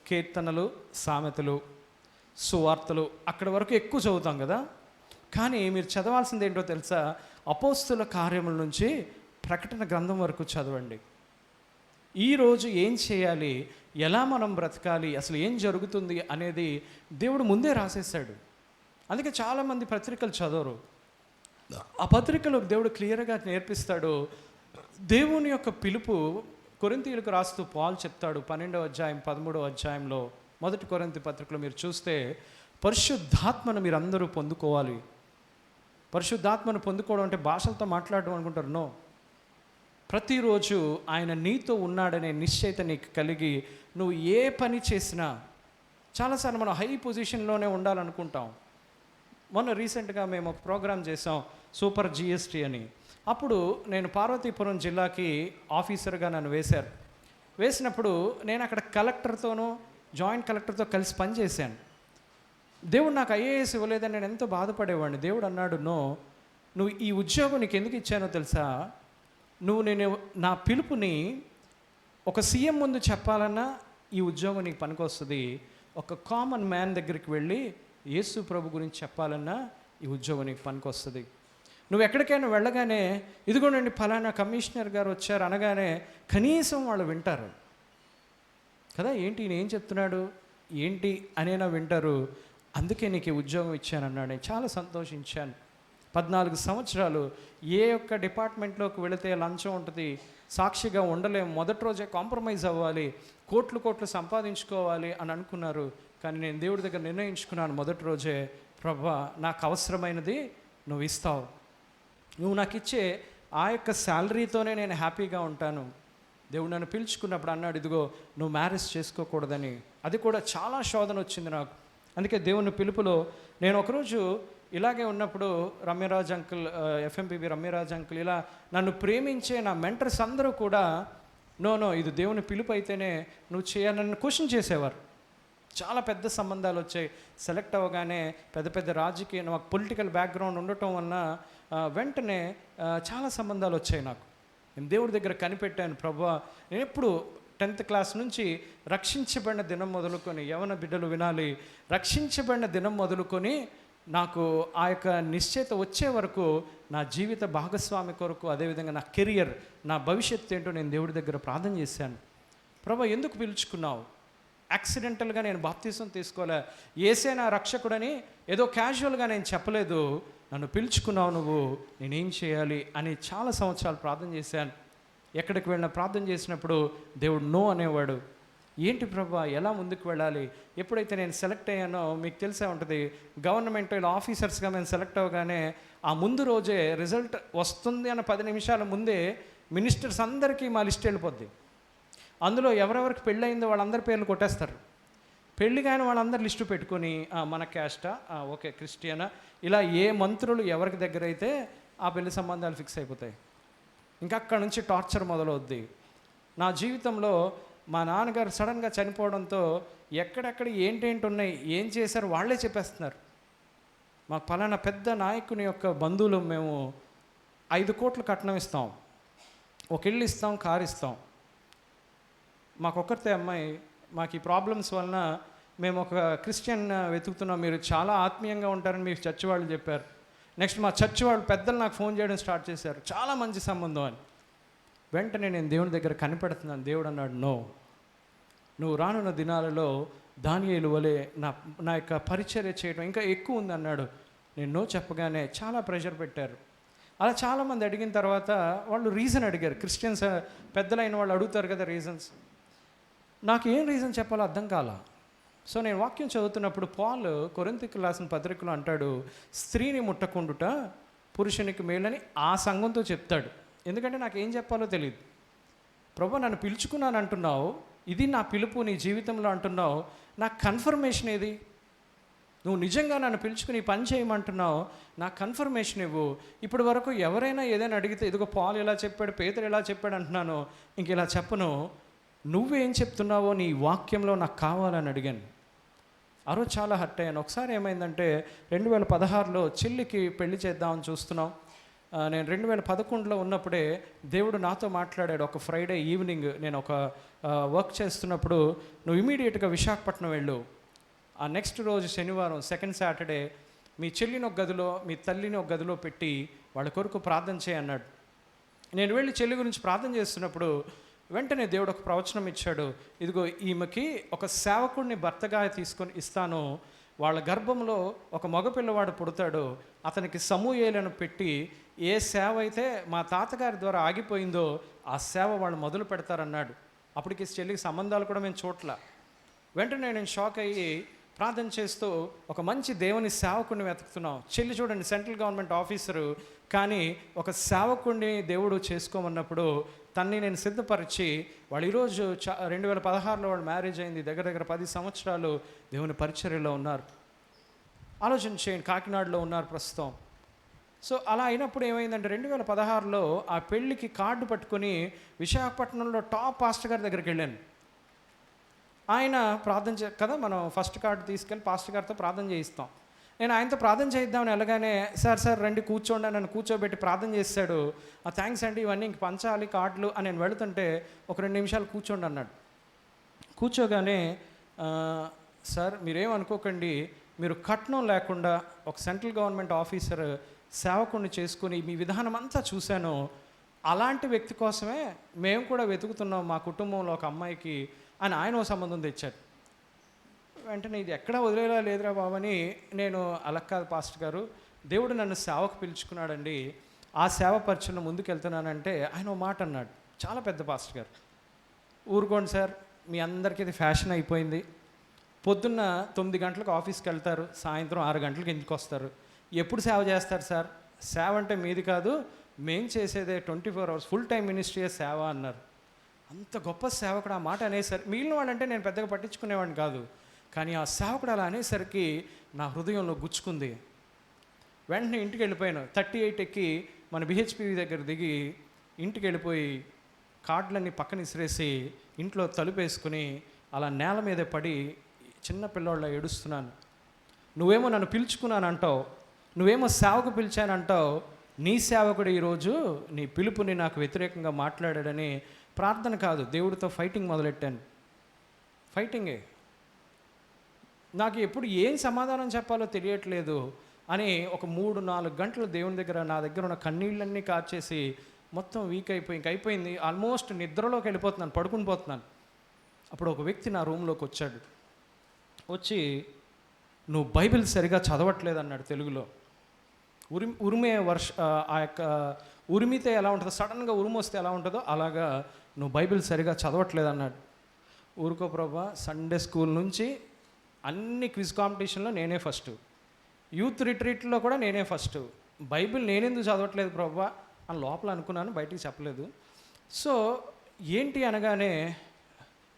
కీర్తనలు, సామెతలు, సువార్తలు అక్కడి వరకు ఎక్కువ చదువుతాం కదా. కానీ మీరు చదవాల్సింది ఏంటో తెలుసా? అపోస్తుల కార్యముల నుంచి ప్రకటన గ్రంథం వరకు చదవండి. ఈరోజు ఏం చేయాలి, ఎలా మనం బ్రతకాలి, అసలు ఏం జరుగుతుంది అనేది దేవుడు ముందే రాసేసాడు. అందుకే చాలామంది పత్రికలు చదవరు. ఆ పత్రికలో దేవుడు క్లియర్గా నేర్పిస్తాడు. దేవుని యొక్క పిలుపు కొరింథీయులకు రాస్తూ పౌలు చెప్తాడు 12వ అధ్యాయం 13వ అధ్యాయంలో, మొదటి కొరింథీ పత్రికలో మీరు చూస్తే, పరిశుద్ధాత్మను మీరు అందరూ పొందుకోవాలి. పరిశుద్ధాత్మను పొందుకోవడం అంటే భాషలతో మాట్లాడడం అనుకుంటారు. నో, ప్రతిరోజు ఆయన నీతో ఉన్నాడనే నిశ్చయిత నీకు కలిగి నువ్వు ఏ పని చేసినా, చాలాసార్లు మనం హై పొజిషన్లోనే ఉండాలనుకుంటాం. మొన్న రీసెంట్గా మేము ఒక ప్రోగ్రాం చేసాం, సూపర్ జిఎస్టీ అని. అప్పుడు నేను పార్వతీపురం జిల్లాకి ఆఫీసర్గా నన్ను వేసినప్పుడు నేను అక్కడ కలెక్టర్తోనూ జాయింట్ కలెక్టర్తో కలిసి పనిచేశాను. దేవుడు నాకు ఐఏఎస్ ఇవ్వలేదని నేను ఎంతో బాధపడేవాడిని. దేవుడు అన్నాడు, నో, నువ్వు ఈ ఉద్యోగం నీకు ఎందుకు ఇచ్చానో తెలుసా? నేను నా పిలుపుని ఒక సీఎం ముందు చెప్పాలన్నా ఈ ఉద్యోగం నీకు పనికొస్తుంది. ఒక కామన్ మ్యాన్ దగ్గరికి వెళ్ళి యేసు ప్రభు గురించి చెప్పాలన్నా ఈ ఉద్యోగం నీకు పనికొస్తుంది. నువ్వు ఎక్కడికైనా వెళ్ళగానే ఇదిగోనండి ఫలానా కమిషనర్ గారు వచ్చారు అనగానే కనీసం వాళ్ళు వింటారు కదా, ఏంటి ఈయన ఏం చెప్తున్నాడు ఏంటి అనేనా వింటారు. అందుకే నీకు ఈ ఉద్యోగం ఇచ్చానన్నాడు. నేను చాలా సంతోషించాను. 14 సంవత్సరాలు ఏ ఒక్క డిపార్ట్మెంట్లోకి వెళితే లంచం ఉంటుంది, సాక్షిగా ఉండలేము, మొదటి రోజే కాంప్రమైజ్ అవ్వాలి, కోట్లు సంపాదించుకోవాలి అని అనుకున్నారు. కానీ నేను దేవుడి దగ్గర నిర్ణయించుకున్నాను మొదటి రోజే, ప్రభువా నాకు అవసరమైనది నువ్వు ఇస్తావు, నువ్వు నాకు ఇచ్చే ఆ యొక్క శాలరీతోనే నేను హ్యాపీగా ఉంటాను. దేవుడు నన్ను పిలుచుకున్నప్పుడు అన్నాడు, ఇదిగో నువ్వు మ్యారేజ్ చేసుకోకూడదని. అది కూడా చాలా శోధన వచ్చింది నాకు. అందుకే దేవుని పిలుపులో నేను ఒకరోజు ఇలాగే ఉన్నప్పుడు రమ్యరాజ్ అంకుల్, ఎఫ్ఎంపీబీ రమ్యరాజ్ అంకుల్, ఇలా నన్ను ప్రేమించే నా మెంటర్స్ అందరూ కూడా నో ఇది దేవుని పిలుపు అయితేనే నువ్వు చేయాలని క్వశ్చన్ చేసేవారు. చాలా పెద్ద సంబంధాలు వచ్చాయి. సెలెక్ట్ అవ్వగానే పెద్ద రాజకీయ నాకు పొలిటికల్ బ్యాక్గ్రౌండ్ ఉండటం వలన వెంటనే చాలా సంబంధాలు వచ్చాయి నాకు. నేను దేవుడి దగ్గర కనిపెట్టాను, ప్రభువా నేను ఎప్పుడు 10th క్లాస్ నుంచి రక్షించబడిన దినం మొదలుకొని, యవన బిడ్డలు వినాలి, రక్షించబడిన దినం మొదలుకొని నాకు ఆ యొక్క నిశ్చయిత వచ్చే వరకు నా జీవిత భాగస్వామి కొరకు, అదేవిధంగా నా కెరియర్, నా భవిష్యత్తు ఏంటో నేను దేవుడి దగ్గర ప్రార్థన చేశాను. ప్రభువా ఎందుకు పిలుచుకున్నావు? యాక్సిడెంటల్గా నేను బాప్తీసం తీసుకోలే, యేసే నా రక్షకుడని ఏదో క్యాజువల్గా నేను చెప్పలేదు. నన్ను పిలుచుకున్నావు నువ్వు, నేనేం చేయాలి అని చాలా సంవత్సరాలు ప్రార్థన చేశాను. ఎక్కడికి వెళ్ళినా ప్రార్థన చేసినప్పుడు దేవుడు నో అనేవాడు. ఏంటి ప్రభువా ఎలా ముందుకు వెళ్ళాలి? ఎప్పుడైతే నేను సెలెక్ట్ అయ్యానో మీకు తెలిసే ఉంటుంది, గవర్నమెంట్లో ఆఫీసర్స్గా మేము సెలెక్ట్ అవ్వగానే ఆ ముందు రోజే రిజల్ట్ వస్తుంది అన్న 10 నిమిషాల ముందే మినిస్టర్స్ అందరికీ మా లిస్ట్ వెళ్ళిపోద్ది. అందులో ఎవరెవరికి పెళ్ళయిందో వాళ్ళందరి పేర్లు కొట్టేస్తారు. పెళ్ళి కాని వాళ్ళందరూ లిస్టు పెట్టుకొని మన క్యాస్టా, ఓకే క్రిస్టియనా, ఇలా ఏ మంత్రులు ఎవరికి దగ్గర అయితే ఆ పెళ్లి సంబంధాలు ఫిక్స్ అయిపోతాయి. ఇంకా అక్కడ నుంచి టార్చర్ మొదలవుద్ది. నా జీవితంలో మా నాన్నగారు సడన్గా చనిపోవడంతో ఎక్కడెక్కడ ఏంటేంటి ఉన్నాయి, ఏం చేశారు వాళ్ళే చెప్పేస్తున్నారు. మాకు పలానా పెద్ద నాయకుని యొక్క బంధువులు, మేము 5 కోట్లు కట్నం ఇస్తాం, ఒక ఇల్లు ఇస్తాం, కారు ఇస్తాం. మాకొక్కరితే అమ్మాయి, మాకు ఈ ప్రాబ్లమ్స్ వలన మేము ఒక క్రిస్టియన్ వెతుకుతున్నాం, మీరు చాలా ఆత్మీయంగా ఉంటారని మీకు చర్చ్ వాళ్ళు చెప్పారు. నెక్స్ట్ మా చర్చ్ వాళ్ళు పెద్దలు నాకు ఫోన్ చేయడం స్టార్ట్ చేశారు, చాలా మంచి సంబంధం అని. వెంటనే నేను దేవుని దగ్గర కనిపెడుతున్నాను. దేవుడు అన్నాడు, నో, నువ్వు రానున్న దినాలలో దానియేలు వలె నా యొక్క పరిచర్య చేయడం ఇంకా ఎక్కువ ఉంది అన్నాడు. నేను నో చెప్పగానే చాలా ప్రెషర్ పెట్టారు. అలా చాలామంది అడిగిన తర్వాత వాళ్ళు రీజన్ అడిగారు. క్రిస్టియన్స్ పెద్దలైన వాళ్ళు అడుగుతారు కదా రీజన్స్. నాకు ఏం రీజన్ చెప్పాలో అర్థం కాల. సో నేను వాక్యం చదువుతున్నప్పుడు పౌలు కొరింథీయులకు రాసిన పత్రికలో అంటాడు, స్త్రీని ముట్టకుండుట పురుషునికి మేలని ఆ సంఘంతో చెప్తాడు. ఎందుకంటే నాకు ఏం చెప్పాలో తెలియదు. ప్రభు నన్ను పిలుచుకున్నాను అంటున్నావు, ఇది నా పిలుపు నీ జీవితంలో అంటున్నావు, నాకు కన్ఫర్మేషన్ ఏది? నువ్వు నిజంగా నన్ను పిలుచుకుని పని చేయమంటున్నావు, నాకు కన్ఫర్మేషన్ ఇవ్వు. ఇప్పటి వరకు ఎవరైనా ఏదైనా అడిగితే ఇదిగో పౌలు ఇలా చెప్పాడు, పేతురు ఇలా చెప్పాడు అంటున్నాను, ఇంక ఇలా చెప్పను, నువ్వేం చెప్తున్నావో నీ వాక్యంలో నాకు కావాలని అడిగాను. ఆ రోజు చాలా హర్ట్ అయ్యాను. ఒకసారి ఏమైందంటే 2016లో చెల్లికి పెళ్లి చేద్దామని చూస్తున్నాం. నేను 2011లో ఉన్నప్పుడే దేవుడు నాతో మాట్లాడాడు. ఒక ఫ్రైడే ఈవినింగ్ నేను ఒక వర్క్ చేస్తున్నప్పుడు, నువ్వు ఇమీడియట్గా విశాఖపట్నం వెళ్ళు, ఆ నెక్స్ట్ రోజు శనివారం సెకండ్ సాటర్డే మీ చెల్లిని ఒక గదిలో మీ తల్లిని ఒక గదిలో పెట్టి వాళ్ళ కొరకు ప్రార్థన చేయన్నాడు. నేను వెళ్ళి చెల్లి గురించి ప్రార్థన చేస్తున్నప్పుడు వెంటనే దేవుడు ఒక ప్రవచనం ఇచ్చాడు. ఇదిగో ఈమెకి ఒక సేవకుడిని భర్తగా తీసుకొని ఇస్తాను, వాళ్ళ గర్భంలో ఒక మగపిల్లవాడు పుడతాడు, అతనికి సమూయేలను పెట్టి ఏ సేవ అయితే మా తాతగారి ద్వారా ఆగిపోయిందో ఆ సేవ వాళ్ళు మొదలు పెడతారన్నాడు. అప్పటికి చెల్లికి సంబంధాలు కూడా మేము చూడల. వెంటనే నేను షాక్ అయ్యి ప్రార్థన చేస్తూ ఒక మంచి దేవుని సేవకుడిని వెతుకుతున్నాం. చెల్లి చూడండి సెంట్రల్ గవర్నమెంట్ ఆఫీసరు, కానీ ఒక సేవకుడిని దేవుడు చేసుకోమన్నప్పుడు తన్ని నేను సిద్ధపరిచి వాళ్ళు ఈరోజు 2016లో వాళ్ళు మ్యారేజ్ అయింది, దగ్గర దగ్గర 10 సంవత్సరాలు దేవుని పరిచర్యలో ఉన్నారు. ఆలోచన చేయండి, కాకినాడలో ఉన్నారు ప్రస్తుతం. సో అలా అయినప్పుడు ఏమైందంటే 2016లో ఆ పెళ్ళికి కార్డు పట్టుకొని విశాఖపట్నంలో టాప్ పాస్టర్ గారి దగ్గరికి వెళ్ళాను. ఆయన ప్రార్థన కదా, మనం ఫస్ట్ కార్డు తీసుకెళ్ళి పాస్టర్ గారితో ప్రార్థన చేయిస్తాం. నేను ఆయనతో ప్రార్థన చేయిద్దామని వెళ్ళగానే సార్ రండి కూర్చోండి నన్ను కూర్చోబెట్టి ప్రార్థన చేశాడు. థ్యాంక్స్ అండి, ఇవన్నీ ఇంక పంచాలి కార్డులు అని నేను వెళుతుంటే ఒక 2 నిమిషాలు కూర్చోండి అన్నాడు. కూర్చోగానే సార్ మీరేమనుకోకండి, మీరు కట్నం లేకుండా ఒక సెంట్రల్ గవర్నమెంట్ ఆఫీసర్ సేవకుడిని చేసుకుని మీ విధానం అంతా చూశాను, అలాంటి వ్యక్తి కోసమే మేము కూడా వెతుకుతున్నాం మా కుటుంబంలో ఒక అమ్మాయికి అని ఆయన ఓ సంబంధం తెచ్చాడు. వెంటనే ఇది ఎక్కడా వదిలేలా లేదురా బాబని నేను, అలా కాదు పాస్టర్ గారు, దేవుడు నన్ను సేవకు పిలుచుకున్నాడండి, ఆ సేవ పరిచయం ముందుకు వెళ్తున్నానంటే ఆయన ఓ మాట అన్నాడు. చాలా పెద్ద పాస్టర్ గారు, ఊరుకోండి సార్, మీ అందరికీ ఇది ఫ్యాషన్ అయిపోయింది, పొద్దున్న 9 గంటలకు ఆఫీస్కి వెళ్తారు, సాయంత్రం 6 గంటలకు ఇంటికి వస్తారు, ఎప్పుడు సేవ చేస్తారు సార్? సేవ అంటే మీది కాదు, మేం చేసేదే 24 hours ఫుల్ టైం మినిస్ట్రీ సేవ అన్నారు. అంత గొప్ప సేవకుడు ఆ మాట అనేసరికి, మిగిలిన వాళ్ళంటే నేను పెద్దగా పట్టించుకునేవాడిని కాదు, కానీ ఆ సేవకుడు అలా అనేసరికి నా హృదయంలో గుచ్చుకుంది. వెంటనే ఇంటికి వెళ్ళిపోయాను. 38 ఎక్కి మన బిహెచ్పి దగ్గర దిగి ఇంటికి వెళ్ళిపోయి కార్డులన్నీ పక్కన ఇసిరేసి ఇంట్లో తలుపేసుకుని అలా నేల మీద పడి చిన్న పిల్లోళ్ళ ఏడుస్తున్నాను. నువ్వేమో నన్ను పిలుచుకున్నాను అంటావు, నువ్వేమో సేవకు పిలిచానంటావు, నీ సేవకుడు ఈరోజు నీ పిలుపుని నాకు వ్యతిరేకంగా మాట్లాడాడని ప్రార్థన కాదు, దేవుడితో ఫైటింగ్ మొదలెట్టాను. ఫైటింగే. నాకు ఎప్పుడు ఏం సమాధానం చెప్పాలో తెలియట్లేదు అని ఒక 3-4 గంటలు దేవుని దగ్గర నా దగ్గర ఉన్న కన్నీళ్ళన్నీ కార్చేసి మొత్తం వీక్ అయిపోయింది. ఆల్మోస్ట్ నిద్రలోకి వెళ్ళిపోతున్నాను, పడుకుని పోతున్నాను. అప్పుడు ఒక వ్యక్తి నా రూమ్లోకి వచ్చాడు. వచ్చి నువ్వు బైబిల్ సరిగా చదవట్లేదు అన్నాడు తెలుగులో. ఉరిమే ఆ యొక్క ఉరిమితే ఎలా ఉంటుందో, సడన్గా ఉరుము వస్తే ఎలా ఉంటుందో అలాగా నువ్వు బైబిల్ సరిగా చదవట్లేదు అన్నాడు. ఊరుకో ప్రభా, సండే స్కూల్ నుంచి అన్ని క్విజ్ కాంపిటీషన్లో నేనే ఫస్ట్, యూత్ రిట్రీట్లో కూడా నేనే ఫస్ట్, బైబిల్ నేనెందుకు చదవట్లేదు ప్రభా అని లోపల అనుకున్నాను, బయటికి చెప్పలేదు. సో ఏంటి అనగానే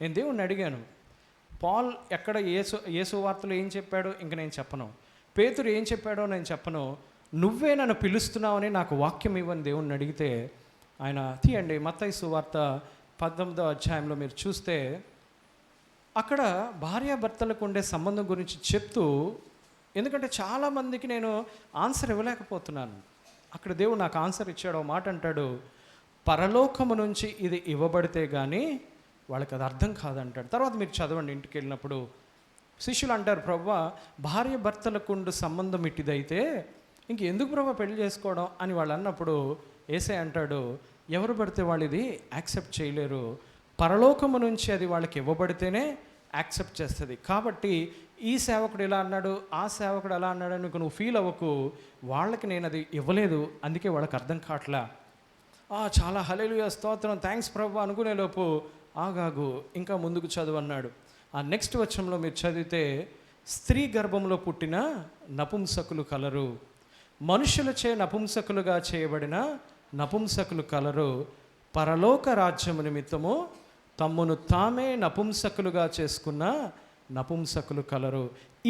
నేను దేవుణ్ణి అడిగాను, పాల్ ఎక్కడ యేసు వార్తలు ఏం చెప్పాడో ఇంక నేను చెప్పను, పేతురు ఏం చెప్పాడో నేను చెప్పను, నువ్వే నన్ను పిలుస్తున్నావని నాకు వాక్యం ఇవ్వని దేవుణ్ణి అడిగితే ఆయన తీయండి మత్తయి సువార్త 19వ అధ్యాయంలో మీరు చూస్తే అక్కడ భార్యాభర్తలకు ఉండే సంబంధం గురించి చెప్తూ, ఎందుకంటే చాలామందికి నేను ఆన్సర్ ఇవ్వలేకపోతున్నాను, అక్కడ దేవుడు నాకు ఆన్సర్ ఇచ్చాడు. మాట అంటాడు, పరలోకము నుంచి ఇది ఇవ్వబడితే కానీ వాళ్ళకి అది అర్థం కాదంటాడు. తర్వాత మీరు చదవండి ఇంటికి వెళ్ళినప్పుడు. శిష్యులు అంటారు, ప్రభువా భార్య భర్తలకు ఉండు సంబంధం ఇట్టిదైతే ఇంకెందుకు ప్రభు పెళ్లి చేసుకోవడం అని వాళ్ళు అన్నప్పుడు యేసయ్య అంటాడు, ఎవరు పడితే వాళ్ళు ఇది యాక్సెప్ట్ చేయలేరు, పరలోకము నుంచి అది వాళ్ళకి ఇవ్వబడితేనే యాక్సెప్ట్ చేస్తుంది. కాబట్టి ఈ సేవకుడు ఇలా అన్నాడు, ఆ సేవకుడు అలా అన్నాడు అని నువ్వు ఫీల్ అవ్వకు, వాళ్ళకి నేను అది ఇవ్వలేదు అందుకే వాళ్ళకి అర్థం కావట్లా. చాలా హల్లెలూయా స్తోత్రం థ్యాంక్స్ ప్రభు అనుకునేలోపు ఆగాగు ఇంకా ముందుకు చదువు అన్నాడు. ఆ నెక్స్ట్ వచనంలో మీరు చదివితే, స్త్రీ గర్భంలో పుట్టిన నపుంసకులు కలరు, మనుషులచే నపుంసకులుగా చేయబడిన నపుంసకులు కలరు, పరలోక రాజ్యము నిమిత్తము తమ్మును తామే నపుంసకులుగా చేసుకున్న నపుంసకులు కలరు.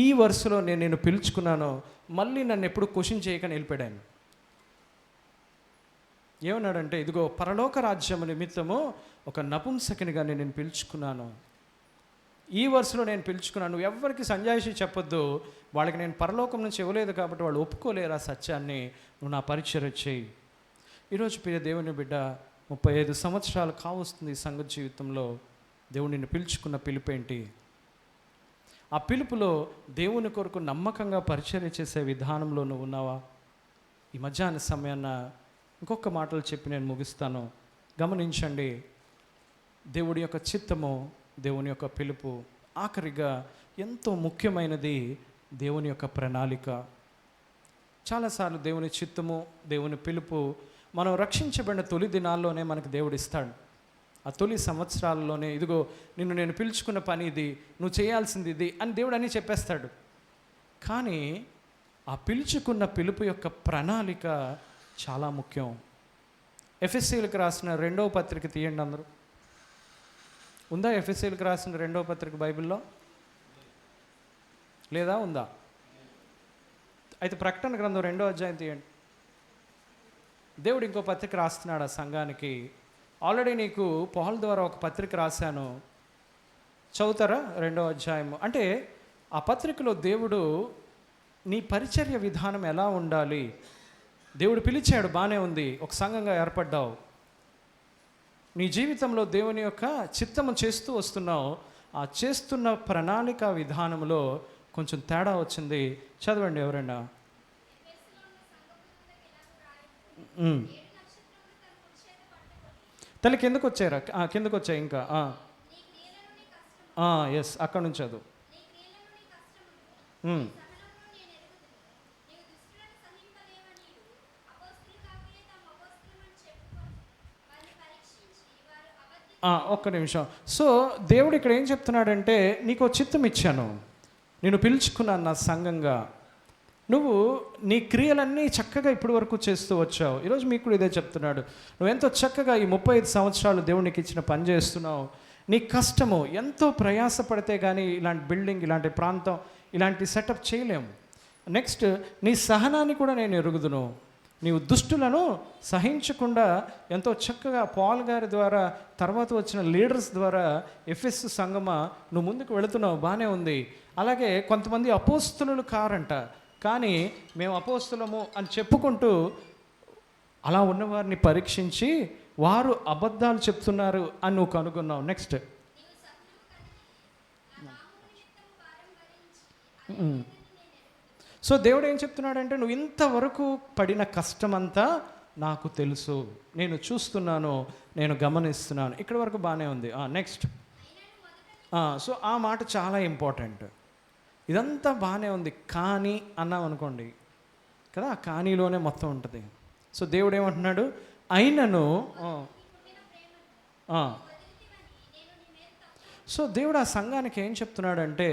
ఈ వరుసలో నేను పిలుచుకున్నాను, మళ్ళీ నన్ను ఎప్పుడు క్వశ్చన్ చేయకని వెళ్ళిపోయాను. ఏమన్నాడంటే, ఇదిగో పరలోక రాజ్యము నిమిత్తము ఒక నపుంసకునిగా నేను పిలుచుకున్నాను, ఈ వరుసలో నేను పిలుచుకున్నాను, నువ్వు ఎవరికి సంజాయిషి చెప్పొద్దు, వాళ్ళకి నేను పరలోకం నుంచి ఇవ్వలేదు కాబట్టి వాళ్ళు ఒప్పుకోలేరు ఆ సత్యాన్ని, నువ్వు నా పరిచర్య చేయి. ఈరోజు ప్రియ దేవుని బిడ్డ 35 సంవత్సరాలు కావస్తుంది ఈ సంఘ జీవితంలో. దేవుడు నిన్ను పిలుచుకున్న పిలుపేంటి? ఆ పిలుపులో దేవుని కొరకు నమ్మకంగా పరిచర్య చేసే విధానంలో నువ్వు ఉన్నావా? ఈ మధ్యాహ్న సమయాన ఇంకొక మాటలు చెప్పి నేను ముగిస్తాను. గమనించండి, దేవుడి యొక్క చిత్తము, దేవుని యొక్క పిలుపు, ఆఖరిగా ఎంతో ముఖ్యమైనది దేవుని యొక్క ప్రణాళిక. చాలాసార్లు దేవుని చిత్తము, దేవుని పిలుపు మనం రక్షించబడిన తొలి దినాల్లోనే మనకు దేవుడు ఇస్తాడు. ఆ తొలి సంవత్సరాల్లోనే, ఇదిగో నిన్ను నేను పిలుచుకున్న పని ఇది, నువ్వు చేయాల్సింది ఇది అని దేవుడు అని చెప్పేస్తాడు. కానీ ఆ పిలుచుకున్న పిలుపు యొక్క ప్రణాళిక చాలా ముఖ్యం. ఎఫెసీయులకు రాసిన 2వ పత్రిక తీయండి అందరూ. ఉందా ఎఫెసీయులకు రాసిన 2వ పత్రిక బైబిల్లో? లేదా ఉందా? అయితే ప్రకటన గ్రంథం 2వ అధ్యాయం తీయండి. దేవుడు ఇంకో పత్రిక రాస్తున్నాడు ఆ సంఘానికి. ఆల్రెడీ నీకు పౌలు ద్వారా ఒక పత్రిక రాశాను, చదువుతారా? 2వ అధ్యాయము. అంటే ఆ పత్రికలో దేవుడు నీ పరిచర్య విధానం ఎలా ఉండాలి, దేవుడు పిలిచాడు, బాగానే ఉంది, ఒక సంఘంగా ఏర్పడ్డావు, నీ జీవితంలో దేవుని యొక్క చిత్తము చేస్తూ వస్తున్నావు. ఆ చేస్తున్న ప్రణాళిక విధానంలో కొంచెం తేడా వచ్చింది. చదవండి ఎవరైనా. తల్లి కిందకు వచ్చారా? కిందకు వచ్చాయి ఇంకా. ఎస్, అక్కడ నుంచి చదువు. ఒక్క నిమిషం. సో దేవుడు ఇక్కడ ఏం చెప్తున్నాడంటే, నీకు చిత్తం ఇచ్చాను, నేను పిలుచుకున్నాను నా సంఘంగా, నువ్వు నీ క్రియలన్నీ చక్కగా ఇప్పటి వరకు చేస్తూ వచ్చావు. ఈరోజు మీకు కూడా ఇదే చెప్తున్నాడు, నువ్వెంతో చక్కగా ఈ 35 సంవత్సరాలు దేవునికి ఇచ్చిన పని చేస్తున్నావు. నీ కష్టము ఎంతో ప్రయాసపడితే కానీ ఇలాంటి బిల్డింగ్, ఇలాంటి ప్రాంతం, ఇలాంటి సెటప్ చేయలేము. నెక్స్ట్, నీ సహనాన్ని కూడా నేను ఎరుగుదును. నీవు దుష్టులను సహించకుండా ఎంతో చక్కగా పాల్ గారి ద్వారా, తర్వాత వచ్చిన లీడర్స్ ద్వారా, ఎఫెస్ సంఘమా నువ్వు ముందుకు వెళుతున్నావు, బాగానే ఉంది. అలాగే కొంతమంది అపోస్తలులు కారంట, కానీ మేము అపోస్తలము అని చెప్పుకుంటూ అలా ఉన్నవారిని పరీక్షించి వారు అబద్ధాలు చెప్తున్నారు అని నువ్వు కనుగొన్నావు. నెక్స్ట్, సో దేవుడు ఏం చెప్తున్నాడంటే, నువ్వు ఇంతవరకు పడిన కష్టమంతా నాకు తెలుసు, నేను చూస్తున్నాను, నేను గమనిస్తున్నాను. ఇక్కడ వరకు బాగానే ఉంది. నెక్స్ట్, సో ఆ మాట చాలా ఇంపార్టెంట్. ఇదంతా బాగానే ఉంది, కానీ అన్నాం అనుకోండి కదా, ఆ కానీలోనే మొత్తం ఉంటుంది. సో దేవుడు ఏమంటున్నాడు, అయినను. సో దేవుడు ఆ సంఘానికి ఏం చెప్తున్నాడంటే,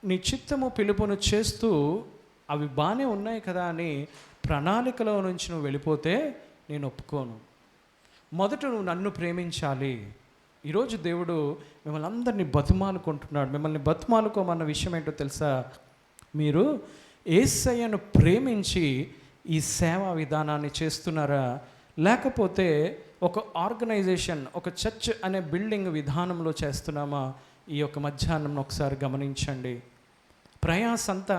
నీ చిత్తము పిలుపును చేస్తూ అవి బాగానే ఉన్నాయి కదా అని ప్రణాళికలో నుంచి నువ్వు వెళ్ళిపోతే నేను ఒప్పుకోను. మొదట నువ్వు నన్ను ప్రేమించాలి. ఈరోజు దేవుడు మిమ్మల్ని అందరినీ బతుమాలుకుంటున్నాడు. మిమ్మల్ని బతుమాలుకోమన్న విషయం ఏంటో తెలుసా? మీరు యేసయ్యను ప్రేమించి ఈ సేవా విధానాన్ని చేస్తున్నారా, లేకపోతే ఒక ఆర్గనైజేషన్, ఒక చర్చ్ అనే బిల్డింగ్ విధానంలో చేస్తున్నామా? ఈ యొక్క మధ్యాహ్నం ఒకసారి గమనించండి. ప్రయాస అంతా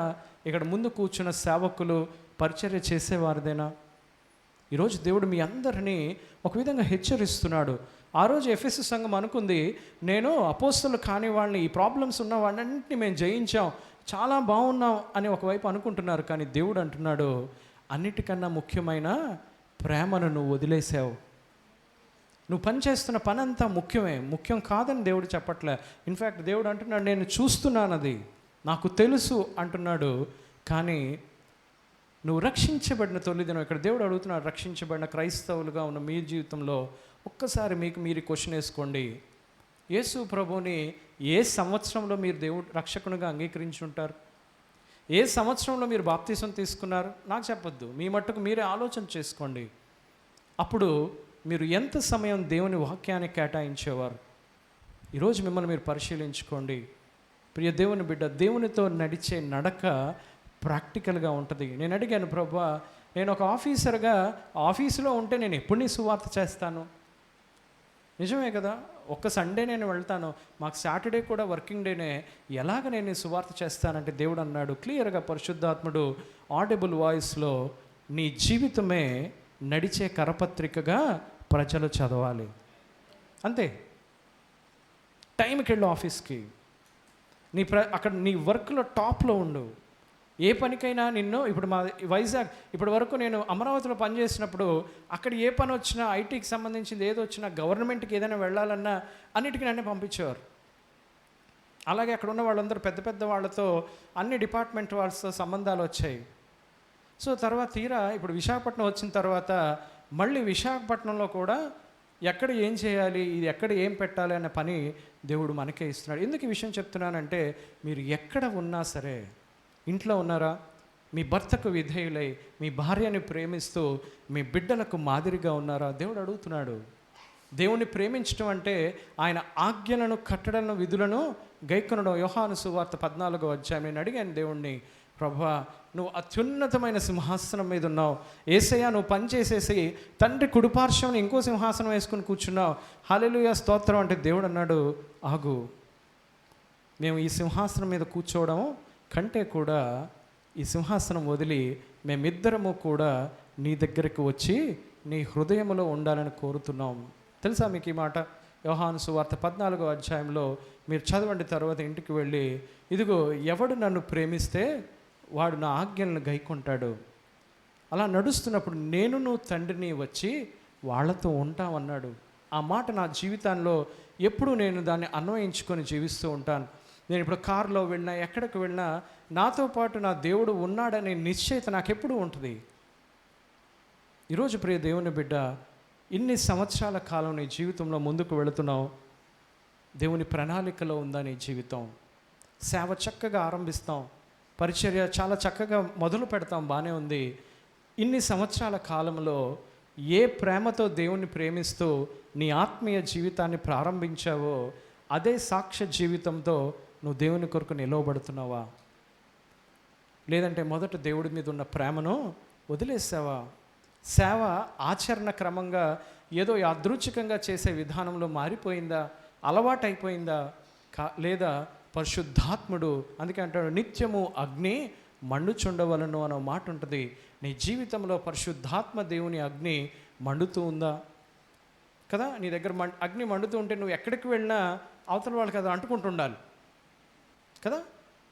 ఇక్కడ ముందు కూర్చున్న సేవకులు, పరిచర్య చేసేవారిదేనా? ఈరోజు దేవుడు మీ అందరినీ ఒక విధంగా హెచ్చరిస్తున్నాడు. ఆ రోజు ఎఫెసు సంఘం అనుకుంది, నేను అపోస్తలు కాని వాళ్ళని, ఈ ప్రాబ్లమ్స్ ఉన్న వాళ్ళన్నింటినీ మేము జయించాం, చాలా బాగున్నాం అని ఒకవైపు అనుకుంటున్నారు. కానీ దేవుడు అంటున్నాడు, అన్నిటికన్నా ముఖ్యమైన ప్రేమను నువ్వు వదిలేసావు. నువ్వు పనిచేస్తున్న పని అంతా ముఖ్యమే, ముఖ్యం కాదని దేవుడు చెప్పట్లే. ఇన్ఫ్యాక్ట్ దేవుడు అంటున్నాడు, నేను చూస్తున్నాను, అది నాకు తెలుసు అంటున్నాడు. కానీ నువ్వు రక్షించబడిన తొలిదినం, ఇక్కడ దేవుడు అడుగుతున్నాడు, రక్షించబడిన క్రైస్తవులుగా ఉన్న మీ జీవితంలో ఒక్కసారి మీకు మీరు క్వశ్చన్ వేసుకోండి. యేసు ప్రభువుని ఏ సంవత్సరంలో మీరు దేవుడు రక్షకునిగా అంగీకరించి ఉంటారు? ఏ సంవత్సరంలో మీరు బాప్తీసం తీసుకున్నారు? నాకు చెప్పొద్దు, మీ మట్టుకు మీరే ఆలోచన చేసుకోండి. అప్పుడు మీరు ఎంత సమయం దేవుని వాక్యాన్ని కేటాయించేవారు? ఈరోజు మిమ్మల్ని మీరు పరిశీలించుకోండి. ప్రియ దేవుని బిడ్డ, దేవునితో నడిచే నడక ప్రాక్టికల్గా ఉంటుంది. నేను అడిగాను, ప్రభువా, నేను ఒక ఆఫీసర్గా ఆఫీసులో ఉంటే నేను ఎప్పుడు నీ సువార్త చేస్తాను? నిజమే కదా, ఒక్క సండే నేను వెళ్తాను, మాకు సాటర్డే కూడా వర్కింగ్ డేనే, ఎలాగ నేను నీ సువార్త చేస్తానంటే దేవుడు అన్నాడు క్లియర్గా, పరిశుద్ధాత్ముడు ఆడిబుల్ వాయిస్లో, నీ జీవితమే నడిచే కరపత్రికగా ప్రజలు చదవాలి. అంతే. టైంకి వెళ్ళు ఆఫీస్కి, అక్కడ నీ వర్క్లో టాప్లో ఉండు. ఏ పనికైనా నిన్ను, ఇప్పుడు మా వైజాగ్ ఇప్పటి వరకు నేను అమరావతిలో పనిచేసినప్పుడు అక్కడ ఏ పని వచ్చినా, ఐటీకి సంబంధించింది ఏదో వచ్చినా, గవర్నమెంట్కి ఏదైనా వెళ్ళాలన్నా అన్నిటికీ నన్నే పంపించేవారు. అలాగే అక్కడ ఉన్న వాళ్ళందరూ పెద్ద పెద్ద వాళ్ళతో, అన్ని డిపార్ట్మెంట్ వాళ్ళతో సంబంధాలు వచ్చాయి. సో తర్వాత తీరా ఇప్పుడు విశాఖపట్నం వచ్చిన తర్వాత మళ్ళీ విశాఖపట్నంలో కూడా ఎక్కడ ఏం చేయాలి, ఇది ఎక్కడ ఏం పెట్టాలి అనే పని దేవుడు మనకే ఇస్తున్నాడు. ఎందుకు ఈ విషయం చెప్తున్నానంటే, మీరు ఎక్కడ ఉన్నా సరే, ఇంట్లో ఉన్నారా, మీ భర్తకు విధేయులై మీ భార్యని ప్రేమిస్తూ మీ బిడ్డలకు మాదిరిగా ఉన్నారా? దేవుడు అడుగుతున్నాడు. దేవుణ్ణి ప్రేమించడం అంటే ఆయన ఆజ్ఞలను, కట్టడలను, విధులను గైకొనడం. యోహాను సువార్త 14వ అధ్యాయం. నేను అడిగాను దేవుణ్ణి, ప్రభువా, నువ్వు అత్యున్నతమైన సింహాసనం మీద ఉన్నావు, యేసయ్య నువ్వు పనిచేసేసి తండ్రి కుడిపార్శ్వం ఇంకో సింహాసనం వేసుకుని కూర్చున్నావు, హల్లెలూయా స్తోత్రం అంటే దేవుడు అన్నాడు, ఆగు, మేము ఈ సింహాసనం మీద కూర్చోవడం కంటే కూడా ఈ సింహాసనం వదిలి మేమిద్దరము కూడా నీ దగ్గరికి వచ్చి నీ హృదయంలో ఉండాలని కోరుతున్నాం. తెలుసా మీకు ఈ మాట? యోహాను సువార్త 14వ అధ్యాయంలో మీరు చదవండి, తర్వాత ఇంటికి వెళ్ళి, ఇదిగో ఎవడు నన్ను ప్రేమిస్తే వాడు నా ఆజ్ఞలను గైకొంటాడు. అలా నడుస్తున్నప్పుడు నేను నువ్వు తండ్రిని వచ్చి వాళ్ళతో ఉంటామన్నాడు. ఆ మాట నా జీవితంలో ఎప్పుడు నేను దాన్ని అన్వయించుకొని జీవిస్తూ ఉంటాను. నేను ఇప్పుడు కారులో వెళ్ళినా, ఎక్కడికి వెళ్ళినా నాతో పాటు నా దేవుడు ఉన్నాడనే నిశ్చయిత నాకు ఎప్పుడూ ఉంటుంది. ఈరోజు ప్రియ దేవుని బిడ్డ, ఇన్ని సంవత్సరాల కాలం నీ జీవితంలో ముందుకు వెళుతున్నావు. దేవుని ప్రణాళికలో ఉందా నీ జీవితం? సేవ చక్కగా ఆరంభిస్తాం, పరిచర్య చాలా చక్కగా మొదలు పెడతాం, బాగానే ఉంది. ఇన్ని సంవత్సరాల కాలంలో ఏ ప్రేమతో దేవుణ్ణి ప్రేమిస్తూ నీ ఆత్మీయ జీవితాన్ని ప్రారంభించావో అదే సాక్ష్య జీవితంతో నువ్వు దేవుని కొరకు నిలవబడుతున్నావా? లేదంటే మొదట దేవుడి మీద ఉన్న ప్రేమను వదిలేసావా? సేవ ఆచరణ క్రమంగా ఏదో యాదృచ్ఛికంగా చేసే విధానంలో మారిపోయిందా, అలవాటైపోయిందా? లేదా పరిశుద్ధాత్ముడు, అందుకే అంటాడు నిత్యము అగ్ని మండుచుండవలను అనే మాట ఉంటుంది. నీ జీవితంలో పరిశుద్ధాత్మ దేవుని అగ్ని మండుతూ ఉందా కదా? నీ దగ్గర అగ్ని మండుతూ ఉంటే నువ్వు ఎక్కడికి వెళ్ళినా అవతల వాళ్ళకి అది అంటుకుంటుండాలి కదా?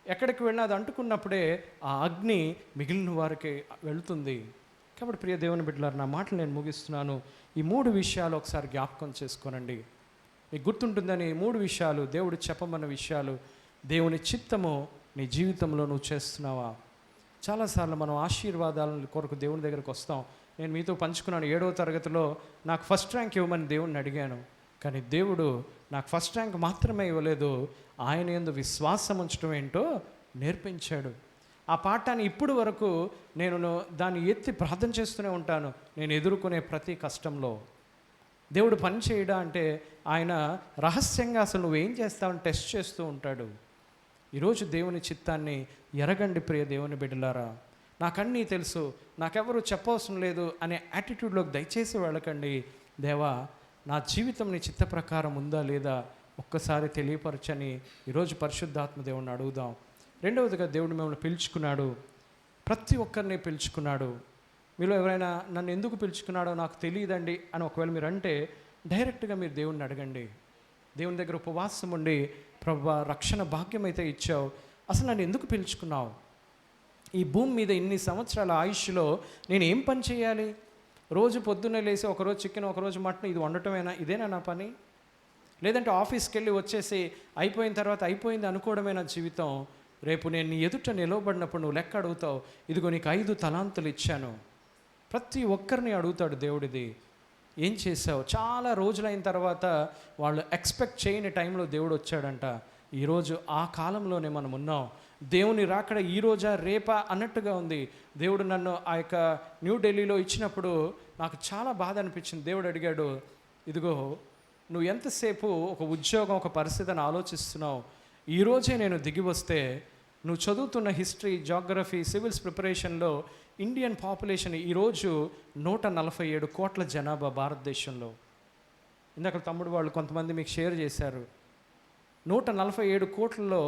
ఎక్కడికి వెళ్ళినా అది అంటుకున్నప్పుడే ఆ అగ్ని మిగిలిన వారికి వెళుతుంది. కాబట్టి ప్రియ దేవుని బిడ్డలారా, నా మాటలు నేను ముగిస్తున్నాను. ఈ 3 విషయాలు ఒకసారి జ్ఞాపకం చేసుకోనండి. మీకు గుర్తుంటుందని 3 విషయాలు, దేవుడు చెప్పమన్న విషయాలు, దేవుని చిత్తము నీ జీవితంలో నువ్వు చేస్తున్నావా? చాలాసార్లు మనం ఆశీర్వాదాల కొరకు దేవుని దగ్గరకు వస్తాం. నేను మీతో పంచుకున్నాను, 7వ తరగతిలో నాకు ఫస్ట్ ర్యాంక్ ఇవ్వమని దేవుణ్ణి అడిగాను. కానీ దేవుడు నాకు ఫస్ట్ ర్యాంక్ మాత్రమే ఇవ్వలేదు, ఆయన యందు విశ్వాసం ఉంచడం ఏంటో నేర్పించాడు. ఆ పాఠాన్ని ఇప్పుడు వరకు నేను దాన్ని ఎత్తి ప్రార్థన చేస్తూనే ఉంటాను. నేను ఎదుర్కొనే ప్రతి కష్టంలో దేవుడు పని చేయడా అంటే ఆయన రహస్యంగా అసలు నువ్వేం చేస్తావని టెస్ట్ చేస్తూ ఉంటాడు. ఈరోజు దేవుని చిత్తాన్ని ఎరగండి ప్రియ దేవుని బిడ్డలారా. నాకన్నీ తెలుసు, నాకెవరు చెప్పవసరం లేదు అనే యాటిట్యూడ్లోకి దయచేసి వెళ్ళకండి. దేవా, నా జీవితం నీ చిత్త ప్రకారం ఉందా లేదా ఒక్కసారి తెలియపరచని ఈరోజు పరిశుద్ధాత్మ దేవుడిని అడుగుదాం. రెండవదిగా, దేవుడు మిమ్మల్ని పిలుచుకున్నాడు, ప్రతి ఒక్కరిని పిలుచుకున్నాడు. మీలో ఎవరైనా నన్ను ఎందుకు పిలుచుకున్నాడో నాకు తెలియదండి అని ఒకవేళ మీరు అంటే, డైరెక్ట్గా మీరు దేవుణ్ణి అడగండి. దేవుని దగ్గర ఉపవాసం ఉండి, ప్రభువా, రక్షణ భాగ్యం అయితే ఇచ్చావు, అసలు నన్ను ఎందుకు పిలుచుకున్నావు? ఈ భూమి మీద ఇన్ని సంవత్సరాల ఆయుష్లో నేను ఏం పని చేయాలి? రోజు పొద్దున్నే లేసి ఒకరోజు చికెన్, ఒకరోజు మటన్, ఇది వండటమేనా? ఇదేనా నా పని? లేదంటే ఆఫీస్కి వెళ్ళి వచ్చేసి అయిపోయిన తర్వాత అయిపోయింది అనుకోవడమే నా జీవితం? రేపు నేను నీ ఎదుట నిలవబడినప్పుడు నువ్వు లెక్క అడుగుతావు, ఇదిగో నీకు 5 తలాంతులు ఇచ్చాను. ప్రతి ఒక్కరిని అడుగుతాడు దేవుడిది, ఏం చేసావు? చాలా రోజులైన తర్వాత వాళ్ళు ఎక్స్పెక్ట్ చేయని టైంలో దేవుడు వచ్చాడంట. ఈరోజు ఆ కాలంలోనే మనం ఉన్నాం. దేవుని రాకడ ఈ రోజా రేపా అన్నట్టుగా ఉంది. దేవుడు నన్ను ఆ యొక్క న్యూఢిల్లీలో ఇచ్చినప్పుడు నాకు చాలా బాధ అనిపించింది. దేవుడు అడిగాడు, ఇదిగో నువ్వు ఎంతసేపు ఒక ఉద్యోగం, ఒక పరిస్థితిని ఆలోచిస్తున్నావు, ఈరోజే నేను దిగి వస్తే నువ్వు చదువుతున్న హిస్టరీ, జాగ్రఫీ, సివిల్స్ ప్రిపరేషన్లో ఇండియన్ పాపులేషన్ ఈరోజు 147 కోట్ల జనాభా భారతదేశంలో. ఇందాక తమ్ముడు వాళ్ళు కొంతమంది మీకు షేర్ చేశారు. 147 కోట్లలో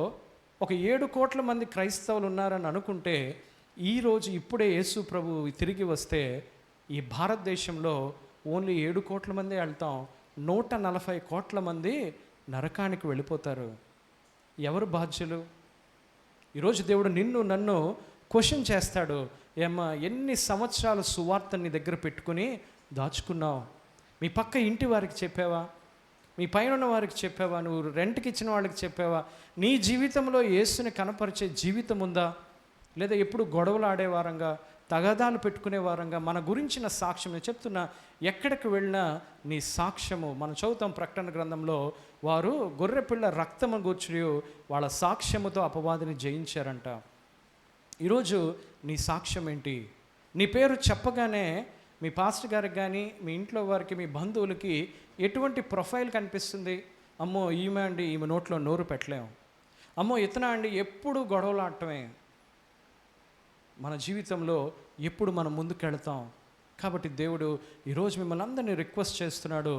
ఒక 7 కోట్ల మంది క్రైస్తవులు ఉన్నారని అనుకుంటే, ఈరోజు ఇప్పుడే యేసు ప్రభు తిరిగి వస్తే ఈ భారతదేశంలో ఓన్లీ 7 కోట్ల మంది వెళ్తాం, 140 కోట్ల మంది నరకానికి వెళ్ళిపోతారు. ఎవరు బాధ్యులు? ఈరోజు దేవుడు నిన్ను నన్ను క్వశ్చన్ చేస్తాడు. ఏమ్మా, ఎన్ని సంవత్సరాలు సువార్త నీ దగ్గర పెట్టుకుని దాచుకున్నావు? మీ పక్క ఇంటి వారికి చెప్పావా? మీ పైన ఉన్న వారికి చెప్పావా? నువ్వు రెంట్కి ఇచ్చిన వాళ్ళకి చెప్పావా? నీ జీవితంలో యేసుని కనపరిచే జీవితం ఉందా? లేదా ఎప్పుడు గొడవలు ఆడేవారంగా, తగాదాలు పెట్టుకునే వారంగా మన గురించిన సాక్ష్యం? నేను చెప్తున్నా, ఎక్కడికి వెళ్ళినా నీ సాక్ష్యము. మనం చదువుతాం ప్రకటన గ్రంథంలో, వారు గొర్రెపిల్ల రక్తము గూర్చి వాళ్ళ సాక్ష్యముతో అపవాదిని జయించారంట. ఈరోజు నీ సాక్ష్యం ఏంటి? నీ పేరు చెప్పగానే మీ పాస్టర్ గారికి కానీ, మీ ఇంట్లో వారికి, మీ బంధువులకి ఎటువంటి ప్రొఫైల్ కనిపిస్తుంది? అమ్మో ఈమె అండి, ఈమె నోట్లో నోరు పెట్టలేము. అమ్మో ఇతనా అండి, ఎప్పుడు గొడవలు ఆడటమే. మన జీవితంలో ఎప్పుడు మనం ముందుకెళ్తాం? కాబట్టి దేవుడు ఈరోజు మిమ్మల్ని అందరినీ రిక్వెస్ట్ చేస్తున్నాడు,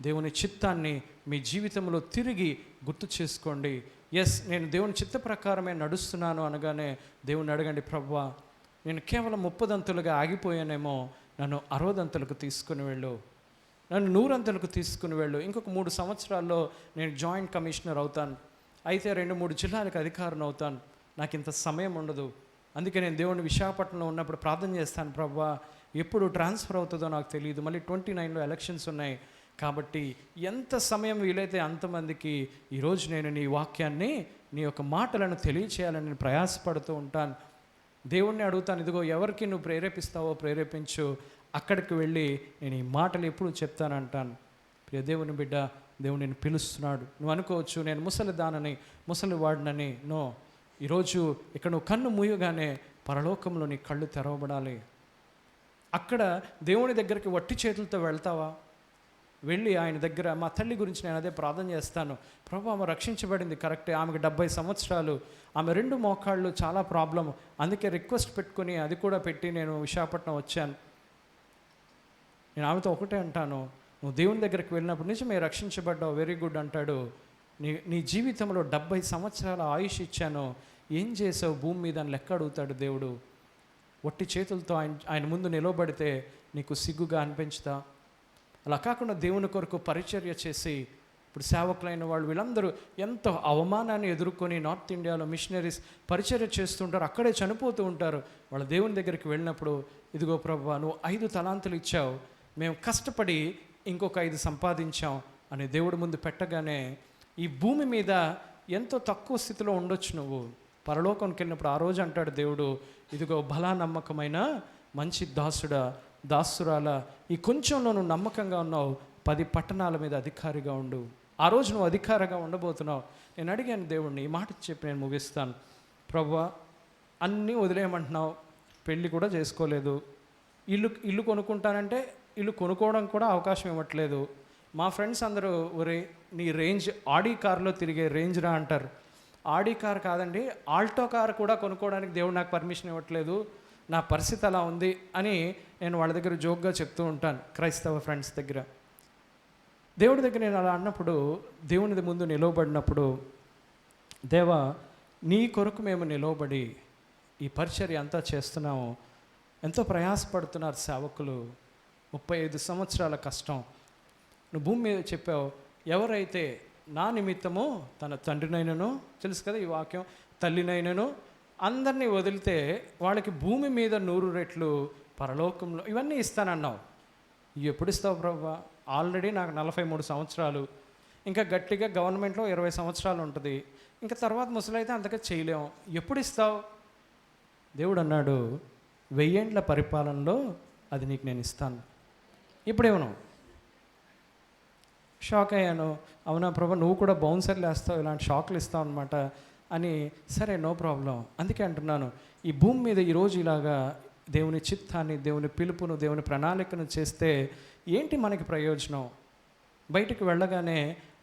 దేవుని చిత్తాన్ని మీ జీవితంలో తిరిగి గుర్తు చేసుకోండి. ఎస్, నేను దేవుని చిత్త ప్రకారమే నడుస్తున్నాను అనగానే దేవుని అడగండి, ప్రభువా నేను కేవలం 30 ఆగిపోయానేమో, నన్ను 60 తీసుకుని వెళ్ళు, నన్ను 100 తీసుకుని వెళ్ళు. ఇంకొక 3 సంవత్సరాల్లో నేను జాయింట్ కమిషనర్ అవుతాను, అయితే 2-3 జిల్లాలకు అధికారం అవుతాను, నాకు ఇంత సమయం ఉండదు. అందుకే నేను దేవుని విశాఖపట్నంలో ఉన్నప్పుడు ప్రార్థన చేస్తాను, ప్రభువా ఎప్పుడు ట్రాన్స్ఫర్ అవుతుందో నాకు తెలియదు, మళ్ళీ 29లో ఎలక్షన్స్ ఉన్నాయి, కాబట్టి ఎంత సమయం వీలైతే అంతమందికి ఈరోజు నేను నీ వాక్యాన్ని, నీ యొక్క మాటలను తెలియచేయాలని నేను ప్రయాసపడుతూ ఉంటాను. దేవుణ్ణి అడుగుతాను, ఇదిగో ఎవరికి నువ్వు ప్రేరేపిస్తావో ప్రేరేపించు, అక్కడికి వెళ్ళి నేను ఈ మాటలు ఎప్పుడు చెప్తానంటాను. ప్రియ దేవుని బిడ్డ, దేవుడు నేను పిలుస్తున్నాడు. నువ్వు అనుకోవచ్చు నేను ముసలిదానని, ముసలివాడినని. నో, ఈరోజు ఇక్కడ నువ్వు కన్ను మూయగానే పరలోకంలో నీ కళ్ళు తెరవబడాలి. అక్కడ దేవుని దగ్గరికి వట్టి చేతులతో వెళ్తావా? వెళ్ళి ఆయన దగ్గర, మా తల్లి గురించి నేను అదే ప్రార్థన చేస్తాను, ప్రభు ఆమె రక్షించబడింది కరెక్టే, ఆమెకు 70 సంవత్సరాలు, ఆమె 2 మోకాళ్ళు చాలా ప్రాబ్లం, అందుకే రిక్వెస్ట్ పెట్టుకుని అది కూడా పెట్టి నేను విశాఖపట్నం వచ్చాను. నేను ఆమెతో ఒకటే అంటాను, నువ్వు దేవుని దగ్గరికి వెళ్ళినప్పుడు నిజమే రక్షించబడ్డావు, వెరీ గుడ్ అంటాడు. నీ జీవితంలో 70 సంవత్సరాల ఆయుష్ ఇచ్చాను, ఏం చేసావు భూమి మీద అని లెక్క అడుగుతాడు దేవుడు. వట్టి చేతులతో ఆయన ముందు నిలవబడితే నీకు సిగ్గుగా అనిపించుతా? అలా కాకుండా దేవుని కొరకు పరిచర్య చేసి, ఇప్పుడు సేవకులైన వాళ్ళు వీళ్ళందరూ ఎంతో అవమానాన్ని ఎదుర్కొని నార్త్ ఇండియాలో మిషనరీస్ పరిచర్య చేస్తుంటారు, అక్కడే చనిపోతూ ఉంటారు. వాళ్ళ దేవుని దగ్గరికి వెళ్ళినప్పుడు, ఇదిగో ప్రభువా నువ్వు 5 తలాంతులు ఇచ్చావు, మేము కష్టపడి ఇంకొక 5 సంపాదించాం అని దేవుడి ముందు పెట్టగానే, ఈ భూమి మీద ఎంతో తక్కువ స్థితిలో ఉండొచ్చు నువ్వు, పరలోకంకి వెళ్ళినప్పుడు ఆ రోజు అంటాడు దేవుడు, ఇదిగో బలా నమ్మకమైన మంచి దాసుడా, దాసురాల, ఈ కొంచెంలో నువ్వు నమ్మకంగా ఉన్నావు, 10 పట్టణాల మీద అధికారిగా ఉండు. ఆ రోజు నువ్వు అధికారిగా ఉండబోతున్నావు. నేను అడిగాను దేవుడిని, ఈ మాట చెప్పి నేను ముగిస్తాను. ప్రభువా అన్నీ వదిలేయమంటున్నావు, పెళ్ళి కూడా చేసుకోలేదు, ఇల్లు కొనుక్కుంటానంటే ఇల్లు కొనుక్కోవడం కూడా అవకాశం ఇవ్వట్లేదు. మా ఫ్రెండ్స్ అందరూ, ఒరే నీ రేంజ్ ఆడీ కారులో తిరిగే రేంజ్ రా అంటారు. ఆడీ కార్ కాదండి, ఆల్టో కార్ కూడా కొనుక్కోవడానికి దేవుడు నాకు పర్మిషన్ ఇవ్వట్లేదు, నా పరిస్థితి అలా ఉంది అని నేను వాళ్ళ దగ్గర జోక్గా చెప్తూ ఉంటాను, క్రైస్తవ ఫ్రెండ్స్ దగ్గర. దేవుడి దగ్గర నేను అలా అన్నప్పుడు, దేవుని ముందు నిలవబడినప్పుడు, దేవా నీ కొరకు మేము నిలవబడి ఈ పరిచర్య అంతా చేస్తున్నాము, ఎంతో ప్రయాసపడుతున్నారు సేవకులు, 35 సంవత్సరాల కష్టం. నువ్వు భూమి మీద చెప్పావు, ఎవరైతే నా నిమిత్తము తన తండ్రినైనను, తెలుసు కదా ఈ వాక్యం, తల్లినైనను అందరినీ వదిలితే వాళ్ళకి భూమి మీద 100 రెట్లు పరలోకంలో ఇవన్నీ ఇస్తానన్నావు. ఎప్పుడు ఇస్తావు ప్రభా? ఆల్రెడీ నాకు 43 సంవత్సరాలు, ఇంకా గట్టిగా గవర్నమెంట్లో 20 సంవత్సరాలు ఉంటుంది, ఇంకా తర్వాత ముసలైతే అంతగా చేయలేము, ఎప్పుడు ఇస్తావు? దేవుడు అన్నాడు, 1000 ఏండ్ల పరిపాలనలో అది నీకు నేను ఇస్తాను. ఇప్పుడేమను షాక్ అయ్యాను, అవునా ప్రభా నువ్వు కూడా బౌన్సర్లు వేస్తావు, ఇలాంటి షాక్లు ఇస్తావు అనమాట అని. సరే నో ప్రాబ్లం. అందుకే అంటున్నాను, ఈ భూమి మీద ఈరోజు ఇలాగా దేవుని చిత్తాన్ని, దేవుని పిలుపును, దేవుని ప్రణాళికను చేస్తే ఏంటి మనకి ప్రయోజనం? బయటికి వెళ్ళగానే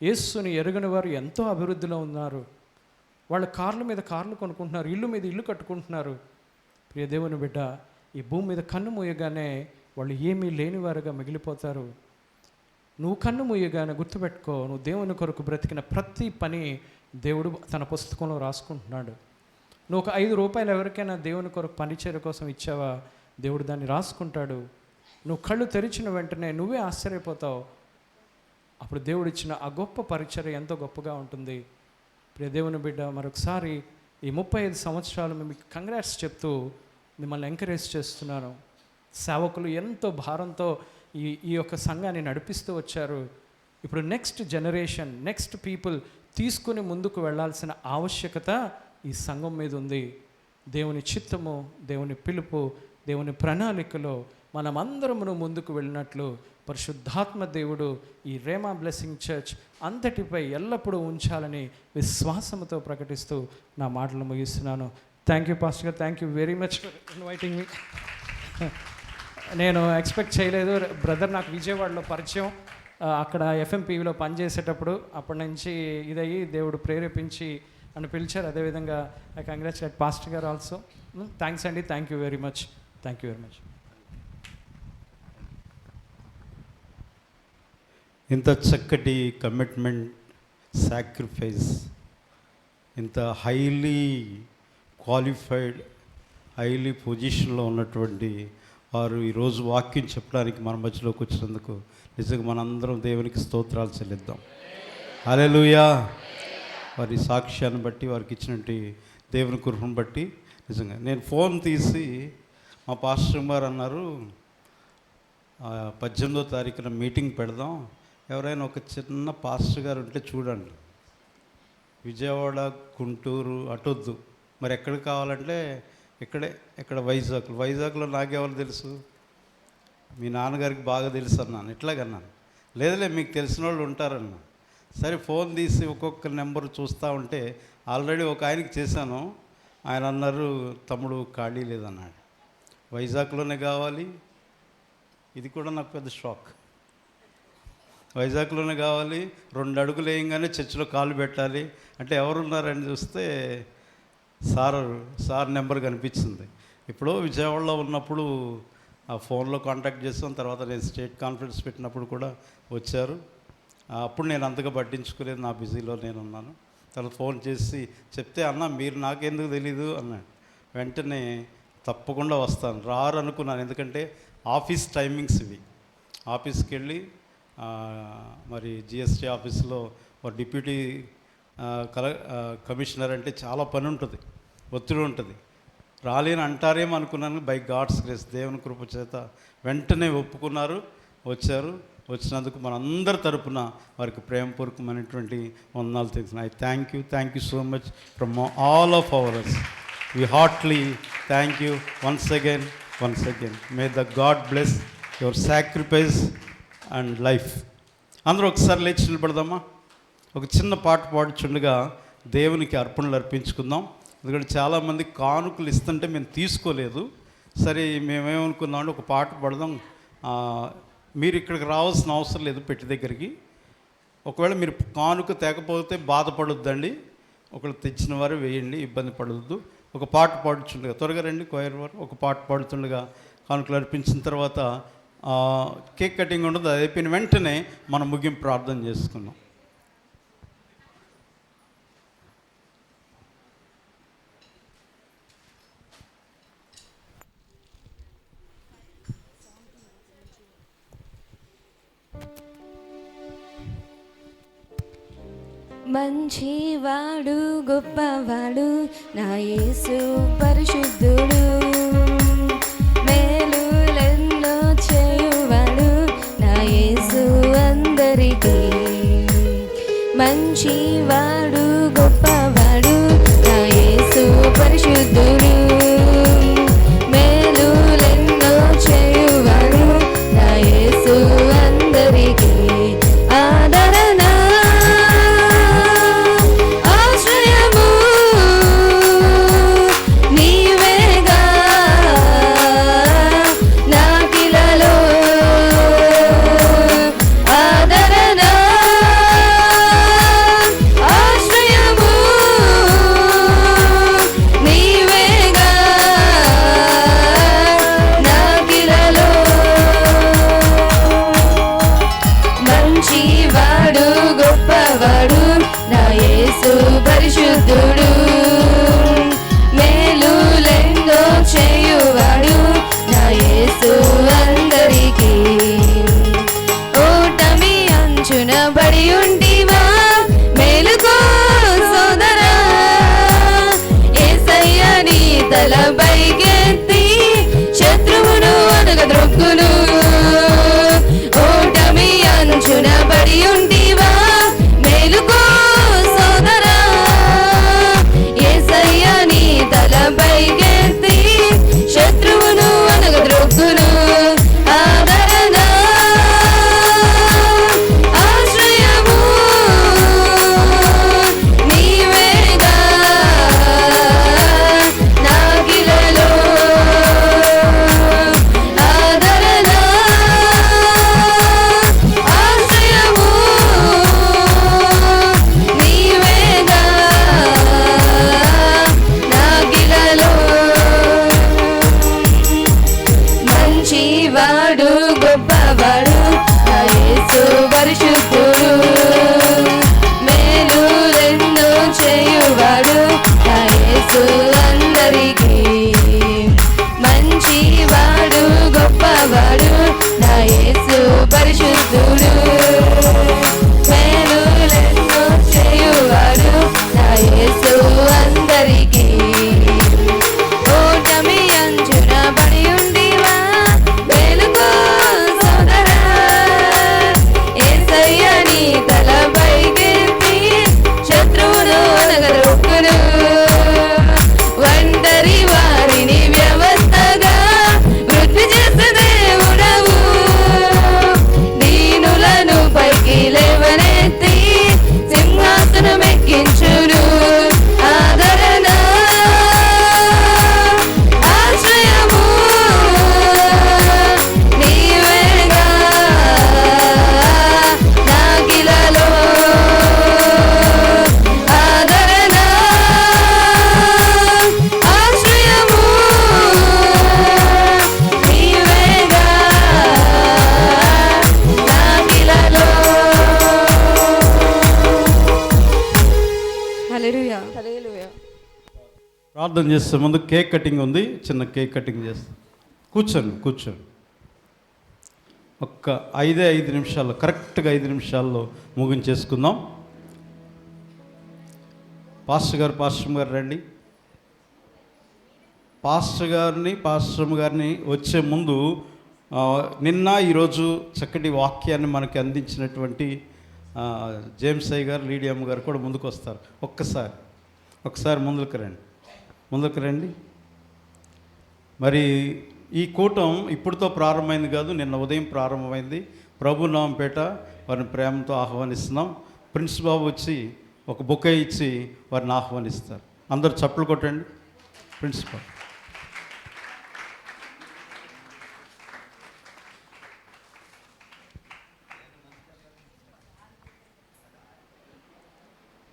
యేసుని ఎరుగని వారు ఎంతో అభివృద్ధిలో ఉన్నారు, వాళ్ళు కార్ల మీద కార్లు కొనుక్కుంటున్నారు, ఇల్లు మీద ఇల్లు కట్టుకుంటున్నారు. ప్రియ దేవుని బిడ్డ, ఈ భూమి మీద కన్ను మూయగానే వాళ్ళు ఏమీ లేనివారుగా మిగిలిపోతారు. నువ్వు కన్ను మూయగానే గుర్తుపెట్టుకో, నువ్వు దేవుని కొరకు బ్రతికిన ప్రతి పని దేవుడు తన పుస్తకంలో రాసుకుంటున్నాడు. నువ్వు ఒక 5 రూపాయలు ఎవరికైనా దేవుని కొరకు పనిచేయడం కోసం ఇచ్చావా, దేవుడు దాన్ని రాసుకుంటాడు. నువ్వు కళ్ళు తెరిచిన వెంటనే నువ్వే ఆశ్చర్యపోతావు. అప్పుడు దేవుడిచ్చిన ఆ గొప్ప పరిచర్య ఎంతో గొప్పగా ఉంటుంది. ప్రియ దేవుని బిడ్డ, మరొకసారి ఈ 35 సంవత్సరాలు మీకు కంగ్రాట్స్ చెప్తూ మిమ్మల్ని ఎంకరేజ్ చేస్తున్నాను. సేవకులు ఎంతో భారంతో ఈ యొక్క సంఘాన్ని నడిపిస్తూ వచ్చారు. ఇప్పుడు నెక్స్ట్ జనరేషన్, నెక్స్ట్ పీపుల్ తీసుకుని ముందుకు వెళ్ళాల్సిన ఆవశ్యకత ఈ సంఘం మీద ఉంది. దేవుని చిత్తము, దేవుని పిలుపు, దేవుని ప్రణాళికలో మనమందరమును ముందుకు వెళ్ళినట్లు పరిశుద్ధాత్మ దేవుడు ఈ రేమా బ్లెస్సింగ్ చర్చ్ అంతటిపై ఎల్లప్పుడూ ఉంచాలని విశ్వాసంతో ప్రకటిస్తూ నా మాటలు ముగిస్తున్నాను. థ్యాంక్ యూ పాస్టర్ గారు, thank you very much for inviting మీ. నేను ఎక్స్పెక్ట్ చేయలేదు. బ్రదర్ నాకు విజయవాడలో పరిచయం, అక్కడ ఎఫ్ఎంపీవీలో పనిచేసేటప్పుడు అప్పటి నుంచి ఇదయ్యి దేవుడు ప్రేరేపించి అని పిలిచారు. అదేవిధంగా ఐ కంగ్రాచులేట్ పాస్టర్ గారు ఆల్సో. థ్యాంక్స్ అండి, thank you very much, thank you very much. ఇంత చక్కటి కమిట్మెంట్, సాక్రిఫైస్, ఇంత హైలీ క్వాలిఫైడ్, హైలీ పొజిషన్లో ఉన్నటువంటి వారు ఈరోజు వాక్యం చెప్పడానికి మన మధ్యలోకి వచ్చినందుకు నిజంగా మనందరం దేవునికి స్తోత్రాలు చెల్లిద్దాం. హల్లెలూయా. వారి సాక్ష్యాన్ని బట్టి, వారికి ఇచ్చినటువంటి దేవుని కృపను బట్టి నిజంగా నేను ఫోన్ తీసి మా పాస్టర్ గారు అన్నారు, 18వ తారీఖున మీటింగ్ పెడదాం, ఎవరైనా ఒక చిన్న పాస్టర్ గారు ఉంటే చూడండి, విజయవాడ, గుంటూరు అటొద్దు, మరి ఎక్కడికి కావాలంటే ఇక్కడ వైజాగ్లో నాకెవరు తెలుసు, మీ నాన్నగారికి బాగా తెలుసు అన్నాను. ఇట్లాగన్నాను. లేదులే మీకు తెలిసిన వాళ్ళు ఉంటారన్నా. సరే ఫోన్ తీసి ఒక్కొక్క నెంబర్ చూస్తూ ఉంటే ఆల్రెడీ ఒక ఆయనకి చేశాను. ఆయన అన్నారు, తమ్ముడు ఖాళీ లేదన్నాడు, వైజాగ్లోనే కావాలి. ఇది కూడా నాకు పెద్ద షాక్. వైజాగ్లోనే కావాలి, 2 అడుగులు వేయంగానే చర్చిలో కాలు పెట్టాలి అంటే ఎవరున్నారని చూస్తే సార్ నెంబర్ కనిపించింది. ఇప్పుడు విజయవాడలో ఉన్నప్పుడు ఆ ఫోన్లో కాంటాక్ట్ చేసాం. తర్వాత నేను స్టేట్ కాన్ఫరెన్స్ పెట్టినప్పుడు కూడా వచ్చారు. అప్పుడు నేను అంతగా పట్టించుకోలేదు, నా బిజీలో నేను ఉన్నాను. తర్వాత ఫోన్ చేసి చెప్తే, అన్న మీరు నాకెందుకు తెలీదు అన్నాడు. వెంటనే తప్పకుండా వస్తాను, రారు అనుకున్నాను. ఎందుకంటే ఆఫీస్ టైమింగ్స్ ఇవి. ఆఫీస్కి వెళ్ళి మరి జిఎస్టీ ఆఫీస్లో డిప్యూటీ కమిషనర్ అంటే చాలా పని ఉంటుంది, ఒత్తిడి ఉంటుంది. రాలేని అంటారేమో అనుకున్నాను. బై గాడ్స్ గ్రేస్, దేవుని కృప చేత వెంటనే ఒప్పుకున్నారు, వచ్చారు. వచ్చినందుకు మనందరి తరపున వారికి ప్రేమపూర్వకమైనటువంటి వందనాలు తెలుస్తున్నాయి. Thank you so much from all of ours. We heartily thank you once again. May the God bless your sacrifice and life. అందరూ ఒకసారి లేచి నిలబడదామా? ఒక చిన్న పాట పాడుచుండగా దేవునికి అర్పణలు అర్పించుకుందాం. ఎందుకంటే చాలామంది కానుకలు ఇస్తుంటే మేము తీసుకోలేదు. సరే మేమేమనుకున్నామంటే ఒక పాట పాడదాం. మీరు ఇక్కడికి రావాల్సిన అవసరం లేదు పెట్టి దగ్గరికి. ఒకవేళ మీరు కానుక తేకపోతే బాధపడొద్దండి, ఒకళ్ళు తెచ్చిన వారు వేయండి, ఇబ్బంది పడవద్దు. ఒక పాట పాడుచుండగా త్వరగా రండి కోయర్ వారు. ఒక పాట పాడుతుండగా కానుకలు అర్పించిన తర్వాత కేక్ కటింగ్ ఉండదు. అది అయిపోయిన వెంటనే మనం ముగింపు ప్రార్థన చేసుకున్నాం. మంచివాడు గొప్పవాడు నా యేసు పరిశుద్ధుడు, మేలులెన్నో చేయువాడు నా యేసు అందరికీ. మంచివాడు గొప్పవాడు నా యేసు పరిశుద్ధుడు, మేలులెన్నో చేయువాడు నా యేసు అందరికీ. ఆదరణ మేలులెన్నో చేయువాడు నా యేసు అందరికీ. ఓటమి అంచున పడి ఉండివా మేలుకో సోదరా, యేసయ్య నీ తలపైకెత్తి శత్రువును నగదొక్కును. ఒంటరి వారిని వ్యవస్థగా వృద్ధి చేసే దేవుడవు, దీనులను పైకి లేవనెత్తి సింహాసనం ఎక్కించును. ఆదరణ ఆశ్రయము నీవేగా నాకిలలో. ఆదరణ ఆశ్రయము నీవేగా నాకిలలో. హల్లెలూయా హల్లెలూయా. ప్రార్థన చేసే ముందు కేక్ కటింగ్ ఉంది, చిన్న కేక్ కటింగ్ చేస్తాం. కూర్చోండి. ఒక్క 5 నిమిషాల్లో, కరెక్ట్గా 5 నిమిషాల్లో ముగించేసుకుందాం. పాస్టర్ గారు రండి. పాస్టర్ గారిని వచ్చే ముందు నిన్న ఈరోజు చక్కటి వాక్యాన్ని మనకి అందించినటువంటి జేమ్స్ అయ్య గారు, లీడియమ్మ గారు కూడా ముందుకు వస్తారు. ఒకసారి ముందుకు రండి. మరి ఈ కూటం ఇప్పుడుతో ప్రారంభమైంది కాదు, నిన్న ఉదయం ప్రారంభమైంది. ప్రభునామంపేట వారిని ప్రేమతో ఆహ్వానిస్తున్నాం. ప్రిన్స్ బాబు వచ్చి ఒక బొకే ఇచ్చి వారిని ఆహ్వానిస్తారు. అందరూ చప్పట్లు కొట్టండి. ప్రిన్స్ బాబు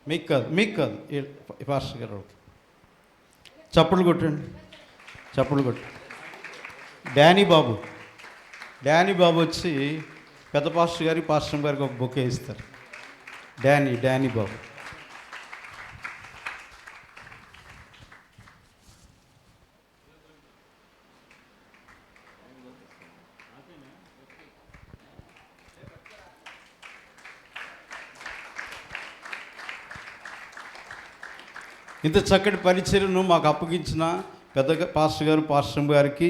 మీకు కాదు పాస్టర్ గారు చప్పట్లు కొట్టండి. డానీ బాబు వచ్చి పెద్ద పాస్టర్ గారికి ఒక బొకే ఇస్తారు. డానీ బాబు. ఇంత చక్కటి పరిచర్యను మాకు అప్పగించిన పెద్ద పాస్టర్ గారికి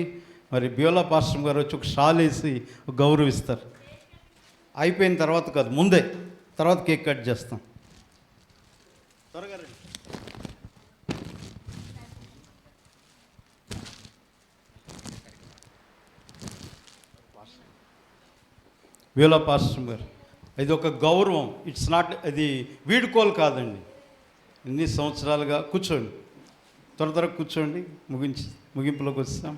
మరి బియోలా పాస్టర్ గారు వచ్చి ఒక షాల్ వేసి గౌరవిస్తారు. అయిపోయిన తర్వాత కాదు, ముందే, తర్వాత కేక్ కట్ చేస్తాం. త్వరగా రండి. బియోలా పాస్టర్ గారు, ఇది ఒక గౌరవం. ఇట్స్ నాట్, అది వీడుకోలు కాదండి. ఎన్ని సంవత్సరాలుగా కూర్చోండి, త్వరగా కూర్చోండి. ముగింపులోకి వచ్చాం.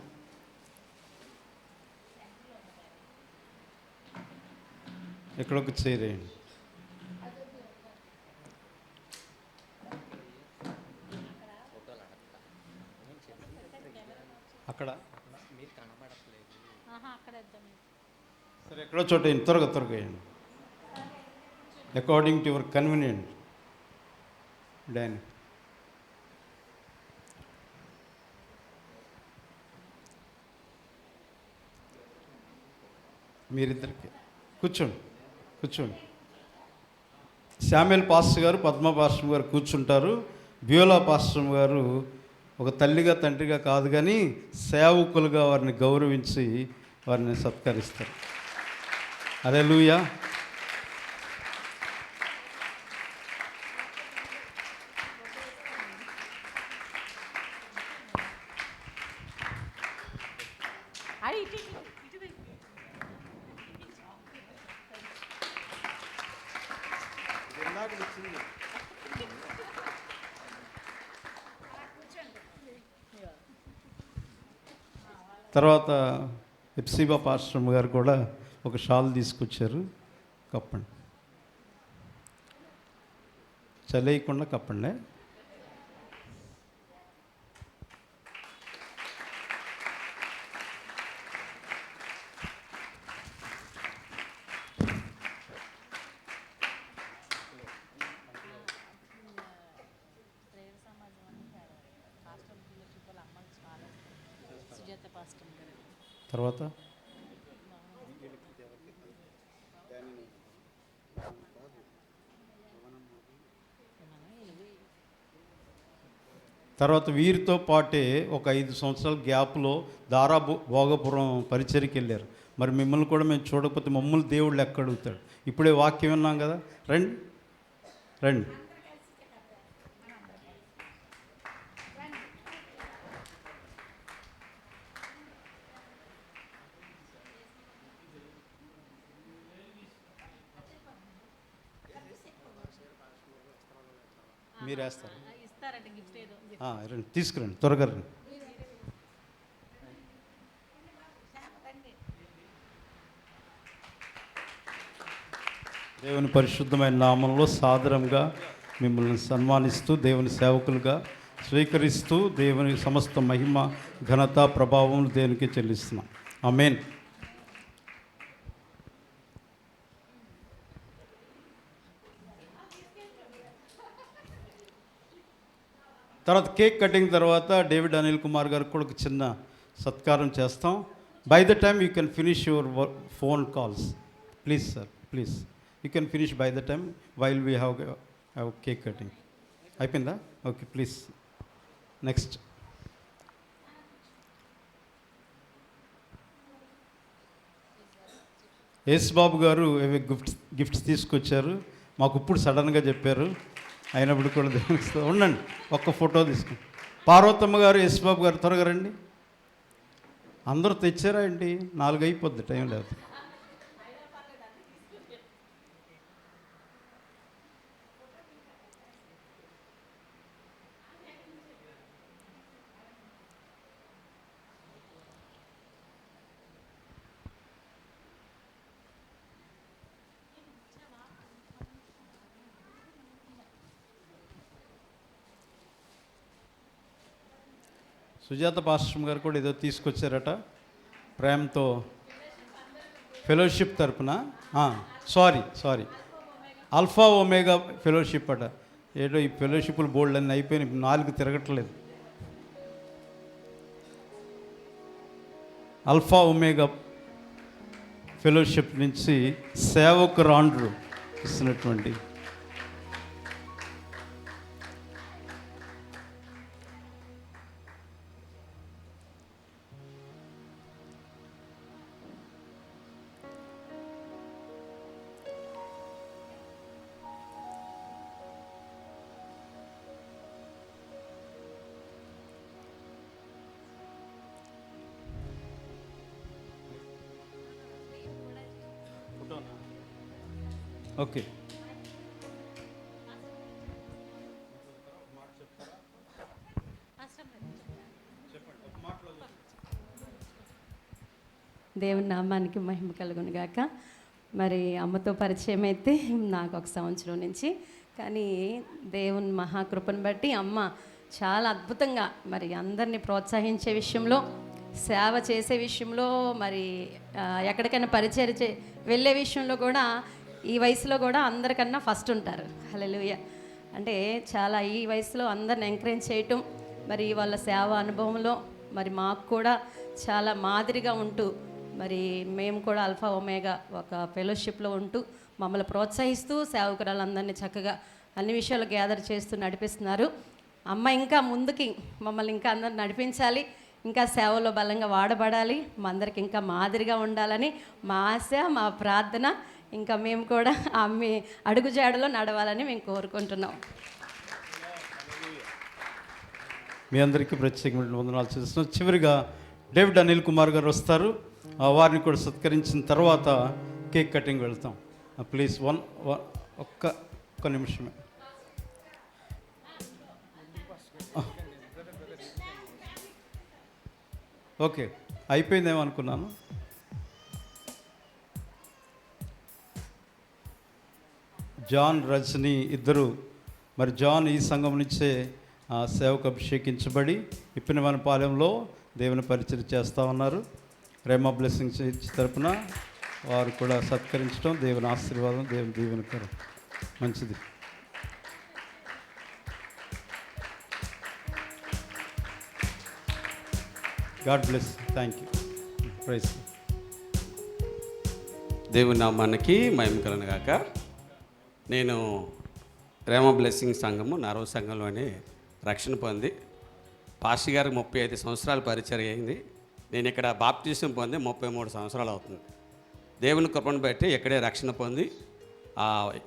ఎక్కడొక చేరేయండి. అక్కడ సరే, ఎక్కడో చోట వేయండి. త్వరగా వేయండి. According to your convenient. Danny మీరిద్దరికి కూర్చోండి. శామ్యుల్ పాస్టర్ గారు, పద్మ పాస్టర్ గారు కూర్చుంటారు. బియోలా పాస్టర్ గారు ఒక తల్లిగా తండ్రిగా కాదు కానీ సేవకులుగా వారిని గౌరవించి వారిని సత్కరిస్తారు. హల్లెలూయా. తర్వాత ఎప్సిబా పాస్టర్ గారు కూడా ఒక షాల్ తీసుకొచ్చారు. కప్పండి, చలేయకుండా కప్పండి. తర్వాత తర్వాత వీరితో పాటే ఒక 5 సంవత్సరాల గ్యాప్లో దారా భోగపురం పరిచర్కి వెళ్ళారు. మరి మిమ్మల్ని కూడా మేము చూడకపోతే మమ్మల్ని దేవుళ్ళు ఎక్కడ అడుగుతాడు? ఇప్పుడే వాక్యం విన్నాం కదా, రండి రండి. మీరు వేస్తారు, రండి తీసుకురండి, త్వరగా రండి. దేవుని పరిశుద్ధమైన నామంలో సాదరంగా మిమ్మల్ని సన్మానిస్తూ దేవుని సేవకులుగా స్వీకరిస్తూ దేవుని సమస్త మహిమ ఘనత ప్రభావం దేవునికి చెల్లిస్తున్నాం. ఆమేన్. తర్వాత కేక్ కటింగ్ తర్వాత డేవిడ్ అనిల్ కుమార్ గారికి కూడా ఒక చిన్న సత్కారం చేస్తాం. By the time you can finish your phone calls please sir, please you can finish by the time while we have cake cutting. అయిపోయిందా? Okay please. నెక్స్ట్ యేసుబాబు గారు గిఫ్ట్స్ తీసుకొచ్చారు. మాకు ఇప్పుడు సడన్గా చెప్పారు, అయినప్పుడు కూడా ఉండండి, ఒక్క ఫోటో తీసుకుని. పార్వతమ్మ గారు, యేసుబాబు గారు త్వరగా రండి. అందరూ తెచ్చారా ఏంటి? 4 అయిపోద్ది, టైం లేదు. సుజాత పాస్టర్ గారు కూడా ఏదో తీసుకొచ్చారట ప్రేమతో, ఫెలోషిప్ తరపున. సారీ ఆల్ఫా ఒమేగా ఫెలోషిప్ అట. ఏదో ఈ ఫెలోషిప్లు బోల్డ్ అన్నీ అయిపోయినాయి, 4 తిరగట్లేదు. ఆల్ఫా ఒమేగా ఫెలోషిప్ నుంచి సేవకురాండ్రు ఇస్తున్నటువంటి ఓకే. దేవుని నామానికి మహిమ కలుగును గాక. మరి అమ్మతో పరిచయం అయితే నాకు 1 సంవత్సరం నుంచి, కానీ దేవుని మహాకృపను బట్టి అమ్మ చాలా అద్భుతంగా మరి అందరినీ ప్రోత్సహించే విషయంలో, సేవ చేసే విషయంలో, మరి ఎక్కడికైనా పరిచయం వెళ్ళే విషయంలో కూడా ఈ వయసులో కూడా అందరికన్నా ఫస్ట్ ఉంటారు. హల్లెలూయా. అంటే చాలా ఈ వయసులో అందరిని ఎంకరేజ్ చేయటం, మరి వాళ్ళ సేవ అనుభవంలో మరి మాకు కూడా చాలా మాదిరిగా ఉంటూ, మరి మేము కూడా ఆల్ఫా ఒమేగా ఒక ఫెలోషిప్లో ఉంటూ మమ్మల్ని ప్రోత్సహిస్తూ సేవకురాలందరినీ చక్కగా అన్ని విషయాలు గ్యాదర్ చేస్తూ నడిపిస్తున్నారు. అమ్మ ఇంకా ముందుకి మమ్మల్ని ఇంకా అందరిని నడిపించాలి, ఇంకా సేవలో బలంగా వాడబడాలి, మా అందరికి ఇంకా మాదిరిగా ఉండాలని మా ఆశ, మా ప్రార్థన. ఇంకా మేము కూడా ఆమె అడుగుజాడలో నడవాలని మేము కోరుకుంటున్నాం. మీ అందరికీ ప్రత్యేకమైన వందనాలు చేస్తున్నాం. చివరిగా డేవిడ్ అనిల్ కుమార్ గారు వస్తారు, వారిని కూడా సత్కరించిన తర్వాత కేక్ కటింగ్ వెళ్తాం. ప్లీజ్ ఒక్క నిమిషమే. ఓకే, అయిపోయిందేమో అనుకున్నాను. జాన్, రజని ఇద్దరు, మరి జాన్ ఈ సంఘం నుంచే సేవకు అభిషేకించబడి ఇప్పినవనపాలెంలో దేవుని పరిచయం చేస్తూ ఉన్నారు. రేమా బ్లెస్సింగ్స్ తరపున వారు కూడా సత్కరించడం దేవుని ఆశీర్వాదం, దేవుని దీవెనకరం. మంచిది. God bless. Thank you. Praise. దేవుని నామానికి మహిమ కలుగును గాక. నేను రేమా బ్లెస్సింగ్ సంఘము 4వ సంఘంలోనే రక్షణ పొంది పాస్టర్ గారికి 35 సంవత్సరాలు పరిచయం అయింది. నేను ఇక్కడ బాప్టిజం పొంది 33 సంవత్సరాలు అవుతుంది. దేవుని కృపను బట్టి ఇక్కడే రక్షణ పొంది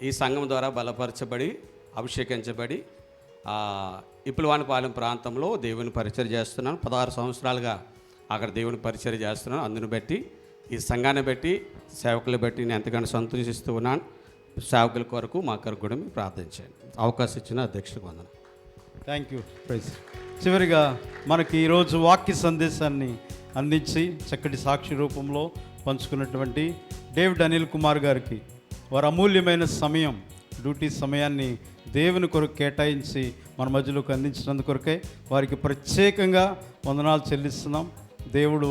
ఈ సంఘం ద్వారా బలపరచబడి అభిషేకించబడి ఇప్పులవానిపాలెం ప్రాంతంలో దేవుని పరిచయం చేస్తున్నాను. 16 సంవత్సరాలుగా అక్కడ దేవుని పరిచయం చేస్తున్నాను. అందుని బట్టి ఈ సంఘాన్ని బట్టి సేవకులు బట్టి నేను ఎంతగానో సంతోషిస్తూ ఉన్నాను. సేవకుల కొరకు మా కొరకు కూడా మీరు ప్రార్థించండి. అవకాశం ఇచ్చిన అధ్యక్షుడికి వందనం. Thank you praise. చివరిగా మనకి ఈరోజు వాక్య సందేశాన్ని అందించి చక్కటి సాక్షి రూపంలో పంచుకున్నటువంటి డేవిడ్ అనిల్ కుమార్ గారికి వారి అమూల్యమైన సమయం, డ్యూటీ సమయాన్ని దేవుని కొరకు కేటాయించి మన మధ్యలోకి అందించినందుకు కొరకే వారికి ప్రత్యేకంగా వందనాలు చెల్లిస్తున్నాం. దేవుడు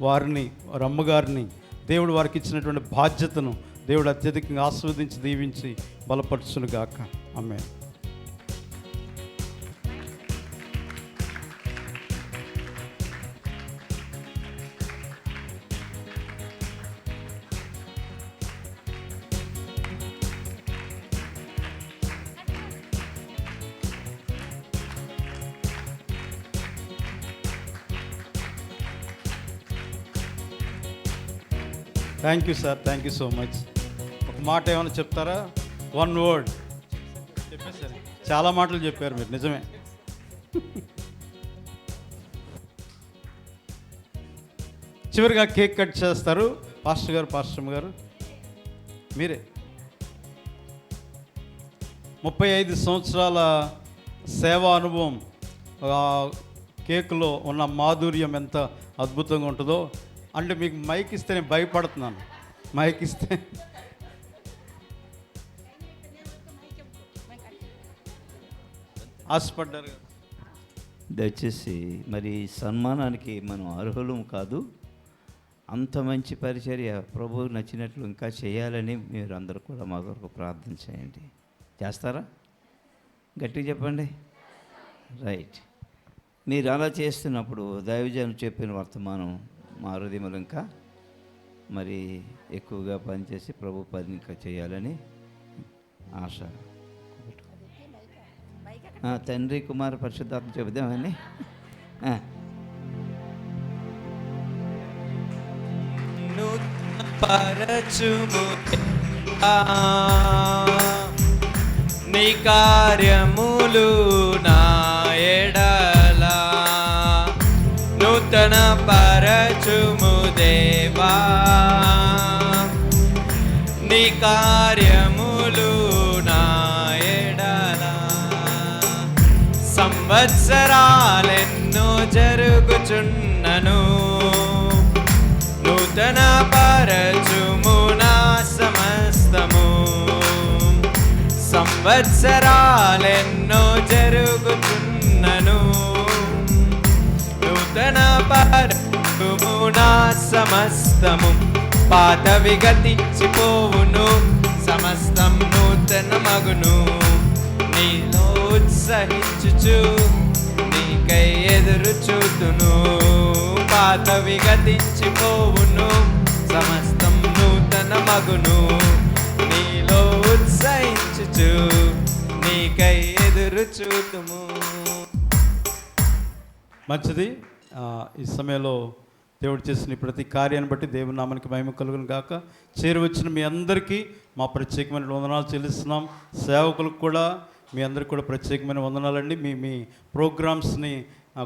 వారిని, వారి అమ్మగారిని, దేవుడు వారికి ఇచ్చినటువంటి బాధ్యతను దేవుడు అత్యధికంగా ఆస్వాదించి దీవించి బలపరచునుగాక. Amen. Thank you sir, thank you so much. ఒక మాట ఏమైనా చెప్తారా? 1 word చెప్పేసారు. చాలా మాటలు చెప్పారు మీరు, నిజమే. చివరిగా కేక్ కట్ చేస్తారు పాస్టర్ గారు, పాస్టమ్ గారు మీరే. 35 సంవత్సరాల సేవా అనుభవం, కేకులో ఉన్న మాధుర్యం ఎంత అద్భుతంగా ఉంటుందో. అంటే మీకు మైక్ ఇస్తే నేను భయపడుతున్నాను. మైక్ ఇస్తే ఆశపడ్డారు. దయచేసి మరి సన్మానానికి మనం అర్హులం కాదు. అంత మంచి పరిచర్య ప్రభువు నచ్చినట్లు ఇంకా చేయాలని మీరు అందరూ కూడా మా కొరకు ప్రార్థన చేయండి. చేస్తారా? గట్టిగా చెప్పండి. రైట్. మీరు అలా చేస్తున్నప్పుడు దైవజనులు చెప్పిన వర్తమానం మా హృదయములు ఇంకా మరి ఎక్కువగా పనిచేసి ప్రభు పని ఇంకా చేయాలని ఆశ. తండ్రి కుమార పరిశుద్ధాత్మ చెబుదామని. నీ కార్యములు నా ఎడలా నూతన పరచుము దేవా, నీ కార్యములు నా ఎడలా. సంవత్సరాలెన్నో జరుగుచున్నను, నూతన పరచుము నా సమస్తము. సంవత్సరాలెన్నో జరుగుచున్నను, నూతన పరచుము నా సమస్తము. పాతవి గతించిపోవును, సమస్తం నూతన మగును. నీలో ఉత్సహించుచు నీకై ఎదురు చూతును. పాతవి గతించిపోవును, సమస్తం నూతన మగును. నీలో ఉత్సహించుచు నీకై ఎదురు చూతుము. మంచిది. ఈ సమయంలో దేవుడు చేసిన ప్రతి కార్యాన్ని బట్టి దేవుని నామానికి మహిమ కలుగును గాక. చేరువచ్చిన మీ అందరికీ మా ప్రత్యేకమైన వందనాలు చెల్లిస్తున్నాం. సేవకులకు కూడా మీ అందరికీ కూడా ప్రత్యేకమైన వందనాలండి. మీ ప్రోగ్రామ్స్ని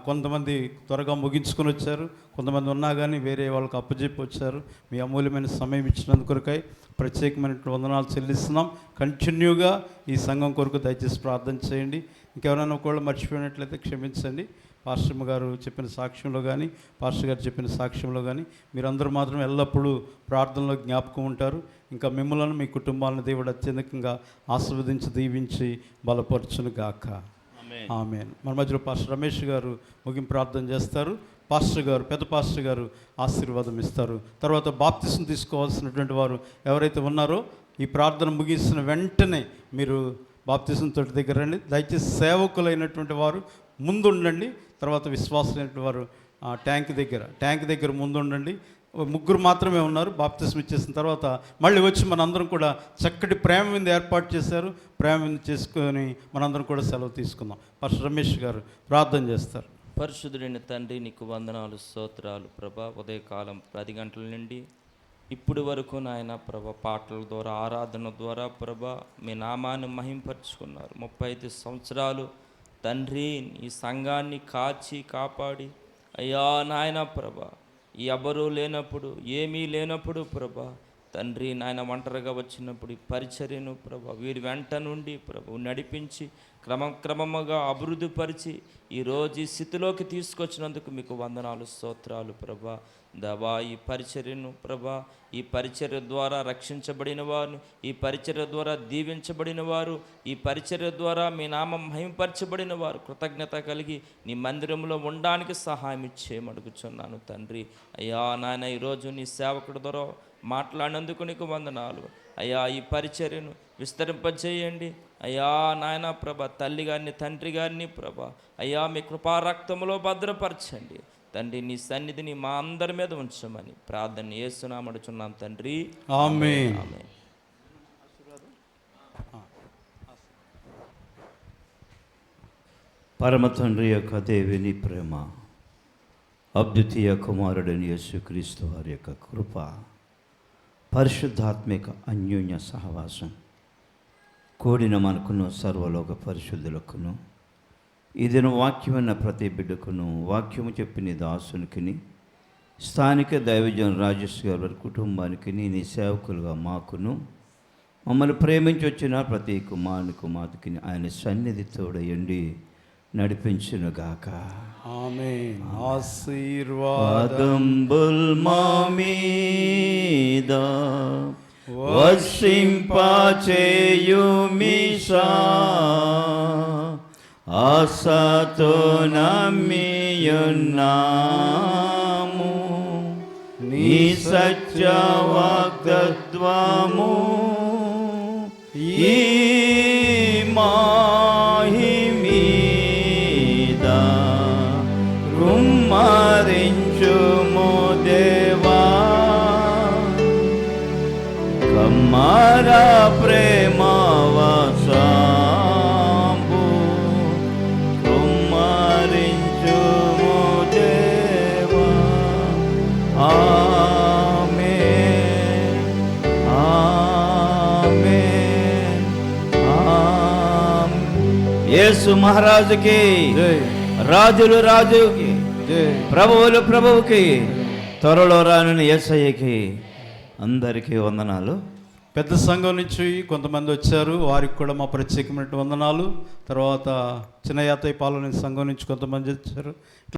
కొంతమంది త్వరగా ముగించుకొని వచ్చారు, కొంతమంది ఉన్నా కానీ వేరే వాళ్ళకి అప్పచెప్పి వచ్చారు. మీ అమూల్యమైన సమయం ఇచ్చినందుకు కొరకై ప్రత్యేకమైన వందనాలు చెల్లిస్తున్నాం. కంటిన్యూగా ఈ సంఘం కొరకు దయచేసి ప్రార్థన చేయండి. ఇంకెవరైనా ఒకవేళ మర్చిపోయినట్లయితే క్షమించండి. పాస్టర్ గారు చెప్పిన సాక్ష్యంలో కానీ, పాస్టర్ గారు చెప్పిన సాక్ష్యంలో కానీ మీరందరూ మాత్రం ఎల్లప్పుడూ ప్రార్థనలో జ్ఞాపకం ఉంటారు. ఇంకా మిమ్మల్ని, మీ కుటుంబాలను దేవుడు అత్యధికంగా ఆశీర్వదించి దీవించి బలపరచును గాక. ఆమేన్. మన మధ్యలో పాస్టర్ రమేష్ గారు ముగింపు ప్రార్థన చేస్తారు. పాస్టర్ గారు, పెద్ద పాస్టర్ గారు ఆశీర్వాదం ఇస్తారు. తర్వాత బాప్తిసం తీసుకోవాల్సినటువంటి వారు ఎవరైతే ఉన్నారో ఈ ప్రార్థన ముగిసిన వెంటనే మీరు బాప్తిసం తోటి దగ్గర రండి. దయచేసి సేవకులైనటువంటి వారు ముందుండండి. తర్వాత విశ్వాసులైనటువంటి వారు ట్యాంక్ దగ్గర ముందుండండి. 3 మాత్రమే ఉన్నారు. బాప్తిసం ఇచ్చేసిన తర్వాత మళ్ళీ వచ్చి మనందరం కూడా చక్కటి ప్రేమ విందు ఏర్పాటు చేశారు. ప్రేమ విందు చేసుకొని మనందరం కూడా సెలవు తీసుకుందాం. పాస్టర్ రమేష్ గారు ప్రార్థన చేస్తారు. పరిశుద్ధుడైన తండ్రి నీకు వందనాలు స్తోత్రాలు ప్రభా. ఉదయకాలం 10 గంటల నుండి ఇప్పుడు వరకు నాయన ప్రభా పాటల ద్వారా ఆరాధన ద్వారా ప్రభా మీ నామాన్ని మహింపరుచుకున్నారు. 35 సంవత్సరాలు తండ్రి ఈ సంఘాన్ని కాచి కాపాడి అయ్యా నాయన ప్రభా ఎవరూ లేనప్పుడు ఏమీ లేనప్పుడు ప్రభా తండ్రి నాయన ఒంటరిగా వచ్చినప్పుడు ఈ పరిచర్యను ప్రభా వీరి వెంట నుండి ప్రభు నడిపించి క్రమముగా అభివృద్ధిపరిచి ఈరోజు ఈ స్థితిలోకి తీసుకొచ్చినందుకు మీకు వందనాలు స్తోత్రాలు ప్రభా. దవా ఈ పరిచర్యను ప్రభా, ఈ పరిచర్య ద్వారా రక్షించబడిన వారు, ఈ పరిచర్య ద్వారా దీవించబడిన వారు, ఈ పరిచర్య ద్వారా మీ నామం మహిమపరచబడిన వారు కృతజ్ఞత కలిగి నీ మందిరంలో ఉండడానికి సహాయం ఇచ్చేయమడుగుచున్నాను తండ్రి. అయ్యా నాయన ఈరోజు నీ సేవకుడి ద్వారా మాట్లాడినందుకు నీకు వందనాలు అయ్యా. ఈ పరిచర్యను విస్తరింపజేయండి అయ్యా నాయన ప్రభ. తల్లి గారిని తండ్రి గారిని ప్రభ అయ్యా మీ కృపారక్తములో భద్రపరచండి తండ్రి. నీ సన్నిధిని మా అందరి మీద ఉంచమని ప్రార్థన యేసునామడుచున్నాం తండ్రి. ఆమేన్. ఆమేన్. పరమ తండ్రి యొక్క దేవుని ప్రేమ, అద్వితీయ కుమారుడని యేసుక్రీస్తు వారి యొక్క కృప, పరిశుద్ధాత్మిక అన్యోన్య సహవాసం కూడిన మనకును సర్వలోక పరిశుద్ధులకును ఇదిన వాక్యమైన ప్రతి బిడ్డకును వాక్యము చెప్పిన దాసునికి స్థానిక దైవజన రాజేష్ గారి కుటుంబానికి నీ సేవకులుగా మాకును మమ్మల్ని ప్రేమించి వచ్చిన ప్రతి కుమారుని కుమార్తెకి ఆయన సన్నిధి తోడయండి నడిపించునుగాక. ఆమేన్. ఆశీర్వాదం వాదంబుల్ మా మీద వర్షింపచేయుమిషా, ఆశతో నమ్మియున్నాము నీ సత్య వాగ్దత్వము. ఈ మాహి మీద కుమ్మరించుము దేవా, కమ్మర ప్రేమవసాంబు కుమ్మరించుము దేవా. ఆమేన్, ఆమేన్, ఆమేన్. యేసు మహారాజుకి జై. రాజులు రాజుకి జై. ప్రభువులు ప్రభువుకి త్వరలో రానున్న యేసయ్యకి అందరికీ వందనాలు. పెద్ద సంఘం నుంచి కొంతమంది వచ్చారు, వారికి కూడా మా ప్రత్యేకమైన వందనాలు. తర్వాత చిన్న యాతయ్య పాలన సంఘం నుంచి కొంతమంది వచ్చారు.